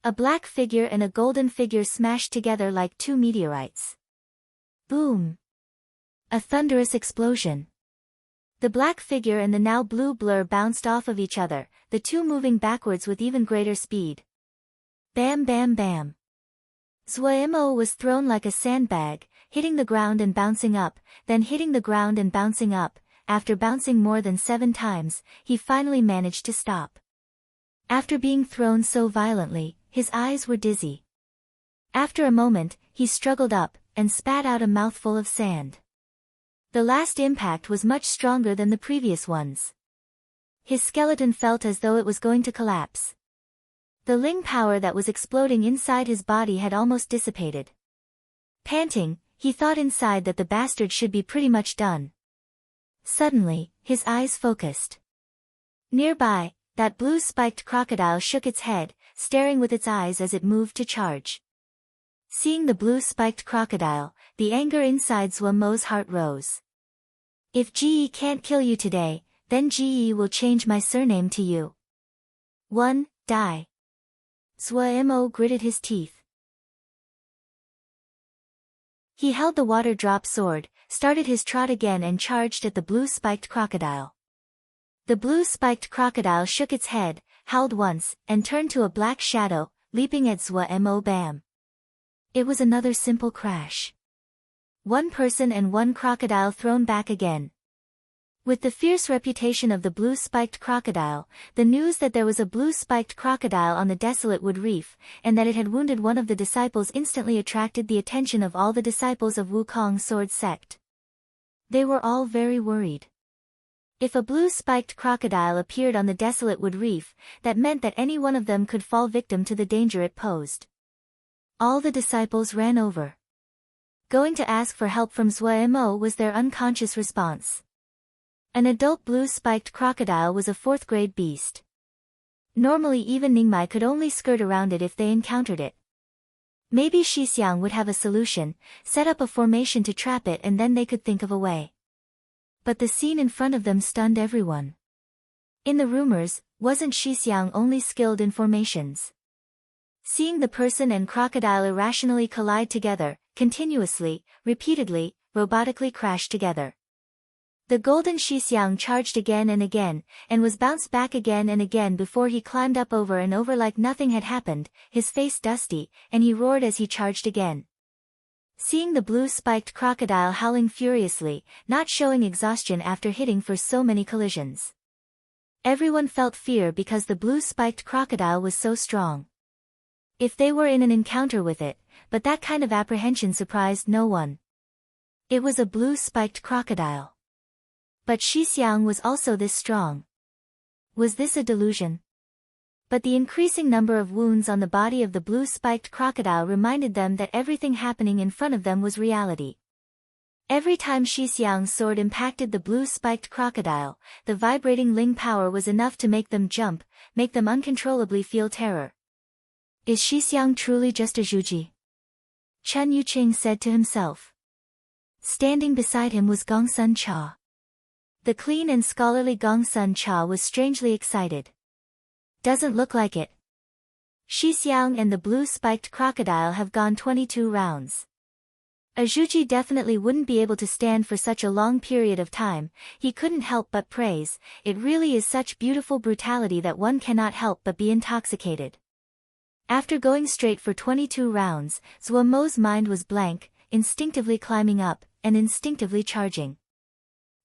A black figure and a golden figure smashed together like 2 meteorites. Boom! A thunderous explosion. The black figure and the now blue blur bounced off of each other, the 2 moving backwards with even greater speed. Bam bam bam. Zhuo was thrown like a sandbag, hitting the ground and bouncing up, then hitting the ground and bouncing up. After bouncing more than 7 times, he finally managed to stop. After being thrown so violently, his eyes were dizzy. After a moment, he struggled up, and spat out a mouthful of sand. The last impact was much stronger than the previous ones. His skeleton felt as though it was going to collapse. The Ling power that was exploding inside his body had almost dissipated. Panting, he thought inside that the bastard should be pretty much done. Suddenly, his eyes focused. Nearby, that blue-spiked crocodile shook its head, staring with its eyes as it moved to charge. Seeing the blue-spiked crocodile, the anger inside Zhuo's heart rose. If Ji can't kill you today, then Ji will change my surname to you. 1. Die. Zhuo gritted his teeth. He held the water-drop sword, started his trot again and charged at the blue-spiked crocodile. The blue-spiked crocodile shook its head, howled once, and turned to a black shadow, leaping at Zhuo. Bam! It was another simple crash. 1 person and 1 crocodile thrown back again. With the fierce reputation of the blue-spiked crocodile, the news that there was a blue-spiked crocodile on the desolate wood reef, and that it had wounded one of the disciples instantly attracted the attention of all the disciples of Wukong's sword sect. They were all very worried. If a blue-spiked crocodile appeared on the desolate wood reef, that meant that any one of them could fall victim to the danger it posed. All the disciples ran over. Going to ask for help from Zhuo was their unconscious response. An adult blue-spiked crocodile was a 4th-grade beast. Normally even Ningmai could only skirt around it if they encountered it. Maybe Shixiang would have a solution, set up a formation to trap it and then they could think of a way. But the scene in front of them stunned everyone. In the rumors, wasn't Shixiang only skilled in formations? Seeing the person and crocodile irrationally collide together, continuously, repeatedly, robotically crash together. The golden Shixiang charged again and again, and was bounced back again and again before he climbed up over and over like nothing had happened, his face dusty, and he roared as he charged again. Seeing the blue-spiked crocodile howling furiously, not showing exhaustion after hitting for so many collisions. Everyone felt fear because the blue-spiked crocodile was so strong. If they were in an encounter with it, but that kind of apprehension surprised no one. It was a blue-spiked crocodile. But Shixiang was also this strong. Was this a delusion? But the increasing number of wounds on the body of the blue-spiked crocodile reminded them that everything happening in front of them was reality. Every time Shixiang's sword impacted the blue-spiked crocodile, the vibrating Ling power was enough to make them jump, make them uncontrollably feel terror. Is Shixiang truly just a Zhuji? Chen Yuqing said to himself. Standing beside him was Gongsun Cha. The clean and scholarly Gongsun Cha was strangely excited. Doesn't look like it. Shixiang and the blue-spiked crocodile have gone 22 rounds. Ajuji definitely wouldn't be able to stand for such a long period of time. He couldn't help but praise. It really is such beautiful brutality that one cannot help but be intoxicated. After going straight for 22 rounds, Zuomo's mind was blank, instinctively climbing up, and instinctively charging.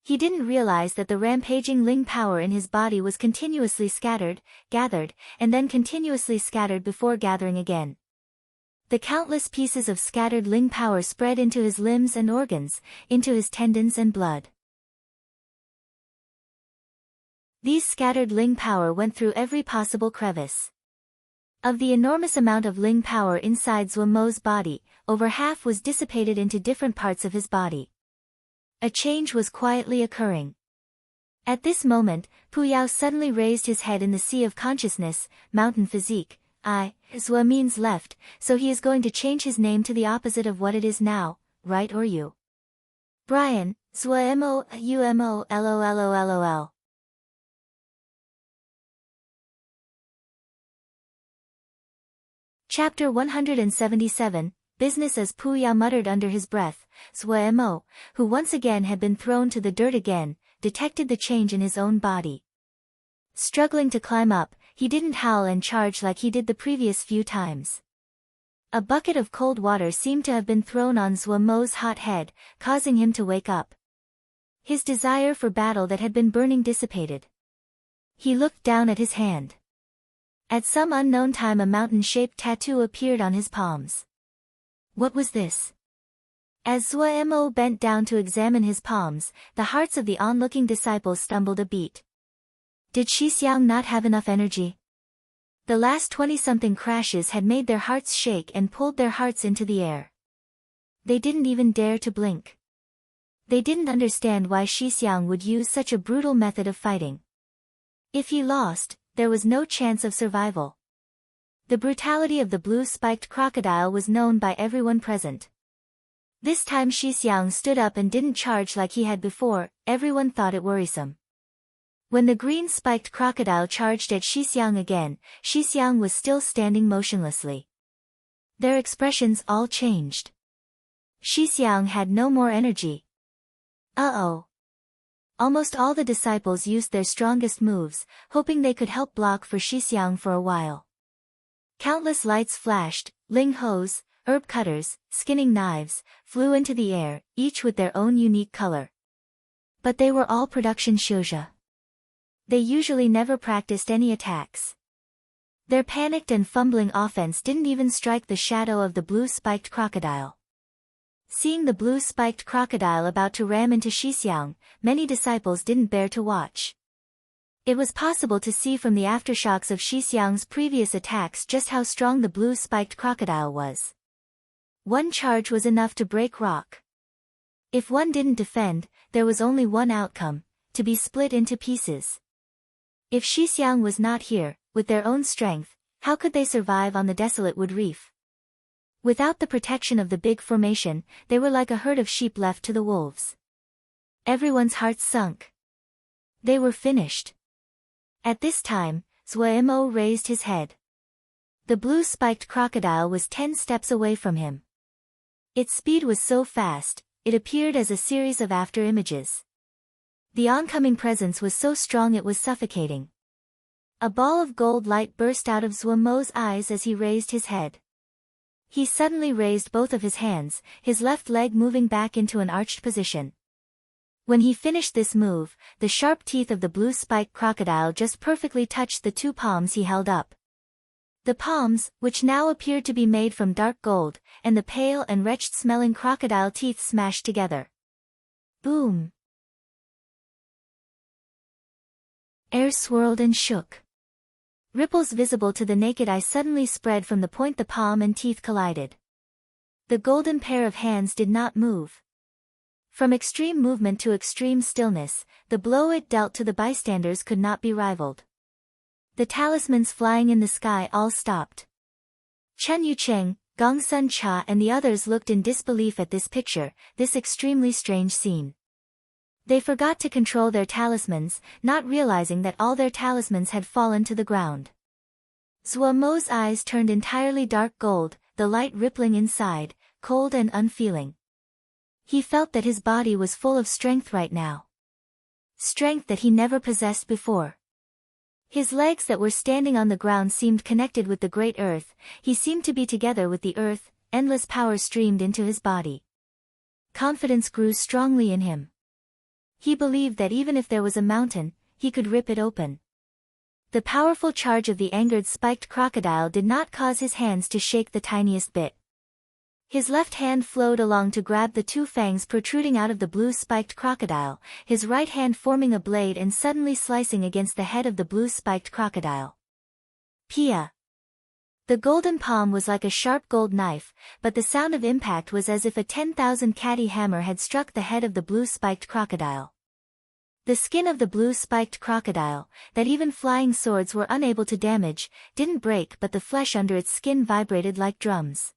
He didn't realize that the rampaging Ling power in his body was continuously scattered, gathered, and then continuously scattered before gathering again. The countless pieces of scattered Ling power spread into his limbs and organs, into his tendons and blood. These scattered Ling power went through every possible crevice. Of the enormous amount of Ling power inside Zuomo's body, over half was dissipated into different parts of his body. A change was quietly occurring. At this moment, Puyao suddenly raised his head in the sea of consciousness, mountain physique. Zuo means left, so he is going to change his name to the opposite of what it is now, right or you? Brian, Zuo Umo LOLOLOL. Chapter 177, Business. As Puyao muttered under his breath, Zuo, who once again had been thrown to the dirt again, detected the change in his own body. Struggling to climb up, he didn't howl and charge like he did the previous few times. A bucket of cold water seemed to have been thrown on Zuomo's hot head, causing him to wake up. His desire for battle that had been burning dissipated. He looked down at his hand. At some unknown time a mountain-shaped tattoo appeared on his palms. What was this? As Zuo bent down to examine his palms, the hearts of the onlooking disciples stumbled a beat. Did Shixiang not have enough energy? The last 20-something crashes had made their hearts shake and pulled their hearts into the air. They didn't even dare to blink. They didn't understand why Shixiang would use such a brutal method of fighting. If he lost, there was no chance of survival. The brutality of the blue-spiked crocodile was known by everyone present. This time Shixiang stood up and didn't charge like he had before. Everyone thought it worrisome. When the green-spiked crocodile charged at Shixiang again, Shixiang was still standing motionlessly. Their expressions all changed. Shixiang had no more energy. Uh-oh. Almost all the disciples used their strongest moves, hoping they could help block for Shixiang for a while. Countless lights flashed, ling hose, herb cutters, skinning knives, flew into the air, each with their own unique color. But they were all production shouja. They usually never practiced any attacks. Their panicked and fumbling offense didn't even strike the shadow of the blue-spiked crocodile. Seeing the blue-spiked crocodile about to ram into Shixiang, many disciples didn't bear to watch. It was possible to see from the aftershocks of Shixiang's previous attacks just how strong the blue-spiked crocodile was. One charge was enough to break rock. If one didn't defend, there was only one outcome, to be split into pieces. If Shixiang was not here, with their own strength, how could they survive on the desolate wood reef? Without the protection of the big formation, they were like a herd of sheep left to the wolves. Everyone's hearts sunk. They were finished. At this time, Zuo raised his head. The blue-spiked crocodile was 10 steps away from him. Its speed was so fast, it appeared as a series of after-images. The oncoming presence was so strong it was suffocating. A ball of gold light burst out of Zuomo's eyes as he raised his head. He suddenly raised both of his hands, his left leg moving back into an arched position. When he finished this move, the sharp teeth of the blue-spiked crocodile just perfectly touched the two palms he held up. The palms, which now appeared to be made from dark gold, and the pale and wretched-smelling crocodile teeth smashed together. Boom! Air swirled and shook. Ripples visible to the naked eye suddenly spread from the point the palm and teeth collided. The golden pair of hands did not move. From extreme movement to extreme stillness, the blow it dealt to the bystanders could not be rivaled. The talismans flying in the sky all stopped. Chen Yucheng, Gong Sun Cha and the others looked in disbelief at this picture, this extremely strange scene. They forgot to control their talismans, not realizing that all their talismans had fallen to the ground. Zuomo's eyes turned entirely dark gold, the light rippling inside, cold and unfeeling. He felt that his body was full of strength right now. Strength that he never possessed before. His legs that were standing on the ground seemed connected with the great earth, he seemed to be together with the earth, endless power streamed into his body. Confidence grew strongly in him. He believed that even if there was a mountain, he could rip it open. The powerful charge of the angered spiked crocodile did not cause his hands to shake the tiniest bit. His left hand flowed along to grab the two fangs protruding out of the blue spiked crocodile, his right hand forming a blade and suddenly slicing against the head of the blue spiked crocodile. Pia! The golden palm was like a sharp gold knife, but the sound of impact was as if a 10,000 catty hammer had struck the head of the blue spiked crocodile. The skin of the blue spiked crocodile, that even flying swords were unable to damage, didn't break, but the flesh under its skin vibrated like drums.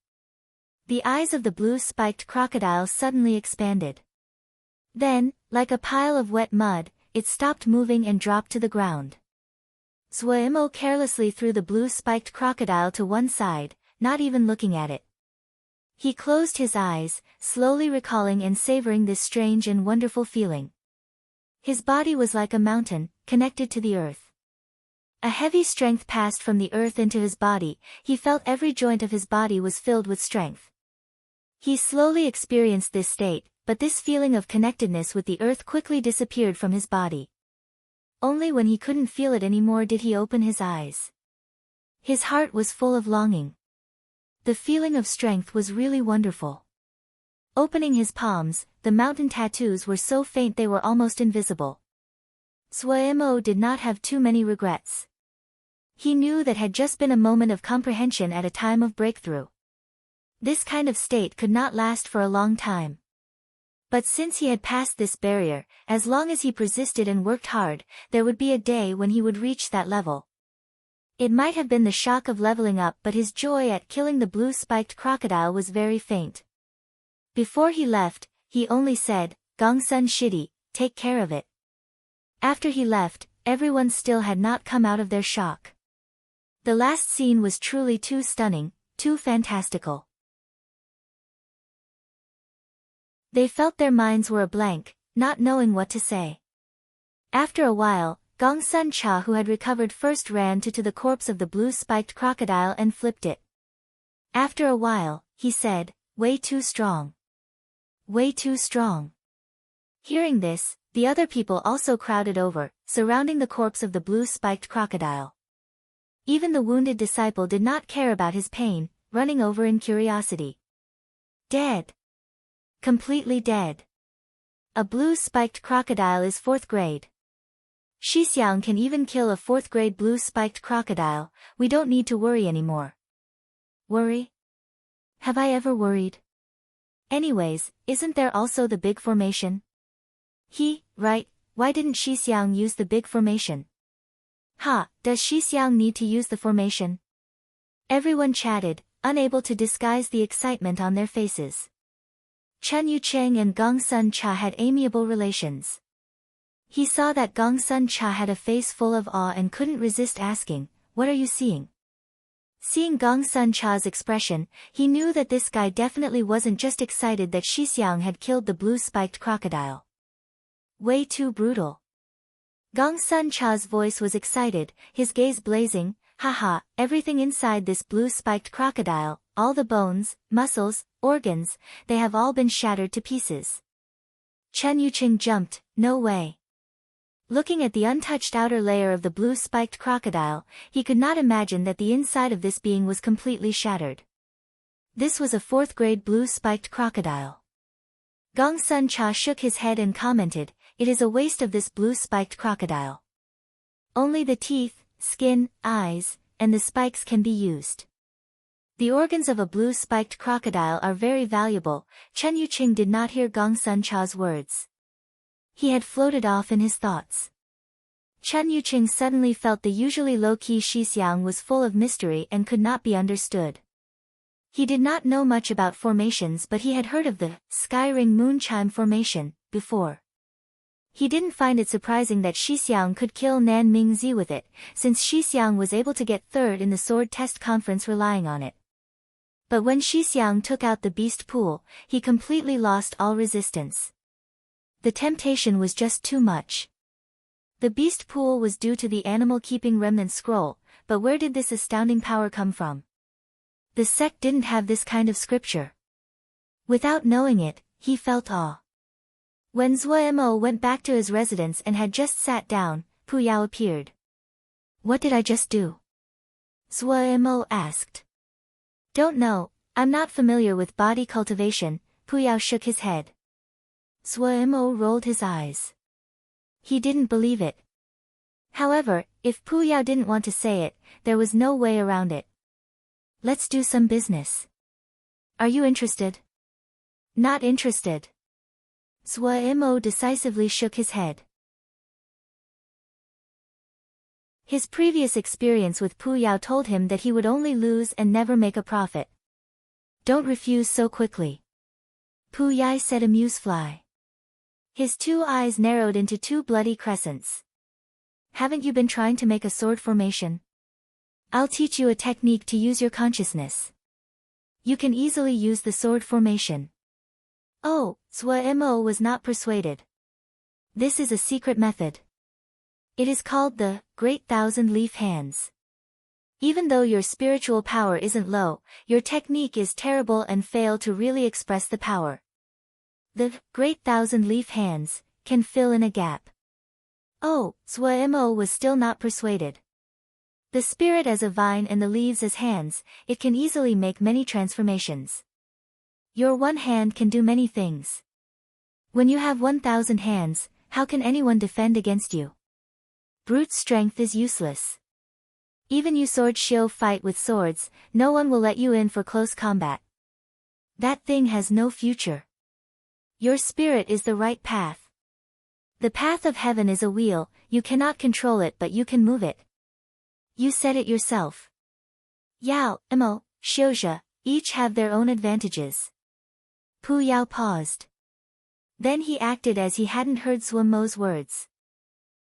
The eyes of the blue spiked crocodile suddenly expanded. Then, like a pile of wet mud, it stopped moving and dropped to the ground. Zhuemo carelessly threw the blue spiked crocodile to one side, not even looking at it. He closed his eyes, slowly recalling and savoring this strange and wonderful feeling. His body was like a mountain, connected to the earth. A heavy strength passed from the earth into his body, he felt every joint of his body was filled with strength. He slowly experienced this state, but this feeling of connectedness with the earth quickly disappeared from his body. Only when he couldn't feel it anymore did he open his eyes. His heart was full of longing. The feeling of strength was really wonderful. Opening his palms, the mountain tattoos were so faint they were almost invisible. Zhuemo did not have too many regrets. He knew that had just been a moment of comprehension at a time of breakthrough. This kind of state could not last for a long time. But since he had passed this barrier, as long as he persisted and worked hard, there would be a day when he would reach that level. It might have been the shock of leveling up, but his joy at killing the blue spiked crocodile was very faint. Before he left, he only said, "Gongsun Shidi, take care of it." After he left, everyone still had not come out of their shock. The last scene was truly too stunning, too fantastical. They felt their minds were a blank, not knowing what to say. After a while, Gongsun Cha, who had recovered first, ran to the corpse of the blue spiked crocodile and flipped it. After a while, he said, "Way too strong. Way too strong." Hearing this, the other people also crowded over, surrounding the corpse of the blue spiked crocodile. Even the wounded disciple did not care about his pain, running over in curiosity. Dead. Completely dead. A blue spiked crocodile is 4th grade. Shixiang can even kill a 4th grade blue spiked crocodile, we don't need to worry anymore. Worry? Have I ever worried? Anyways, isn't there also the big formation? Right, why didn't Shixiang use the big formation? Does Shixiang need to use the formation? Everyone chatted, unable to disguise the excitement on their faces. Chen Yucheng and Gongsun Cha had amiable relations. He saw that Gongsun Cha had a face full of awe and couldn't resist asking, "What are you seeing?" Seeing Gongsun Cha's expression, he knew that this guy definitely wasn't just excited that Shixiang had killed the blue spiked crocodile. Way too brutal. Gongsun Cha's voice was excited, his gaze blazing, "Haha, everything inside this blue spiked crocodile, all the bones, muscles, organs, they have all been shattered to pieces." Chen Yucheng jumped, "No way." Looking at the untouched outer layer of the blue spiked crocodile, he could not imagine that the inside of this being was completely shattered. This was a 4th grade blue spiked crocodile. Gongsun Cha shook his head and commented, "It is a waste of this blue spiked crocodile. Only the teeth, skin, eyes, and the spikes can be used. The organs of a blue spiked crocodile are very valuable." Chen Yucheng did not hear Gongsun Cha's words. He had floated off in his thoughts. Chen Yucheng suddenly felt the usually low-key Shixiang was full of mystery and could not be understood. He did not know much about formations, but he had heard of the Sky Ring Moonchime formation before. He didn't find it surprising that Shixiang could kill Nan Mingzi with it, since Shixiang was able to get 3rd in the sword test conference relying on it. But when Xixiang took out the beast pool, he completely lost all resistance. The temptation was just too much. The beast pool was due to the animal-keeping remnant scroll, but where did this astounding power come from? The sect didn't have this kind of scripture. Without knowing it, he felt awe. When Zuo went back to his residence and had just sat down, Pu Yao appeared. "What did I just do?" Zuo asked. "Don't know, I'm not familiar with body cultivation." Pu Yao shook his head. Zuo rolled his eyes. He didn't believe it. However, if Pu Yao didn't want to say it, there was no way around it. "Let's do some business. Are you interested?" "Not interested." Zuo decisively shook his head. His previous experience with Pu Yao told him that he would only lose and never make a profit. "Don't refuse so quickly." Pu Yao said, "Amuse-fly." His two eyes narrowed into two bloody crescents. "Haven't you been trying to make a sword formation? I'll teach you a technique to use your consciousness. You can easily use the sword formation." Oh, Zuo was not persuaded. "This is a secret method. It is called the Great Thousand Leaf Hands. Even though your spiritual power isn't low, your technique is terrible and fail to really express the power. The Great Thousand Leaf Hands can fill in a gap." Oh, Zuo was still not persuaded. The spirit as a vine and the leaves as hands, it can easily make many transformations. Your one hand can do many things. When you have 1,000 hands, how can anyone defend against you? Brute strength is useless. Even you sword shio fight with swords, no one will let you in for close combat. That thing has no future. Your spirit is the right path. The path of heaven is a wheel, you cannot control it but you can move it. You said it yourself. Yao, Mo, Xiuzhe, each have their own advantages. Pu Yao paused. Then he acted as he hadn't heard Zuo's words.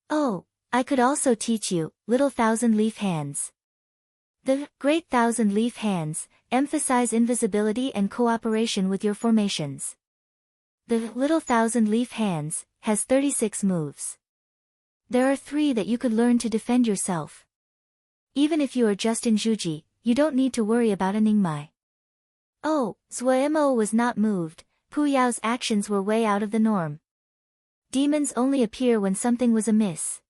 "Oh, I could also teach you, little thousand leaf hands. The Great Thousand Leaf Hands emphasize invisibility and cooperation with your formations. The Little Thousand Leaf Hands has 36 moves. There are 3 that you could learn to defend yourself. Even if you are just in Juji, you don't need to worry about a Ningmai." Oh, Zuo was not moved. Pu Yao's actions were way out of the norm. Demons only appear when something was amiss.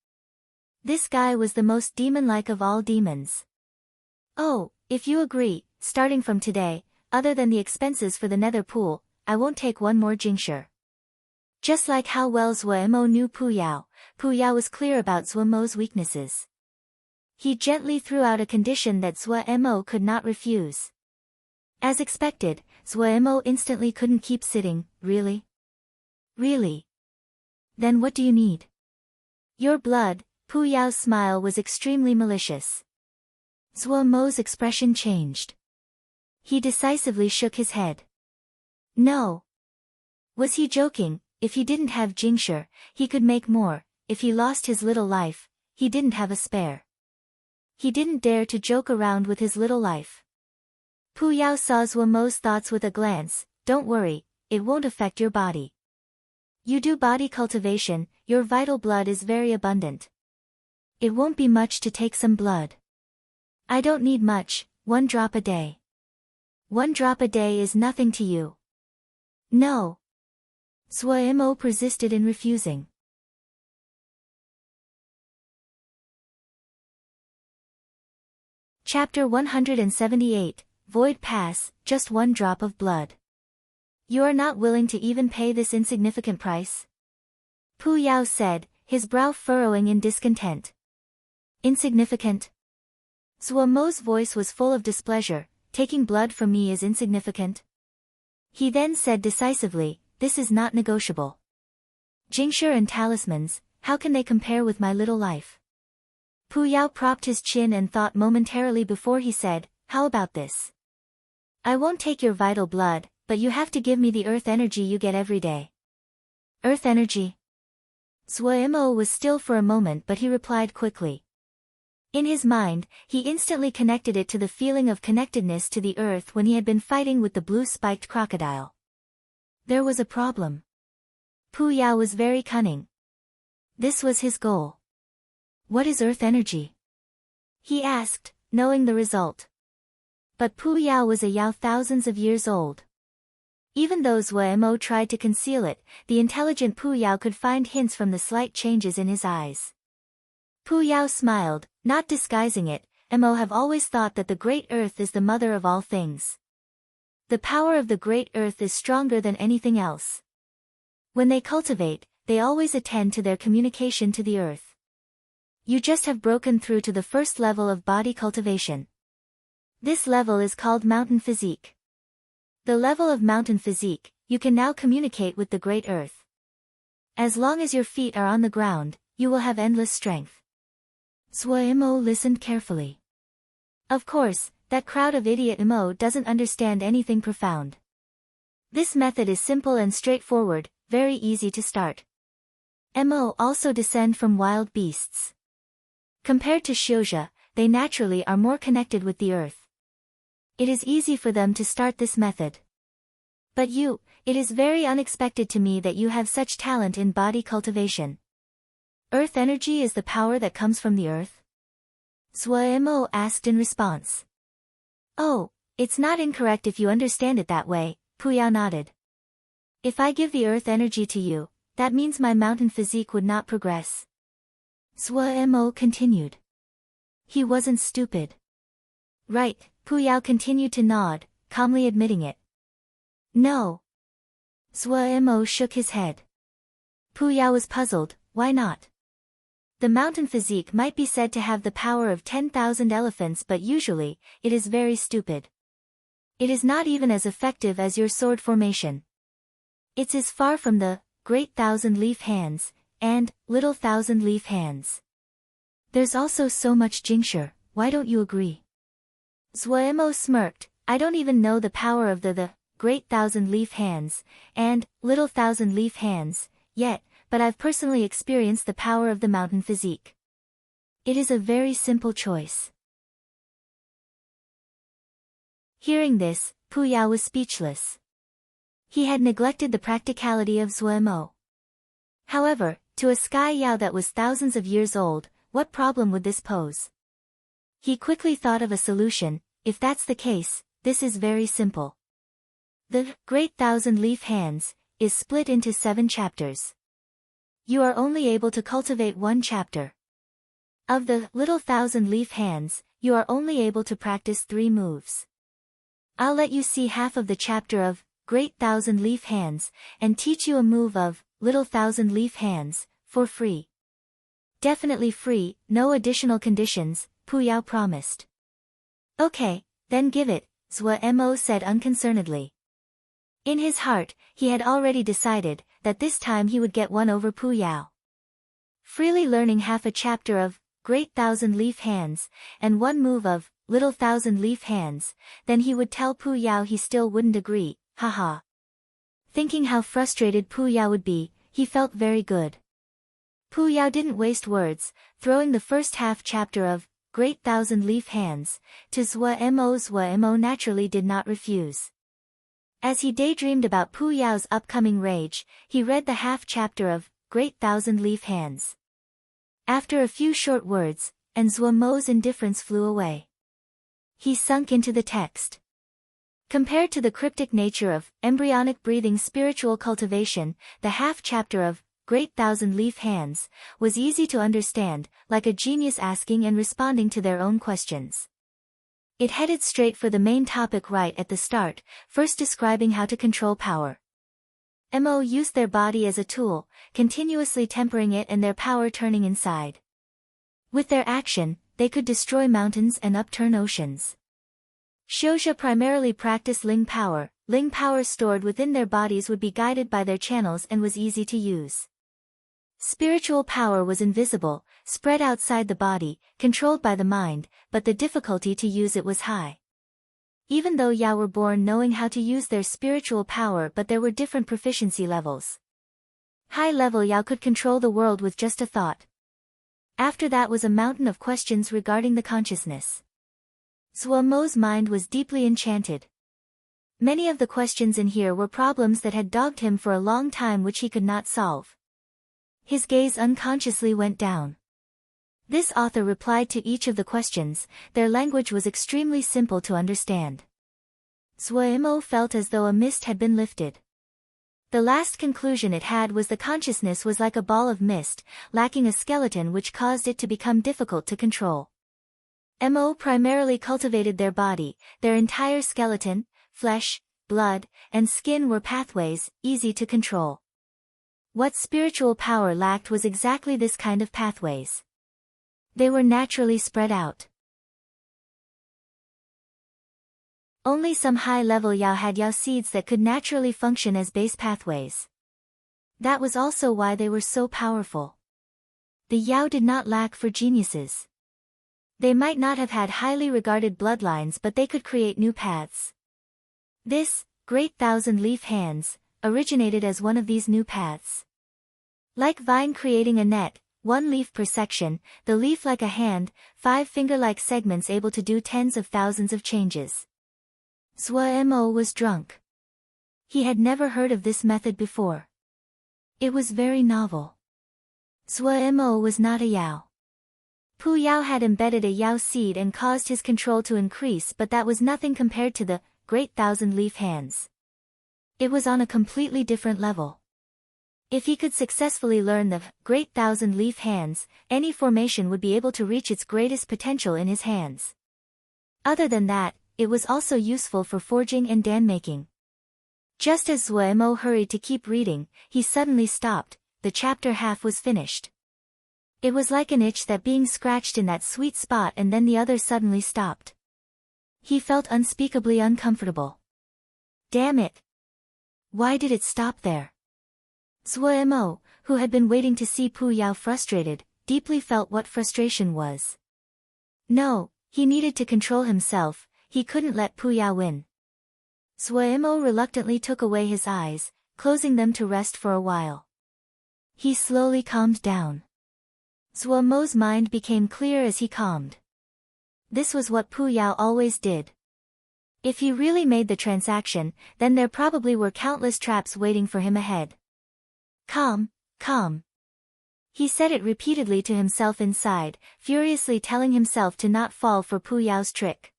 This guy was the most demon-like of all demons. "Oh, if you agree, starting from today, other than the expenses for the nether pool, I won't take one more jingsher." Just like how well Zuo knew Pu Yao was clear about Zuo's weaknesses. He gently threw out a condition that Zuo could not refuse. As expected, Zuo instantly couldn't keep sitting. "Really? Really? Then what do you need?" "Your blood." Pu Yao's smile was extremely malicious. Zuo's expression changed. He decisively shook his head. No. Was he joking? If he didn't have jingsher, he could make more. If he lost his little life, he didn't have a spare. He didn't dare to joke around with his little life. Pu Yao saw Zuo's thoughts with a glance. "Don't worry, it won't affect your body. You do body cultivation, your vital blood is very abundant. It won't be much to take some blood. I don't need much, 1 drop a day. 1 drop a day is nothing to you." "No." Zuo persisted in refusing. Chapter 178, Void Pass, just 1 drop of blood. "You are not willing to even pay this insignificant price?" Pu Yao said, his brow furrowing in discontent. "Insignificant?" Zuo's voice was full of displeasure. "Taking blood from me is insignificant?" He then said decisively, "This is not negotiable. Jingsher and talismans, how can they compare with my little life?" Pu Yao propped his chin and thought momentarily before he said, "How about this? I won't take your vital blood, but you have to give me the earth energy you get every day." "Earth energy?" Zuo was still for a moment but he replied quickly. In his mind, he instantly connected it to the feeling of connectedness to the earth when he had been fighting with the blue-spiked crocodile. There was a problem. Pu Yao was very cunning. This was his goal. What is earth energy? He asked, knowing the result. But Pu Yao was a Yao thousands of years old. Even though Zhuo Mo tried to conceal it, the intelligent Pu Yao could find hints from the slight changes in his eyes. Pu Yao smiled, not disguising it. Mo have always thought that the Great Earth is the mother of all things. The power of the Great Earth is stronger than anything else. When they cultivate, they always attend to their communication to the earth. You just have broken through to the first level of body cultivation. This level is called mountain physique. The level of mountain physique, you can now communicate with the Great Earth. As long as your feet are on the ground, you will have endless strength. Zhuo Mo listened carefully. Of course, that crowd of idiot Mo doesn't understand anything profound. This method is simple and straightforward, very easy to start. Mo also descend from wild beasts. Compared to Xiuzhe, they naturally are more connected with the earth. It is easy for them to start this method. But you, it is very unexpected to me that you have such talent in body cultivation. Earth energy is the power that comes from the earth? Zhuo Mo asked in response. Oh, it's not incorrect if you understand it that way, Pu Yao nodded. If I give the earth energy to you, that means my mountain physique would not progress. Zhuo Mo continued. He wasn't stupid. Right, Pu Yao continued to nod, calmly admitting it. No. Zhuo Mo shook his head. Pu Yao was puzzled, why not? The mountain physique might be said to have the power of 10,000 elephants, but usually, it is very stupid. It is not even as effective as your sword formation. It's as far from the great thousand-leaf hands and little thousand-leaf hands. There's also so much Jingshi, why don't you agree? Zhuo Mo smirked, I don't even know the power of the great thousand-leaf hands and little thousand-leaf hands yet, but I've personally experienced the power of the mountain physique. It is a very simple choice. Hearing this, Pu Yao was speechless. He had neglected the practicality of Zhuo Mo. However, to a sky Yao that was thousands of years old, what problem would this pose? He quickly thought of a solution. If that's the case, this is very simple. The Great Thousand-Leaf Hands is split into 7 chapters. You are only able to cultivate 1 chapter. Of the Little Thousand-Leaf Hands, you are only able to practice 3 moves. I'll let you see half of the chapter of Great Thousand-Leaf Hands and teach you a move of Little Thousand-Leaf Hands for free. Definitely free, no additional conditions, Pu Yao promised. Okay, then give it, Zhuo Mo said unconcernedly. In his heart, he had already decided that this time he would get one over Pu Yao. Freely learning half a chapter of Great Thousand-Leaf Hands and 1 move of Little Thousand-Leaf Hands, then he would tell Pu Yao he still wouldn't agree, haha. Thinking how frustrated Pu Yao would be, he felt very good. Pu Yao didn't waste words, throwing the first half chapter of Great Thousand-Leaf Hands to Zhuo Mo. Zhuo Mo naturally did not refuse. As he daydreamed about Pu Yao's upcoming rage, he read the half chapter of Great Thousand-Leaf Hands. After a few short words, and Zhuo Mo's indifference flew away. He sunk into the text. Compared to the cryptic nature of embryonic breathing spiritual cultivation, the half chapter of Great Thousand-Leaf Hands was easy to understand, like a genius asking and responding to their own questions. It headed straight for the main topic right at the start, first describing how to control power. Mo used their body as a tool, continuously tempering it and their power turning inside. With their action, they could destroy mountains and upturn oceans. Xiuzhe primarily practiced Ling power. Ling power stored within their bodies would be guided by their channels and was easy to use. Spiritual power was invisible, spread outside the body, controlled by the mind, but the difficulty to use it was high. Even though Yao were born knowing how to use their spiritual power, but there were different proficiency levels. High level Yao could control the world with just a thought. After that was a mountain of questions regarding the consciousness. Zhuo Mo's mind was deeply enchanted. Many of the questions in here were problems that had dogged him for a long time which he could not solve. His gaze unconsciously went down. This author replied to each of the questions. Their language was extremely simple to understand. Zhuo Mo felt as though a mist had been lifted. The last conclusion it had was the consciousness was like a ball of mist, lacking a skeleton which caused it to become difficult to control. Mo primarily cultivated their body, their entire skeleton, flesh, blood, and skin were pathways, easy to control. What spiritual power lacked was exactly this kind of pathways. They were naturally spread out. Only some high-level Yao had Yao seeds that could naturally function as base pathways. That was also why they were so powerful. The Yao did not lack for geniuses. They might not have had highly regarded bloodlines, but they could create new paths. This, Great Thousand-Leaf Hands, originated as one of these new paths. Like vine creating a net, one leaf per section, the leaf like a hand, 5 finger-like segments able to do tens of thousands of changes. Zhuo Mo was drunk. He had never heard of this method before. It was very novel. Zhuo Mo was not a Yao. Pu Yao had embedded a Yao seed and caused his control to increase, but that was nothing compared to the Great Thousand-Leaf Hands. It was on a completely different level. If he could successfully learn the Great Thousand-Leaf Hands, any formation would be able to reach its greatest potential in his hands. Other than that, it was also useful for forging and dan making. Just as Zhuo Mo hurried to keep reading, he suddenly stopped. The chapter half was finished. It was like an itch that being scratched in that sweet spot, and then the other suddenly stopped. He felt unspeakably uncomfortable. Damn it! Why did it stop there? Zhuo Mo, who had been waiting to see Pu Yao frustrated, deeply felt what frustration was. No, he needed to control himself. He couldn't let Pu Yao win. Zhuo Mo reluctantly took away his eyes, closing them to rest for a while. He slowly calmed down. Zhuo Mo's mind became clear as he calmed. This was what Pu Yao always did. If he really made the transaction, then there probably were countless traps waiting for him ahead. Calm, calm. He said it repeatedly to himself inside, furiously telling himself to not fall for Pu Yao's trick.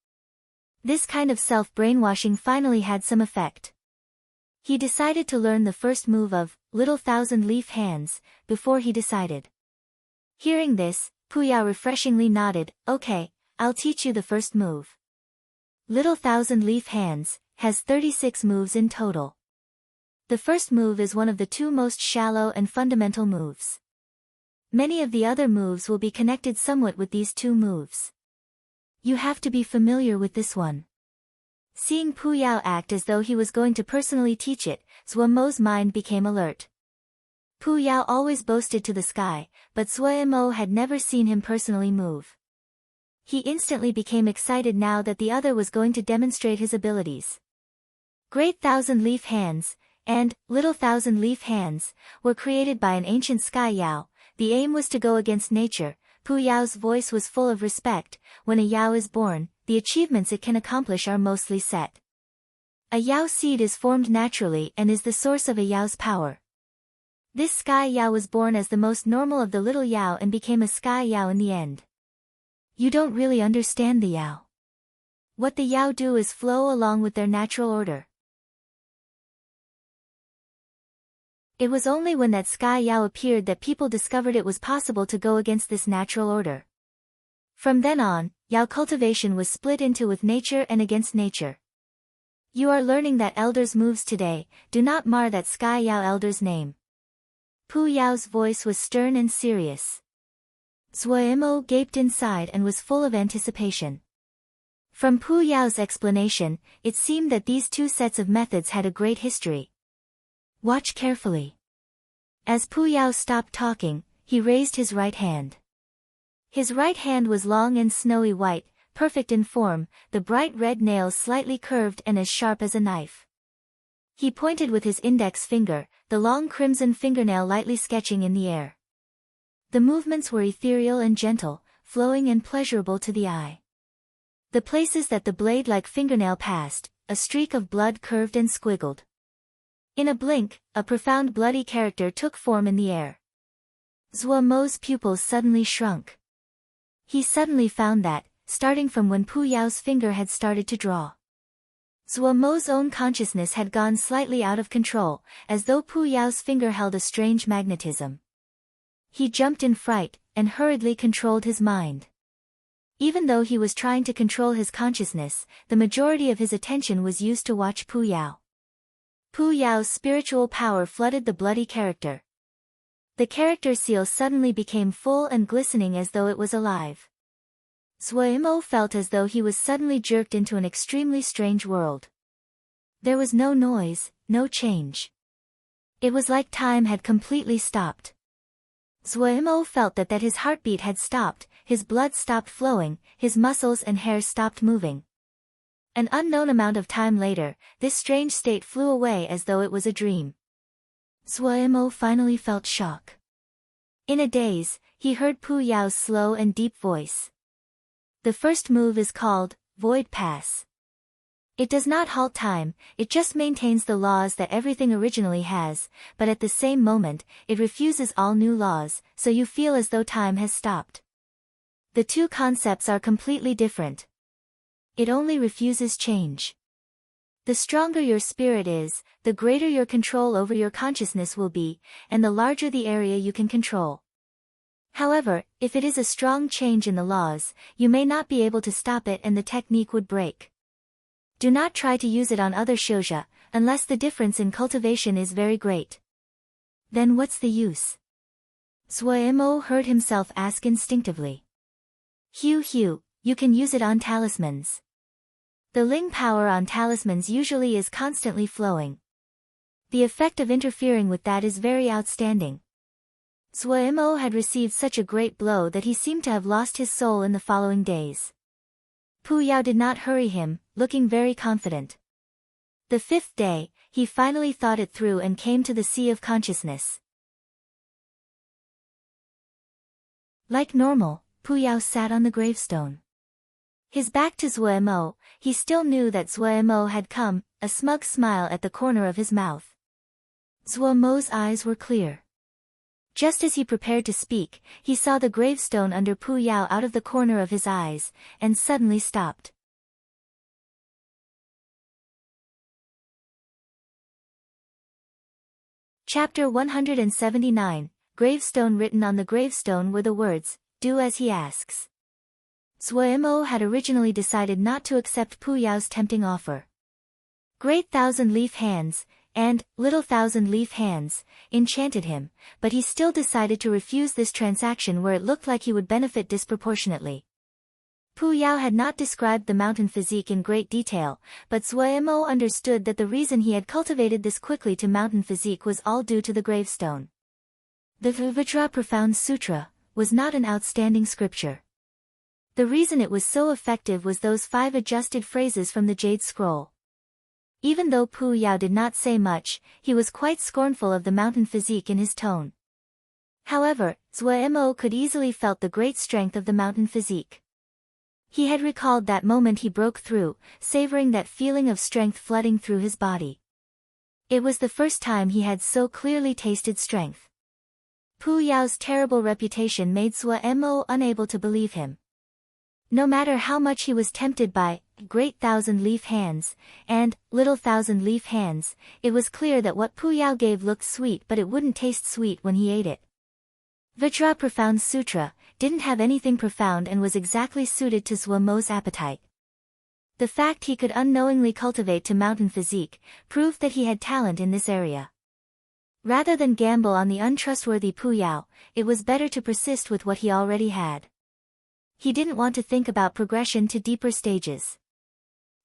This kind of self-brainwashing finally had some effect. He decided to learn the first move of Little Thousand-Leaf Hands, before he decided. Hearing this, Pu Yao refreshingly nodded. Okay, I'll teach you the first move. Little Thousand-Leaf Hands has 36 moves in total. The first move is one of the 2 most shallow and fundamental moves. Many of the other moves will be connected somewhat with these 2 moves. You have to be familiar with this one. Seeing Pu Yao act as though he was going to personally teach it, Zhuo Mo's mind became alert. Pu Yao always boasted to the sky, but Zhuo Mo had never seen him personally move. He instantly became excited now that the other was going to demonstrate his abilities. Great Thousand-Leaf Hands and Little Thousand-Leaf Hands were created by an ancient sky Yao. The aim was to go against nature. Pu Yao's voice was full of respect. When a Yao is born, the achievements it can accomplish are mostly set. A Yao seed is formed naturally and is the source of a Yao's power. This sky Yao was born as the most normal of the little Yao and became a sky Yao in the end. You don't really understand the Yao. What the Yao do is flow along with their natural order. It was only when that sky Yao appeared that people discovered it was possible to go against this natural order. From then on, Yao cultivation was split into with nature and against nature. You are learning that elder's moves today. Do not mar that sky Yao elder's name. Pu Yao's voice was stern and serious. Zhuo Mo gaped inside and was full of anticipation. From Pu Yao's explanation, it seemed that these 2 sets of methods had a great history. Watch carefully. As Pu Yao stopped talking, he raised his right hand. His right hand was long and snowy white, perfect in form, the bright red nails slightly curved and as sharp as a knife. He pointed with his index finger, the long crimson fingernail lightly sketching in the air. The movements were ethereal and gentle, flowing and pleasurable to the eye. The places that the blade-like fingernail passed, a streak of blood curved and squiggled. In a blink, a profound bloody character took form in the air. Zhuo Mo's pupils suddenly shrunk. He suddenly found that, starting from when Pu Yao's finger had started to draw, Zhuo Mo's own consciousness had gone slightly out of control, as though Pu Yao's finger held a strange magnetism. He jumped in fright, and hurriedly controlled his mind. Even though he was trying to control his consciousness, the majority of his attention was used to watch Pu Yao. Pu Yao's spiritual power flooded the bloody character. The character seal suddenly became full and glistening as though it was alive. Zhuo Mo felt as though he was suddenly jerked into an extremely strange world. There was no noise, no change. It was like time had completely stopped. Zhuo Mo felt that his heartbeat had stopped, his blood stopped flowing, his muscles and hair stopped moving. An unknown amount of time later, this strange state flew away as though it was a dream. Zhuo Mo finally felt shock. In a daze, he heard Pu Yao's slow and deep voice. The first move is called Void Pass. It does not halt time, it just maintains the laws that everything originally has, but at the same moment, it refuses all new laws, so you feel as though time has stopped. The two concepts are completely different. It only refuses change. The stronger your spirit is, the greater your control over your consciousness will be, and the larger the area you can control. However, if it is a strong change in the laws, you may not be able to stop it and the technique would break. Do not try to use it on other shouja, unless the difference in cultivation is very great. Then what's the use? Zhuo Mo heard himself ask instinctively. Hugh, you can use it on talismans. The Ling power on talismans usually is constantly flowing. The effect of interfering with that is very outstanding. Zhuo Mo had received such a great blow that he seemed to have lost his soul in the following days. Pu Yao did not hurry him, looking very confident. The fifth day, he finally thought it through and came to the sea of consciousness. Like normal, Pu Yao sat on the gravestone. His back to Zhuo Mo, he still knew that Zhuo Mo had come, a smug smile at the corner of his mouth. Zhuo Mo's eyes were clear. Just as he prepared to speak, he saw the gravestone under Pu Yao out of the corner of his eyes, and suddenly stopped. Chapter 179, Gravestone. Written on the gravestone were the words, "Do as he asks." Zhuo Mo had originally decided not to accept Pu Yao's tempting offer. Great thousand-leaf hands, and little thousand-leaf hands, enchanted him, but he still decided to refuse this transaction where it looked like he would benefit disproportionately. Pu Yao had not described the mountain physique in great detail, but Zhuo Mo understood that the reason he had cultivated this quickly to mountain physique was all due to the gravestone. The Vajra Profound Sutra was not an outstanding scripture. The reason it was so effective was those 5 adjusted phrases from the Jade Scroll. Even though Pu Yao did not say much, he was quite scornful of the mountain physique in his tone. However, Zhuo Mo could easily felt the great strength of the mountain physique. He had recalled that moment he broke through, savoring that feeling of strength flooding through his body. It was the first time he had so clearly tasted strength. Pu Yao's terrible reputation made Zhuo Mo unable to believe him. No matter how much he was tempted by great thousand-leaf hands, and little thousand-leaf hands, it was clear that what Pu Yao gave looked sweet, but it wouldn't taste sweet when he ate it. Vajra Profound Sutra didn't have anything profound and was exactly suited to Zhuo Mo's appetite. The fact he could unknowingly cultivate to mountain physique proved that he had talent in this area. Rather than gamble on the untrustworthy Pu Yao, it was better to persist with what he already had. He didn't want to think about progression to deeper stages.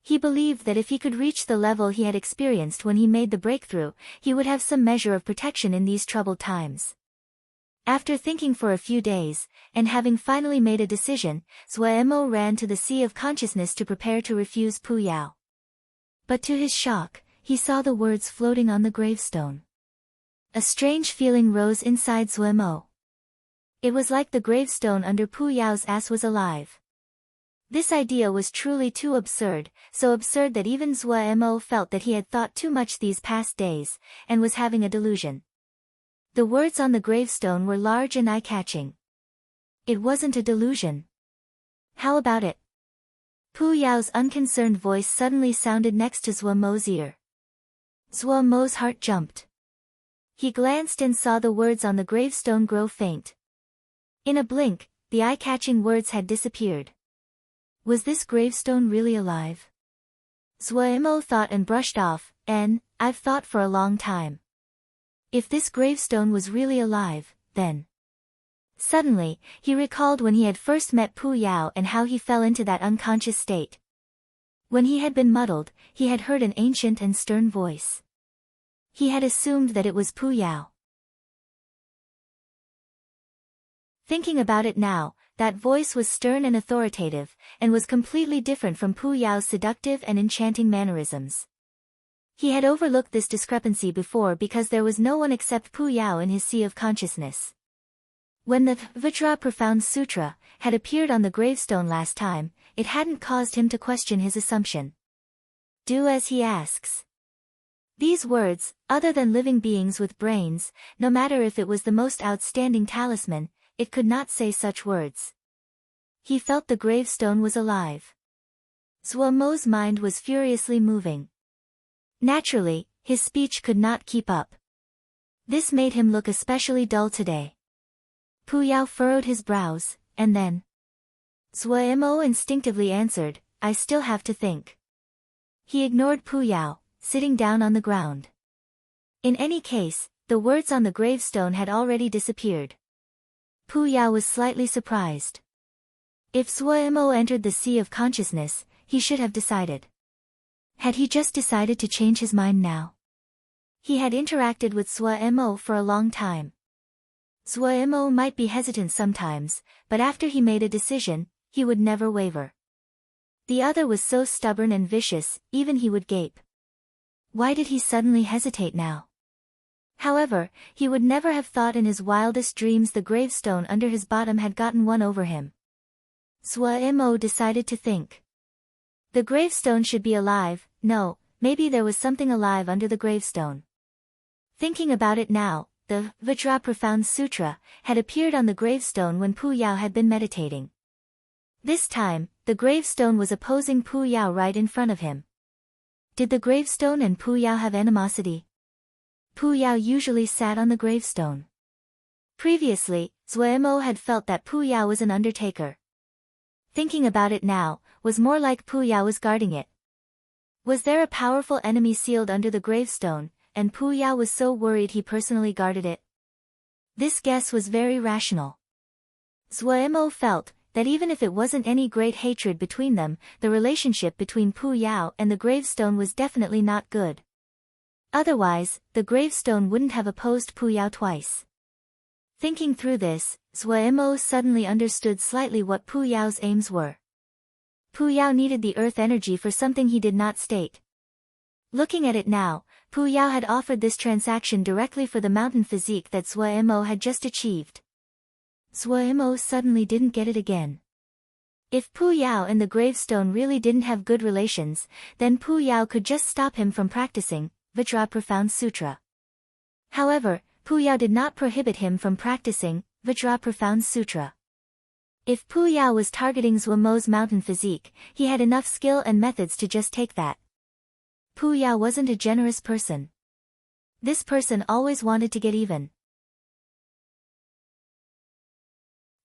He believed that if he could reach the level he had experienced when he made the breakthrough, he would have some measure of protection in these troubled times. After thinking for a few days, and having finally made a decision, Zhuo Mo ran to the sea of consciousness to prepare to refuse Pu Yao. But to his shock, he saw the words floating on the gravestone. A strange feeling rose inside Zhuo Mo. It was like the gravestone under Pu Yao's ass was alive. This idea was truly too absurd, so absurd that even Zhuo Mo felt that he had thought too much these past days, and was having a delusion. The words on the gravestone were large and eye-catching. It wasn't a delusion. How about it? Pu Yao's unconcerned voice suddenly sounded next to Zhuo Mo's ear. Zhuo Mo's heart jumped. He glanced and saw the words on the gravestone grow faint. In a blink, the eye-catching words had disappeared. Was this gravestone really alive? Zhuo Mo thought and brushed off, I've thought for a long time. If this gravestone was really alive, then... Suddenly, he recalled when he had first met Pu Yao and how he fell into that unconscious state. When he had been muddled, he had heard an ancient and stern voice. He had assumed that it was Pu Yao. Thinking about it now, that voice was stern and authoritative, and was completely different from Pu Yao's seductive and enchanting mannerisms. He had overlooked this discrepancy before because there was no one except Pu Yao in his sea of consciousness. When the Vajra Profound Sutra had appeared on the gravestone last time, it hadn't caused him to question his assumption. Do as he asks. These words, other than living beings with brains, no matter if it was the most outstanding talisman, it could not say such words. He felt the gravestone was alive. Zhuo Mo's mind was furiously moving. Naturally, his speech could not keep up. This made him look especially dull today. Pu Yao furrowed his brows, and then... Zhuo Mo instinctively answered, I still have to think. He ignored Pu Yao, sitting down on the ground. In any case, the words on the gravestone had already disappeared. Pu Yao was slightly surprised. If Zhuo Mo entered the sea of consciousness, he should have decided. Had he just decided to change his mind now? He had interacted with Zhuo Mo for a long time. Zhuo Mo might be hesitant sometimes, but after he made a decision, he would never waver. The other was so stubborn and vicious, even he would gape. Why did he suddenly hesitate now? However, he would never have thought in his wildest dreams the gravestone under his bottom had gotten one over him. Zhuo Mo decided to think. The gravestone should be alive, no, maybe there was something alive under the gravestone. Thinking about it now, the Vajra Profound Sutra had appeared on the gravestone when Pu Yao had been meditating. This time, the gravestone was opposing Pu Yao right in front of him. Did the gravestone and Pu Yao have animosity? Pu Yao usually sat on the gravestone. Previously, Zhuo Mo had felt that Pu Yao was an undertaker. Thinking about it now, was more like Pu Yao was guarding it. Was there a powerful enemy sealed under the gravestone, and Pu Yao was so worried he personally guarded it? This guess was very rational. Zhuo Mo felt that even if it wasn't any great hatred between them, the relationship between Pu Yao and the gravestone was definitely not good. Otherwise, the gravestone wouldn't have opposed Pu Yao twice. Thinking through this, Zhuo Mo suddenly understood slightly what Pu Yao's aims were. Pu Yao needed the earth energy for something he did not state. Looking at it now, Pu Yao had offered this transaction directly for the mountain physique that Zhuo Mo had just achieved. Zhuo Mo suddenly didn't get it again. If Pu Yao and the gravestone really didn't have good relations, then Pu Yao could just stop him from practicing Vajra Profound Sutra. However, Pu Yao did not prohibit him from practicing Vajra Profound Sutra. If Pu Yao was targeting Zhuo Mo's mountain physique, he had enough skill and methods to just take that. Pu Yao wasn't a generous person. This person always wanted to get even.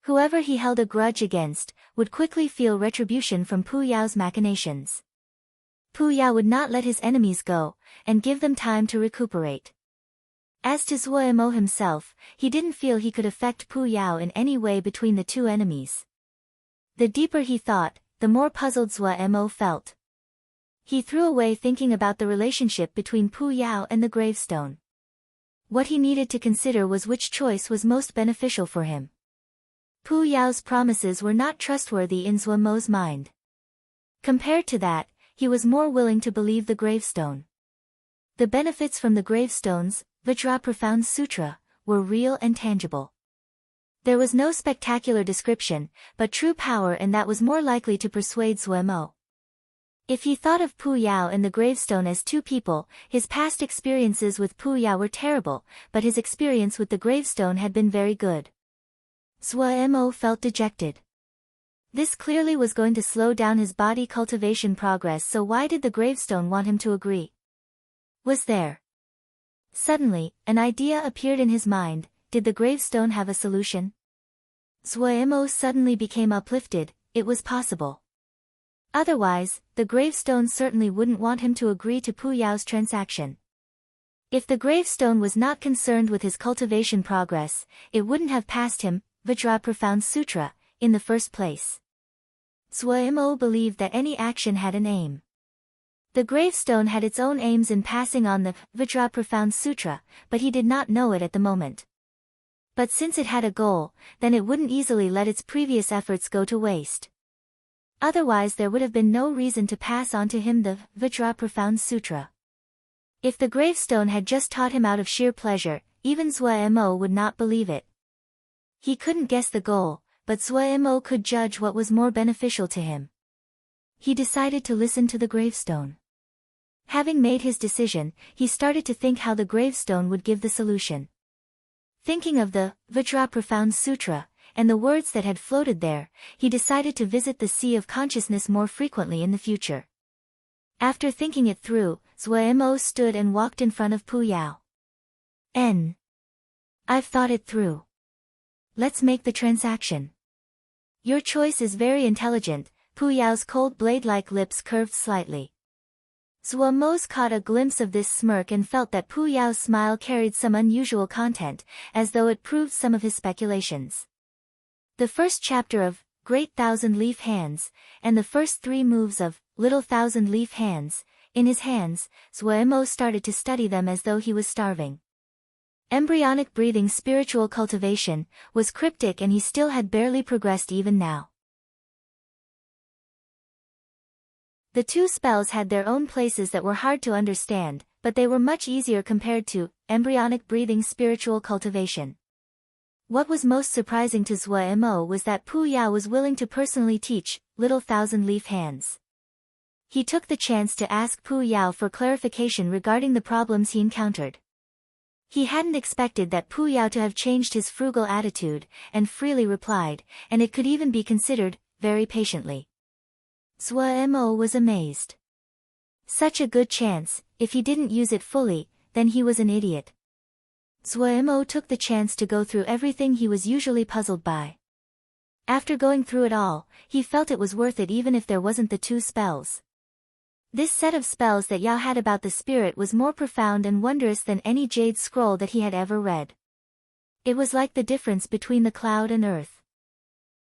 Whoever he held a grudge against would quickly feel retribution from Pu Yao's machinations. Pu Yao would not let his enemies go, and give them time to recuperate. As to Zhuo Mo himself, he didn't feel he could affect Pu Yao in any way between the two enemies. The deeper he thought, the more puzzled Zhuo Mo felt. He threw away thinking about the relationship between Pu Yao and the gravestone. What he needed to consider was which choice was most beneficial for him. Pu Yao's promises were not trustworthy in Zhuo Mo's mind. Compared to that, he was more willing to believe the gravestone. The benefits from the gravestones, Vajra Profound Sutra, were real and tangible. There was no spectacular description, but true power, and that was more likely to persuade Suemo. If he thought of Pu Yao and the gravestone as two people, his past experiences with Pu Yao were terrible, but his experience with the gravestone had been very good. Suemo felt dejected. This clearly was going to slow down his body cultivation progress, so why did the gravestone want him to agree? Was there? Suddenly, an idea appeared in his mind. Did the gravestone have a solution? Suemo suddenly became uplifted. It was possible. Otherwise, the gravestone certainly wouldn't want him to agree to Pu Yao's transaction. If the gravestone was not concerned with his cultivation progress, it wouldn't have passed him, Vajra Profound Sutra, in the first place. Suemo believed that any action had an aim. The gravestone had its own aims in passing on the Vajra Profound Sutra, but he did not know it at the moment. But since it had a goal, then it wouldn't easily let its previous efforts go to waste. Otherwise there would have been no reason to pass on to him the Vajra Profound Sutra. If the gravestone had just taught him out of sheer pleasure, even Suemo would not believe it. He couldn't guess the goal, but Suemo could judge what was more beneficial to him. He decided to listen to the gravestone. Having made his decision, he started to think how the gravestone would give the solution. Thinking of the Vajra Profound Sutra, and the words that had floated there, he decided to visit the Sea of Consciousness more frequently in the future. After thinking it through, Suemo stood and walked in front of Pu Yao. I've thought it through. Let's make the transaction. Your choice is very intelligent. Pu Yao's cold blade-like lips curved slightly. Suemo caught a glimpse of this smirk and felt that Pu Yao's smile carried some unusual content, as though it proved some of his speculations. The first chapter of Great Thousand-Leaf Hands, and the first 3 moves of Little Thousand-Leaf Hands, in his hands, Suemo started to study them as though he was starving. Embryonic breathing spiritual cultivation was cryptic, and he still had barely progressed even now. The 2 spells had their own places that were hard to understand, but they were much easier compared to embryonic breathing spiritual cultivation. What was most surprising to Suemo was that Pu Yao was willing to personally teach Little Thousand-Leaf Hands. He took the chance to ask Pu Yao for clarification regarding the problems he encountered. He hadn't expected that Pu Yao to have changed his frugal attitude, and freely replied, and it could even be considered, very patiently. Suemo was amazed. Such a good chance. If he didn't use it fully, then he was an idiot. Suemo took the chance to go through everything he was usually puzzled by. After going through it all, he felt it was worth it even if there wasn't the 2 spells. This set of spells that Yao had about the spirit was more profound and wondrous than any jade scroll that he had ever read. It was like the difference between the cloud and earth.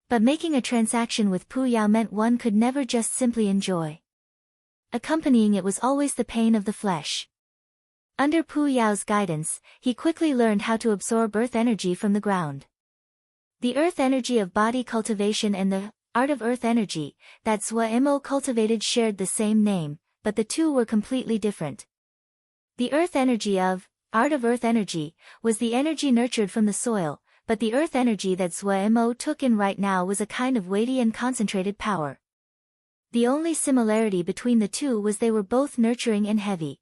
But making a transaction with Pu Yao meant one could never just simply enjoy. Accompanying it was always the pain of the flesh. Under Pu Yao's guidance, he quickly learned how to absorb earth energy from the ground. The earth energy of body cultivation and the art of earth energy that Suemo cultivated shared the same name, but the 2 were completely different. The earth energy of art of earth energy was the energy nurtured from the soil, but the earth energy that Suemo took in right now was a kind of weighty and concentrated power. The only similarity between the 2 was they were both nurturing and heavy.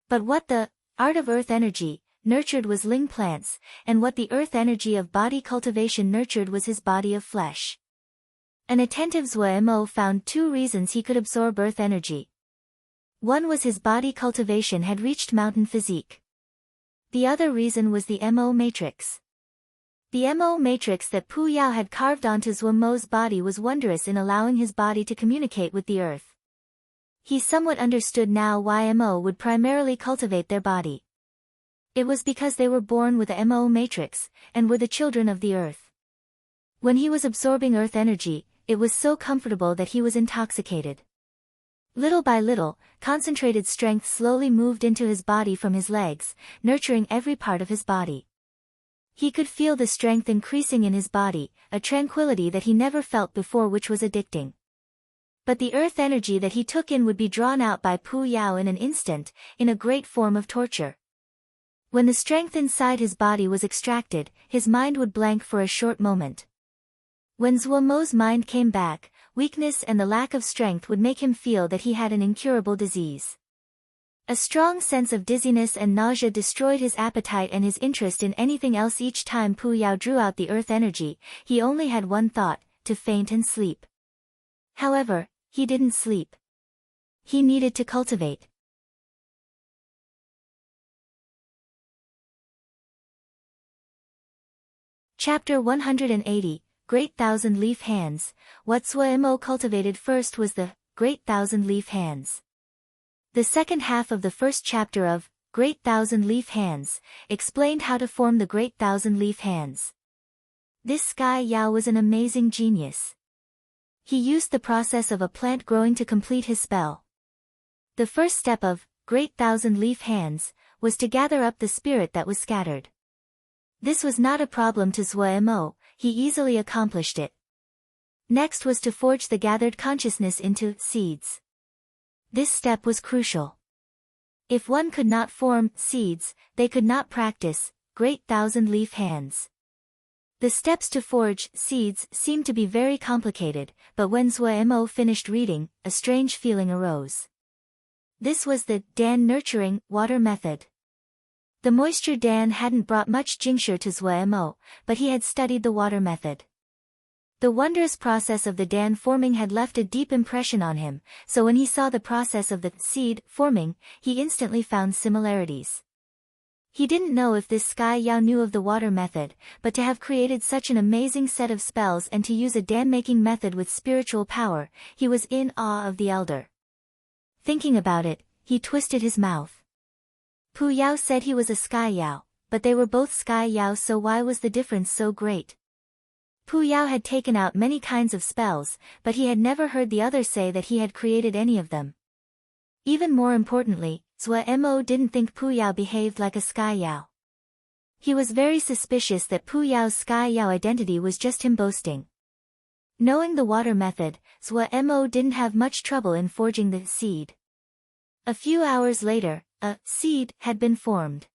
But what the art of earth energy nurtured was ling plants, and what the earth energy of body cultivation nurtured was his body of flesh. An attentive Suemo found 2 reasons he could absorb earth energy. One was his body cultivation had reached mountain physique. The other reason was the Mo matrix. The Mo matrix that Pu Yao had carved onto Suemo's body was wondrous in allowing his body to communicate with the earth. He somewhat understood now why Mo would primarily cultivate their body. It was because they were born with a Mo matrix, and were the children of the earth. When he was absorbing earth energy, it was so comfortable that he was intoxicated. Little by little, concentrated strength slowly moved into his body from his legs, nurturing every part of his body. He could feel the strength increasing in his body, a tranquility that he never felt before which was addicting. But the earth energy that he took in would be drawn out by Pu Yao in an instant, in a great form of torture. When the strength inside his body was extracted, his mind would blank for a short moment. When Zuomo's mind came back, weakness and the lack of strength would make him feel that he had an incurable disease. A strong sense of dizziness and nausea destroyed his appetite and his interest in anything else. Each time Pu Yao drew out the earth energy, he only had one thought: to faint and sleep. However, he didn't sleep. He needed to cultivate. Chapter 180, Great Thousand Leaf Hands. What Zuo cultivated first was the Great Thousand Leaf Hands. The second half of the first chapter of Great Thousand Leaf Hands explained how to form the Great Thousand Leaf Hands. This Sky Yao was an amazing genius. He used the process of a plant growing to complete his spell. The first step of Great Thousand Leaf Hands was to gather up the spirit that was scattered. This was not a problem to Zuo, he easily accomplished it. Next was to forge the gathered consciousness into seeds. This step was crucial. If one could not form seeds, they could not practice Great Thousand Leaf Hands. The steps to forge seeds seemed to be very complicated, but when Zuo finished reading, a strange feeling arose. This was the Dan nurturing water method. The moisture Dan hadn't brought much jingsher to Zuo, but he had studied the water method. The wondrous process of the Dan forming had left a deep impression on him, so when he saw the process of the seed forming, he instantly found similarities. He didn't know if this Sky Yao knew of the water method, but to have created such an amazing set of spells and to use a Dan-making method with spiritual power, he was in awe of the elder. Thinking about it, he twisted his mouth. Pu Yao said he was a Sky Yao, but they were both Sky Yao, so why was the difference so great? Pu Yao had taken out many kinds of spells, but he had never heard the other say that he had created any of them. Even more importantly, Zuo didn't think Pu Yao behaved like a Sky Yao. He was very suspicious that Pu Yao's Sky Yao identity was just him boasting. Knowing the water method, Zuo didn't have much trouble in forging the seed. A few hours later, a seed had been formed.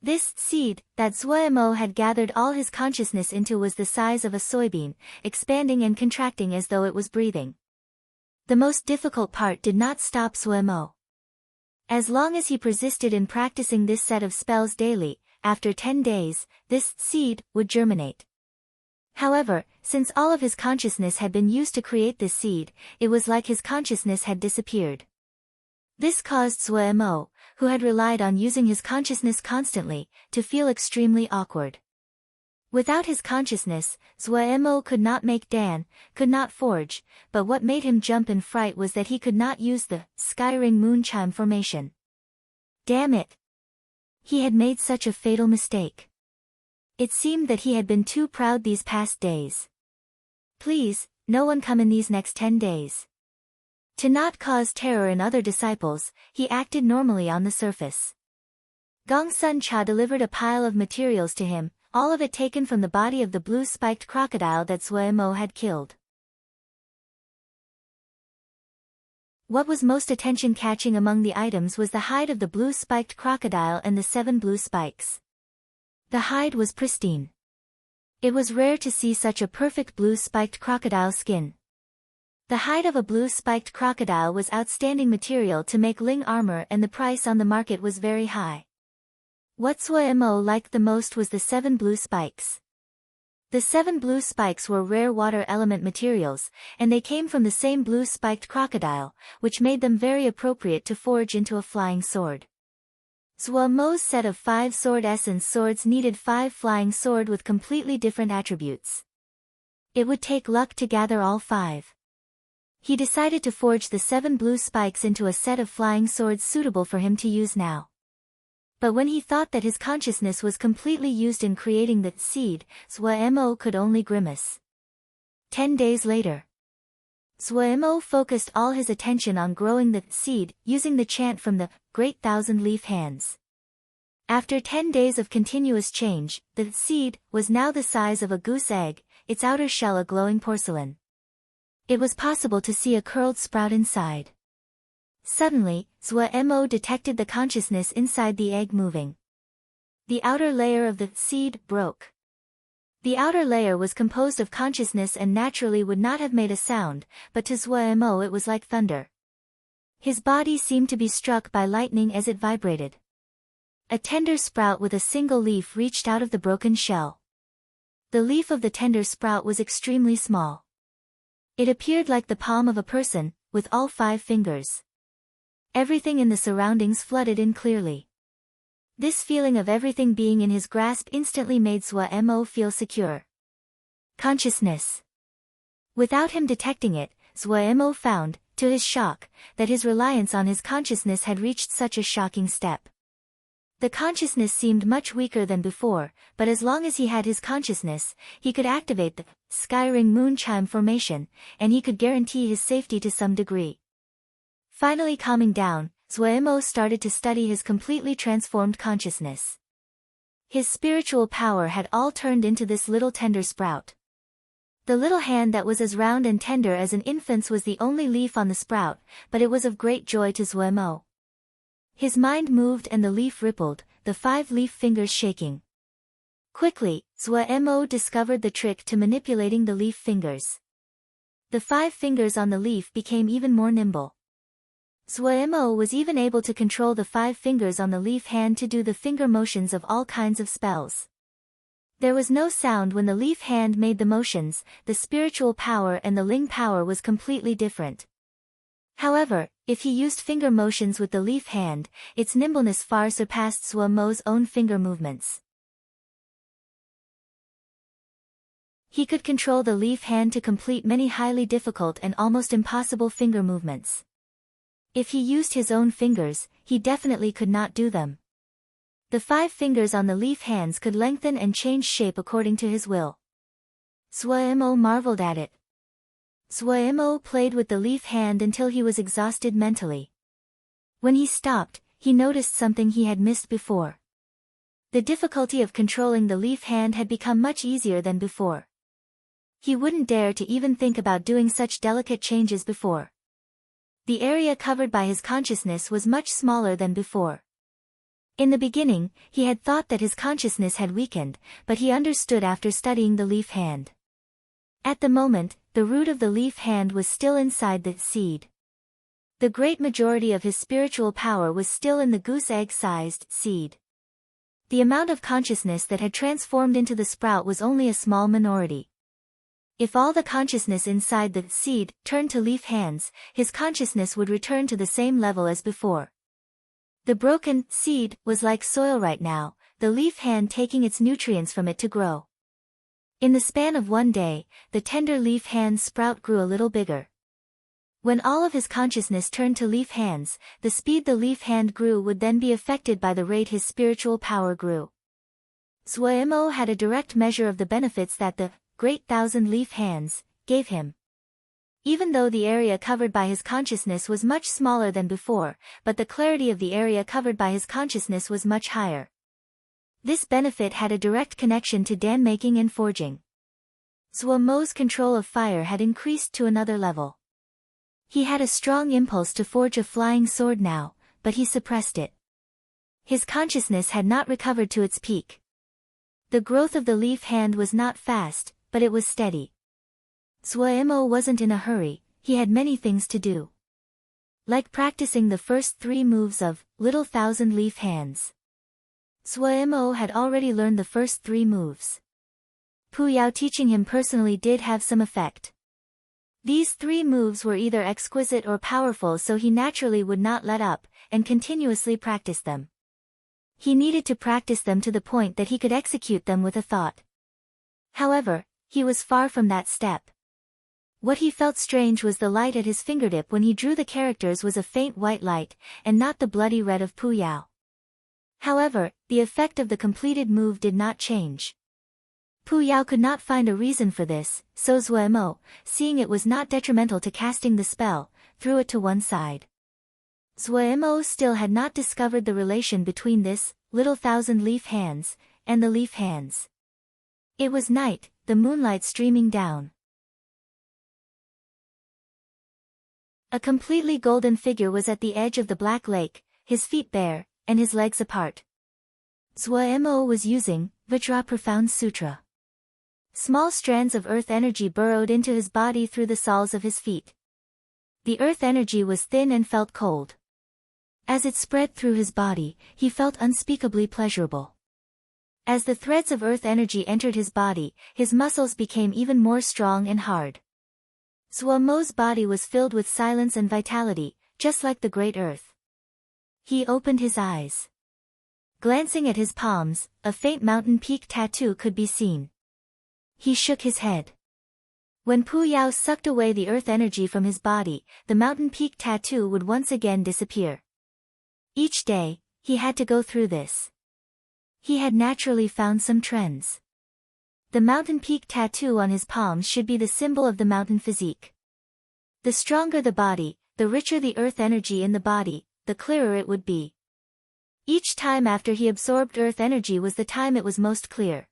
This seed that Zuo had gathered all his consciousness into was the size of a soybean, expanding and contracting as though it was breathing. The most difficult part did not stop Zuo. As long as he persisted in practicing this set of spells daily, after 10 days, this seed would germinate. However, since all of his consciousness had been used to create this seed, it was like his consciousness had disappeared. This caused Zuo, who had relied on using his consciousness constantly, to feel extremely awkward. Without his consciousness, Zuo could not make Dan, could not forge, but what made him jump in fright was that he could not use the Skyring Moon Chime formation. Damn it! He had made such a fatal mistake. It seemed that he had been too proud these past days. Please, no one come in these next 10 days. To not cause terror in other disciples, he acted normally on the surface. Gong Sun Cha delivered a pile of materials to him, all of it taken from the body of the blue-spiked crocodile that Zuo had killed. What was most attention-catching among the items was the hide of the blue-spiked crocodile and the 7 blue spikes. The hide was pristine. It was rare to see such a perfect blue-spiked crocodile skin. The hide of a blue-spiked crocodile was outstanding material to make Ling armor, and the price on the market was very high. What Zuo liked the most was the 7 blue spikes. The 7 blue spikes were rare water element materials, and they came from the same blue-spiked crocodile, which made them very appropriate to forge into a flying sword. Zuo's set of 5 sword essence swords needed 5 flying sword with completely different attributes. It would take luck to gather all 5. He decided to forge the 7 blue spikes into a set of flying swords suitable for him to use now. But when he thought that his consciousness was completely used in creating the seed, Zuo could only grimace. 10 days later, Zuo focused all his attention on growing the seed, using the chant from the Great Thousand Leaf Hands. After 10 days of continuous change, the seed was now the size of a goose egg, its outer shell a glowing porcelain. It was possible to see a curled sprout inside. Suddenly, Zuo detected the consciousness inside the egg moving. The outer layer of the seed broke. The outer layer was composed of consciousness and naturally would not have made a sound, but to Zhuo it was like thunder. His body seemed to be struck by lightning as it vibrated. A tender sprout with a single leaf reached out of the broken shell. The leaf of the tender sprout was extremely small. It appeared like the palm of a person, with all 5 fingers. Everything in the surroundings flooded in clearly. This feeling of everything being in his grasp instantly made Zhuo feel secure. Consciousness. Without him detecting it, Zhuo found, to his shock, that his reliance on his consciousness had reached such a shocking step. The consciousness seemed much weaker than before, but as long as he had his consciousness, he could activate the sky-ring moon chime formation, and he could guarantee his safety to some degree. Finally calming down, Zhuo started to study his completely transformed consciousness. His spiritual power had all turned into this little tender sprout. The little hand that was as round and tender as an infant's was the only leaf on the sprout, but it was of great joy to Zhuo. His mind moved and the leaf rippled, the 5 leaf fingers shaking. Quickly, Zhuo discovered the trick to manipulating the leaf fingers. The 5 fingers on the leaf became even more nimble. Zhuo was even able to control the 5 fingers on the leaf hand to do the finger motions of all kinds of spells. There was no sound when the leaf hand made the motions, the spiritual power and the Ling power was completely different. However, if he used finger motions with the leaf hand, its nimbleness far surpassed Zhuo's own finger movements. He could control the leaf hand to complete many highly difficult and almost impossible finger movements. If he used his own fingers, he definitely could not do them. The 5 fingers on the leaf hands could lengthen and change shape according to his will. Zhuo marveled at it. Zhuo played with the leaf hand until he was exhausted mentally. When he stopped, he noticed something he had missed before. The difficulty of controlling the leaf hand had become much easier than before. He wouldn't dare to even think about doing such delicate changes before. The area covered by his consciousness was much smaller than before. In the beginning, he had thought that his consciousness had weakened, but he understood after studying the leaf hand. At the moment, the root of the leaf hand was still inside the seed. The great majority of his spiritual power was still in the goose egg-sized seed. The amount of consciousness that had transformed into the sprout was only a small minority. If all the consciousness inside the seed turned to leaf hands, his consciousness would return to the same level as before. The broken seed was like soil right now, the leaf hand taking its nutrients from it to grow. In the span of one day, the tender leaf hand sprout grew a little bigger. When all of his consciousness turned to leaf hands, the speed the leaf hand grew would then be affected by the rate his spiritual power grew. Zhuo had a direct measure of the benefits that the great 1,000 leaf hands gave him. Even though the area covered by his consciousness was much smaller than before, but the clarity of the area covered by his consciousness was much higher. This benefit had a direct connection to dan making and forging. Zhuo's control of fire had increased to another level. He had a strong impulse to forge a flying sword now, but he suppressed it. His consciousness had not recovered to its peak. The growth of the leaf hand was not fast, but it was steady. Zhuo wasn't in a hurry, he had many things to do. Like practicing the first 3 moves of little 1,000 leaf hands. Zhuo had already learned the first 3 moves. Pu Yao teaching him personally did have some effect. These 3 moves were either exquisite or powerful, so he naturally would not let up, and continuously practice them. He needed to practice them to the point that he could execute them with a thought. However, he was far from that step. What he felt strange was the light at his fingertip when he drew the characters was a faint white light, and not the bloody red of Pu Yao. However, the effect of the completed move did not change. Pu Yao could not find a reason for this, so Zhuo, seeing it was not detrimental to casting the spell, threw it to one side. Zhuo still had not discovered the relation between this little 1,000 leaf hands and the leaf hands. It was night, the moonlight streaming down. A completely golden figure was at the edge of the black lake, his feet bare, and his legs apart. Zhuo was using Vajra Profound Sutra. Small strands of earth energy burrowed into his body through the soles of his feet. The earth energy was thin and felt cold. As it spread through his body, he felt unspeakably pleasurable. As the threads of earth energy entered his body, his muscles became even more strong and hard. Zhuo's body was filled with silence and vitality, just like the great earth. He opened his eyes. Glancing at his palms, a faint mountain peak tattoo could be seen. He shook his head. When Pu Yao sucked away the earth energy from his body, the mountain peak tattoo would once again disappear. Each day, he had to go through this. He had naturally found some trends. The mountain peak tattoo on his palms should be the symbol of the mountain physique. The stronger the body, the richer the earth energy in the body, the clearer it would be. Each time after he absorbed earth energy was the time it was most clear.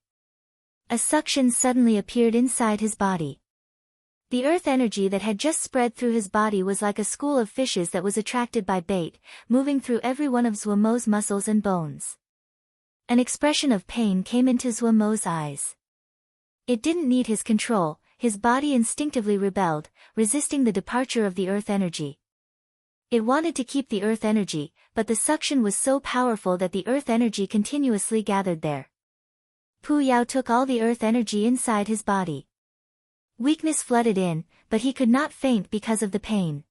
A suction suddenly appeared inside his body. The earth energy that had just spread through his body was like a school of fishes that was attracted by bait, moving through every one of Zhuo's muscles and bones. An expression of pain came into Zhuo's eyes. It didn't need his control, his body instinctively rebelled, resisting the departure of the earth energy. It wanted to keep the earth energy, but the suction was so powerful that the earth energy continuously gathered there. Pu Yao took all the earth energy inside his body. Weakness flooded in, but he could not faint because of the pain.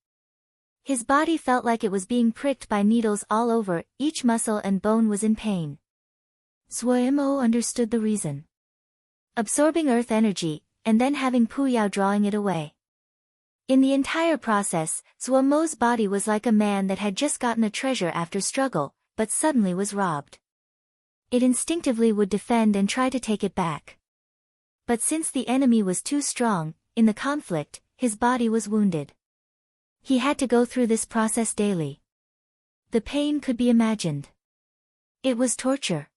His body felt like it was being pricked by needles all over, each muscle and bone was in pain. Zhuo understood the reason. Absorbing earth energy, and then having Pu Yao drawing it away. In the entire process, Zhuo's body was like a man that had just gotten a treasure after struggle, but suddenly was robbed. It instinctively would defend and try to take it back. But since the enemy was too strong, in the conflict, his body was wounded. He had to go through this process daily. The pain could be imagined. It was torture.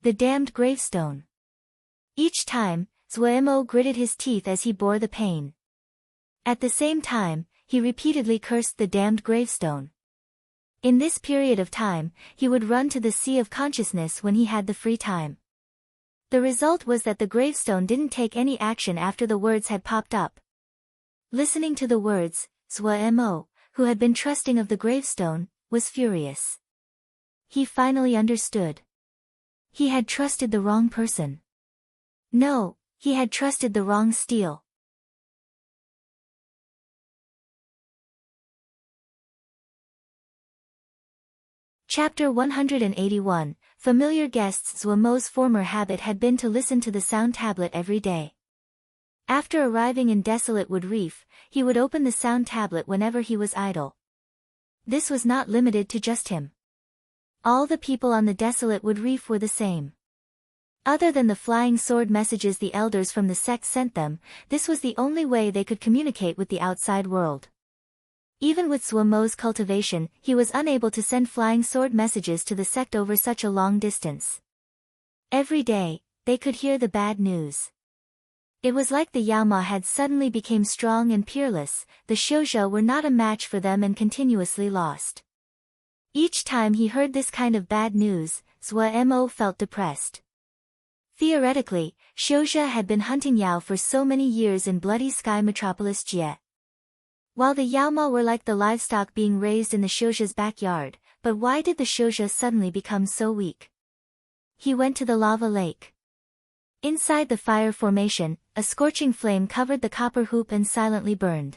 The damned gravestone. Each time, Zhuo gritted his teeth as he bore the pain. At the same time, he repeatedly cursed the damned gravestone. In this period of time, he would run to the sea of consciousness when he had the free time. The result was that the gravestone didn't take any action after the words had popped up. Listening to the words, Zhuo, who had been trusting of the gravestone, was furious. He finally understood. He had trusted the wrong person. No, he had trusted the wrong steel. Chapter 181, Familiar Guests. Zhuo's former habit had been to listen to the sound tablet every day. After arriving in Desolate Wood Reef, he would open the sound tablet whenever he was idle. This was not limited to just him. All the people on the Desolate Wood Reef were the same. Other than the flying sword messages the elders from the sect sent them, this was the only way they could communicate with the outside world. Even with Zhuo's cultivation, he was unable to send flying sword messages to the sect over such a long distance. Every day, they could hear the bad news. It was like the Yaoma had suddenly become strong and peerless, the Shouja were not a match for them and continuously lost. Each time he heard this kind of bad news, Zhuo felt depressed. Theoretically, Shouja had been hunting Yao for so many years in Bloody Sky Metropolis Jie. While the Yaoma were like the livestock being raised in the Shouja's backyard, but why did the Shouja suddenly become so weak? He went to the lava lake. Inside the fire formation, a scorching flame covered the copper hoop and silently burned.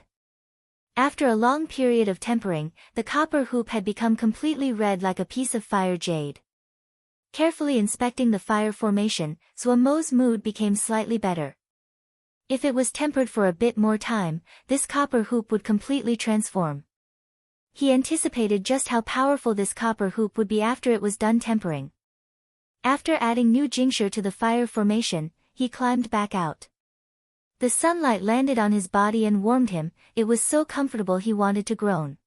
After a long period of tempering, the copper hoop had become completely red like a piece of fire jade. Carefully inspecting the fire formation, Zhuo's mood became slightly better. If it was tempered for a bit more time, this copper hoop would completely transform. He anticipated just how powerful this copper hoop would be after it was done tempering. After adding new jingsher to the fire formation, he climbed back out. The sunlight landed on his body and warmed him, it was so comfortable he wanted to groan.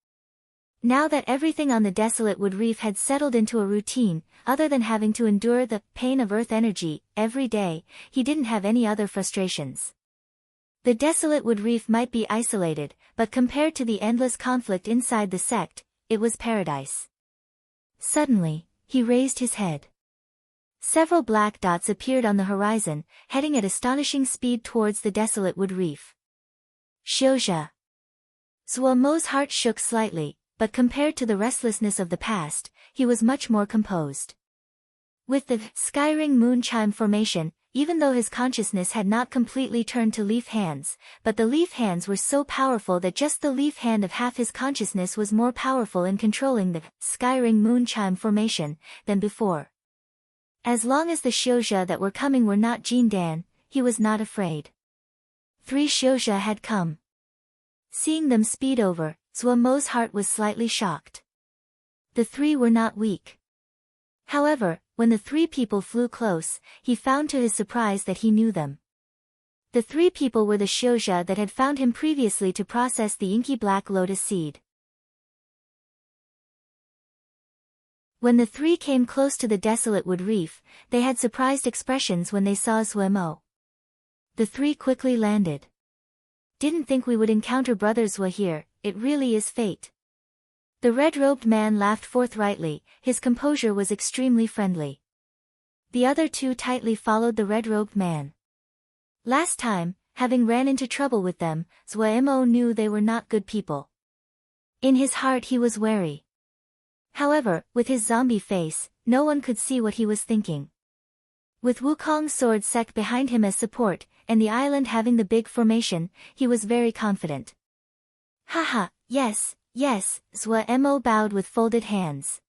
Now that everything on the Desolate Wood Reef had settled into a routine, other than having to endure the pain of earth energy every day, he didn't have any other frustrations. The Desolate Wood Reef might be isolated, but compared to the endless conflict inside the sect, it was paradise. Suddenly, he raised his head. Several black dots appeared on the horizon, heading at astonishing speed towards the desolate wood reef. Xiuzhe. Zhuo Mo's heart shook slightly, but compared to the restlessness of the past, he was much more composed. With the skyring moon chime formation, even though his consciousness had not completely turned to leaf hands, but the leaf hands were so powerful that just the leaf hand of half his consciousness was more powerful in controlling the skyring moon chime formation than before. As long as the Xiuzhe that were coming were not Jindan, he was not afraid. 3 Xiuzhe had come. Seeing them speed over, Zhuo Mo's heart was slightly shocked. The 3 were not weak. However, when the 3 people flew close, he found to his surprise that he knew them. The 3 people were the Xiuzhe that had found him previously to process the inky black lotus seed. When the 3 came close to the desolate wood reef, they had surprised expressions when they saw Zhuo Mo. The 3 quickly landed. Didn't think we would encounter Brother Zhuo here, it really is fate. The red-robed man laughed forthrightly, his composure was extremely friendly. The other 2 tightly followed the red-robed man. Last time, having ran into trouble with them, Zhuo Mo knew they were not good people. In his heart he was wary. However, with his zombie face, no one could see what he was thinking. With Wukong's sword sect behind him as support, and the island having the big formation, he was very confident. Haha, yes, Zhuo Mo bowed with folded hands.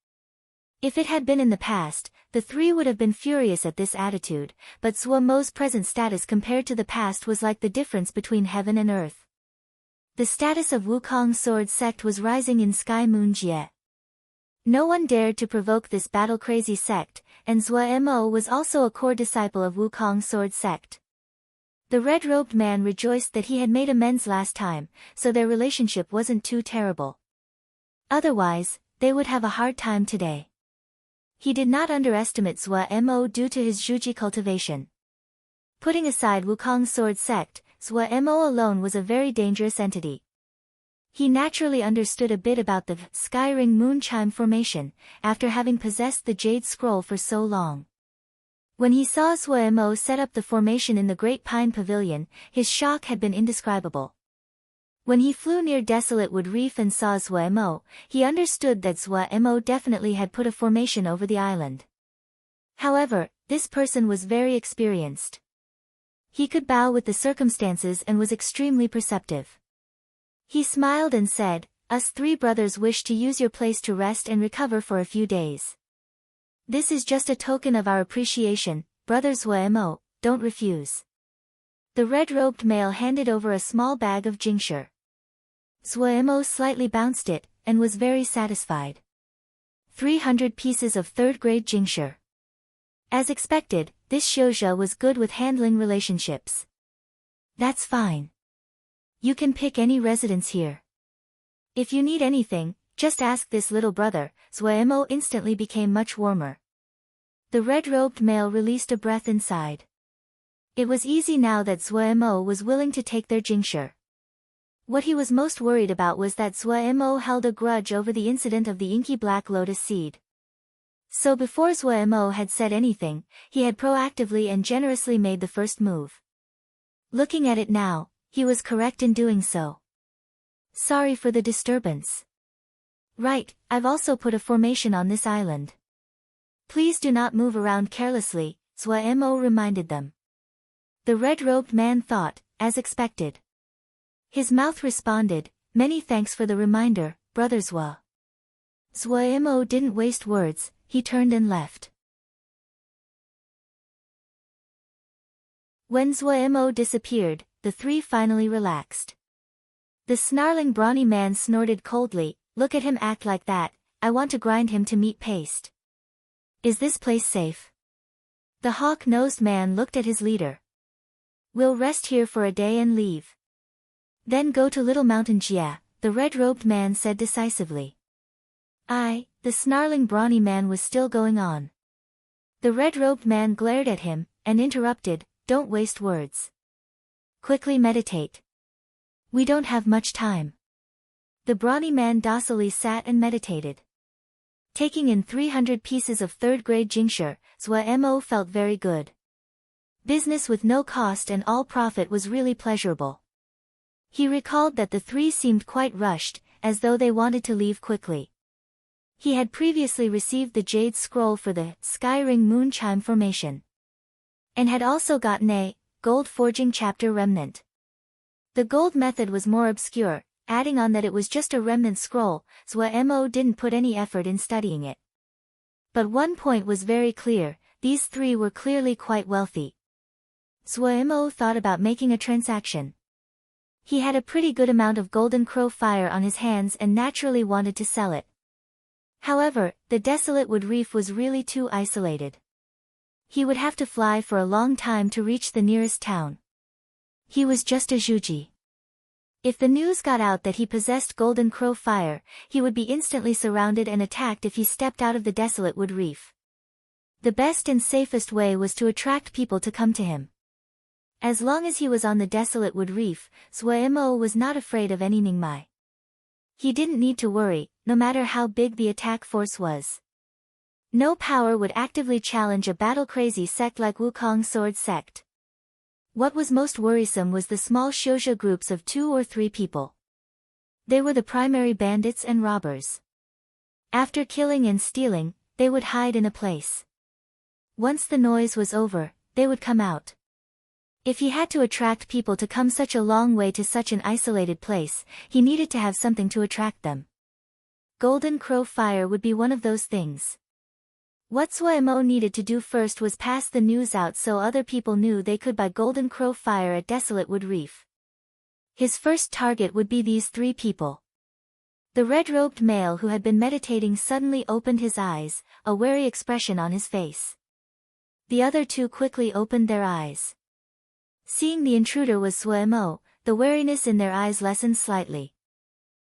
If it had been in the past, the 3 would have been furious at this attitude, but Zhuo Mo's present status compared to the past was like the difference between heaven and earth. The status of Wukong's sword sect was rising in Sky Moon Jie. No one dared to provoke this battle-crazy sect, and Zhuo Mo was also a core disciple of Wukong's sword sect. The red-robed man rejoiced that he had made amends last time, so their relationship wasn't too terrible. Otherwise, they would have a hard time today. He did not underestimate Zhuo Mo due to his Zhuji cultivation. Putting aside Wukong's sword sect, Zhuo Mo alone was a very dangerous entity. He naturally understood a bit about the skyring moon chime formation, after having possessed the jade scroll for so long. When he saw Zhuo Mo set up the formation in the Great Pine Pavilion, his shock had been indescribable. When he flew near Desolate Wood Reef and saw Zhuo Mo, he understood that Zhuo Mo definitely had put a formation over the island. However, this person was very experienced. He could bow with the circumstances and was extremely perceptive. He smiled and said, "Us 3 brothers wish to use your place to rest and recover for a few days. This is just a token of our appreciation, Brother Zhuo Mo, don't refuse." The red-robed male handed over a small bag of jingsher. Zhuo Mo slightly bounced it, and was very satisfied. 300 pieces of 3rd-grade jingsher. As expected, this Xiuzhe was good with handling relationships. That's fine. You can pick any residence here. If you need anything, just ask this little brother. Zhuo Mo instantly became much warmer. The red-robed male released a breath inside. It was easy now that Zhuo Mo was willing to take their jingsher. What he was most worried about was that Zhuo Mo held a grudge over the incident of the inky black lotus seed. So before Zhuo Mo had said anything, he had proactively and generously made the first move. Looking at it now, he was correct in doing so. Sorry for the disturbance. Right, I've also put a formation on this island. Please do not move around carelessly, Zhuo Mo reminded them. The red-robed man thought, as expected. His mouth responded, "Many thanks for the reminder, Brother Zhuo." Zhuo Mo didn't waste words, he turned and left. When Zhuo Mo disappeared, the 3 finally relaxed. The snarling brawny man snorted coldly, "Look at him act like that, I want to grind him to meat paste. Is this place safe?" The hawk-nosed man looked at his leader. "We'll rest here for a day and leave. Then go to Little Mountain Jia," the red-robed man said decisively. The snarling brawny man was still going on. The red-robed man glared at him, and interrupted, "Don't waste words. Quickly meditate. We don't have much time." The brawny man docilely sat and meditated. Taking in 300 pieces of third-grade jingshe, Zhuo felt very good. Business with no cost and all profit was really pleasurable. He recalled that the three seemed quite rushed, as though they wanted to leave quickly. He had previously received the Jade Scroll for the Sky Ring Moon Chime formation, and had also gotten a gold forging chapter remnant. The gold method was more obscure, adding on that it was just a remnant scroll, Zhuo didn't put any effort in studying it. But one point was very clear, these three were clearly quite wealthy. Zhuo thought about making a transaction. He had a pretty good amount of golden crow fire on his hands and naturally wanted to sell it. However, the desolate wood reef was really too isolated. He would have to fly for a long time to reach the nearest town. He was just a Zhuji. If the news got out that he possessed golden crow fire, he would be instantly surrounded and attacked if he stepped out of the desolate wood reef. The best and safest way was to attract people to come to him. As long as he was on the desolate wood reef, Zhuo was not afraid of any Ningmai. He didn't need to worry, no matter how big the attack force was. No power would actively challenge a battle-crazy sect like Wukong Sword Sect. What was most worrisome was the small shoujo groups of 2 or 3 people. They were the primary bandits and robbers. After killing and stealing, they would hide in a place. Once the noise was over, they would come out. If he had to attract people to come such a long way to such an isolated place, he needed to have something to attract them. Golden crow fire would be one of those things. What Zhuo needed to do first was pass the news out so other people knew they could buy golden crow fire at Desolate Wood Reef. His first target would be these 3 people. The red-robed male who had been meditating suddenly opened his eyes, a wary expression on his face. The other 2 quickly opened their eyes. Seeing the intruder was Zhuo, the wariness in their eyes lessened slightly.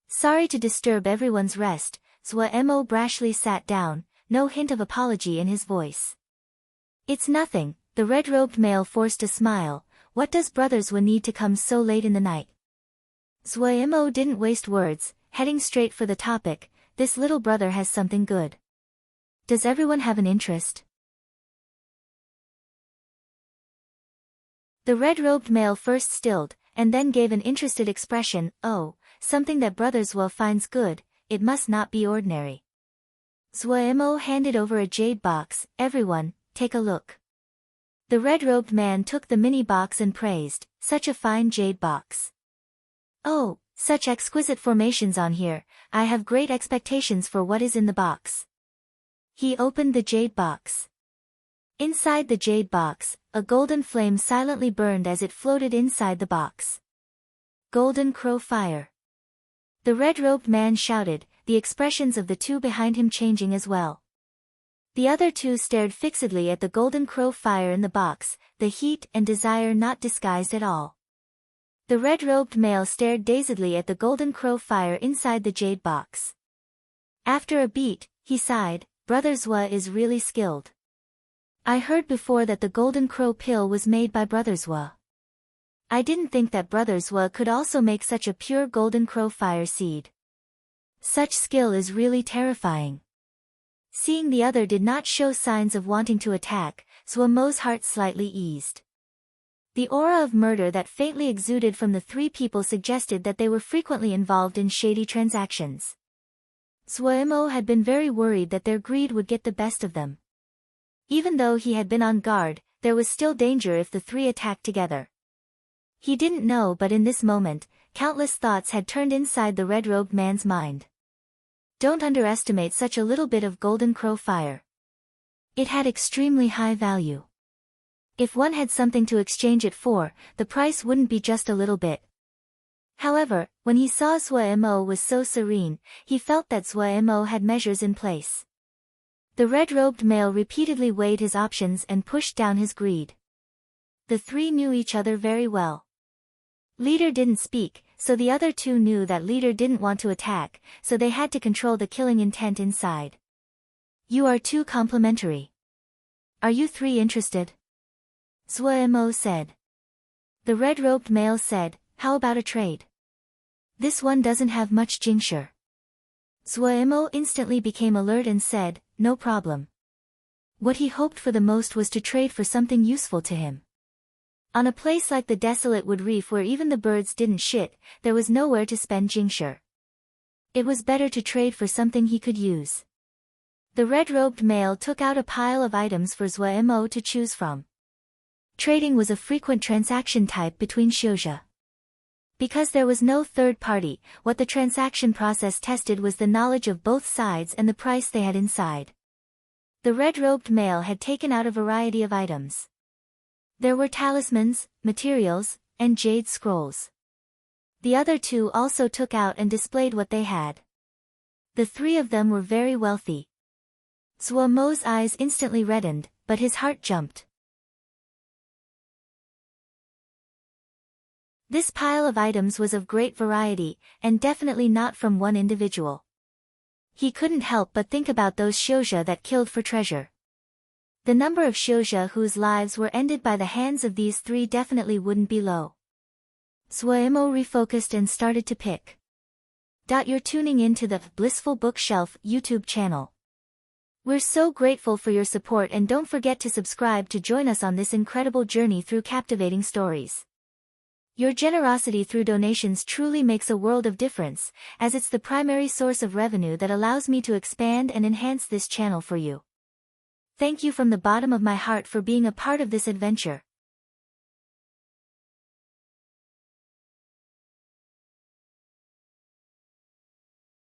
Sorry to disturb everyone's rest, Zhuo brashly sat down, no hint of apology in his voice. It's nothing, the red-robed male forced a smile, what does Brother Zhuo need to come so late in the night? Zhuo didn't waste words, heading straight for the topic, this little brother has something good. Does everyone have an interest? The red-robed male first stilled, and then gave an interested expression, oh, something that Brother Zhuo finds good, it must not be ordinary. Zhuo handed over a jade box, everyone, take a look. The red-robed man took the mini box and praised, such a fine jade box. Oh, such exquisite formations on here, I have great expectations for what is in the box. He opened the jade box. Inside the jade box, a golden flame silently burned as it floated inside the box. Golden crow fire. The red-robed man shouted, the expressions of the 2 behind him changing as well. The other 2 stared fixedly at the golden crow fire in the box, the heat and desire not disguised at all. The red-robed male stared dazedly at the golden crow fire inside the jade box. After a beat, he sighed, Brother Zhuo is really skilled. I heard before that the golden crow pill was made by Brother Zhuo. I didn't think that Brother Zhuo could also make such a pure golden crow fire seed. Such skill is really terrifying. Seeing the other did not show signs of wanting to attack, Zhuo's heart slightly eased. The aura of murder that faintly exuded from the 3 people suggested that they were frequently involved in shady transactions. Zhuo had been very worried that their greed would get the best of them. Even though he had been on guard, there was still danger if the 3 attacked together. He didn't know, but in this moment, countless thoughts had turned inside the red-robed man's mind. Don't underestimate such a little bit of golden crow fire. It had extremely high value. If one had something to exchange it for, the price wouldn't be just a little bit. However, when he saw Zhuo was so serene, he felt that Zhuo had measures in place. The red-robed male repeatedly weighed his options and pushed down his greed. The 3 knew each other very well. Leader didn't speak, so the other 2 knew that Leader didn't want to attack, so they had to control the killing intent inside. You are too complimentary. Are you 3 interested? Zhuo said. The red-robed male said, how about a trade? This one doesn't have much jingshe. Suemo instantly became alert and said, "No problem." What he hoped for the most was to trade for something useful to him. On a place like the desolate wood reef where even the birds didn't shit, there was nowhere to spend Jingshi. It was better to trade for something he could use. The red-robed male took out a pile of items for Suemo to choose from. Trading was a frequent transaction type between Xiuzhe. Because there was no third party, what the transaction process tested was the knowledge of both sides and the price they had inside. The red-robed male had taken out a variety of items. There were talismans, materials, and jade scrolls. The other two also took out and displayed what they had. The three of them were very wealthy. Suemo's eyes instantly reddened, but his heart jumped. This pile of items was of great variety, and definitely not from one individual. He couldn't help but think about those Xiuzhe that killed for treasure. The number of Xiuzhe whose lives were ended by the hands of these three definitely wouldn't be low. Suemo refocused and started to pick. You're tuning in to the Blissful Bookshelf YouTube channel. We're so grateful for your support, and don't forget to subscribe to join us on this incredible journey through captivating stories. Your generosity through donations truly makes a world of difference, as it's the primary source of revenue that allows me to expand and enhance this channel for you. Thank you from the bottom of my heart for being a part of this adventure.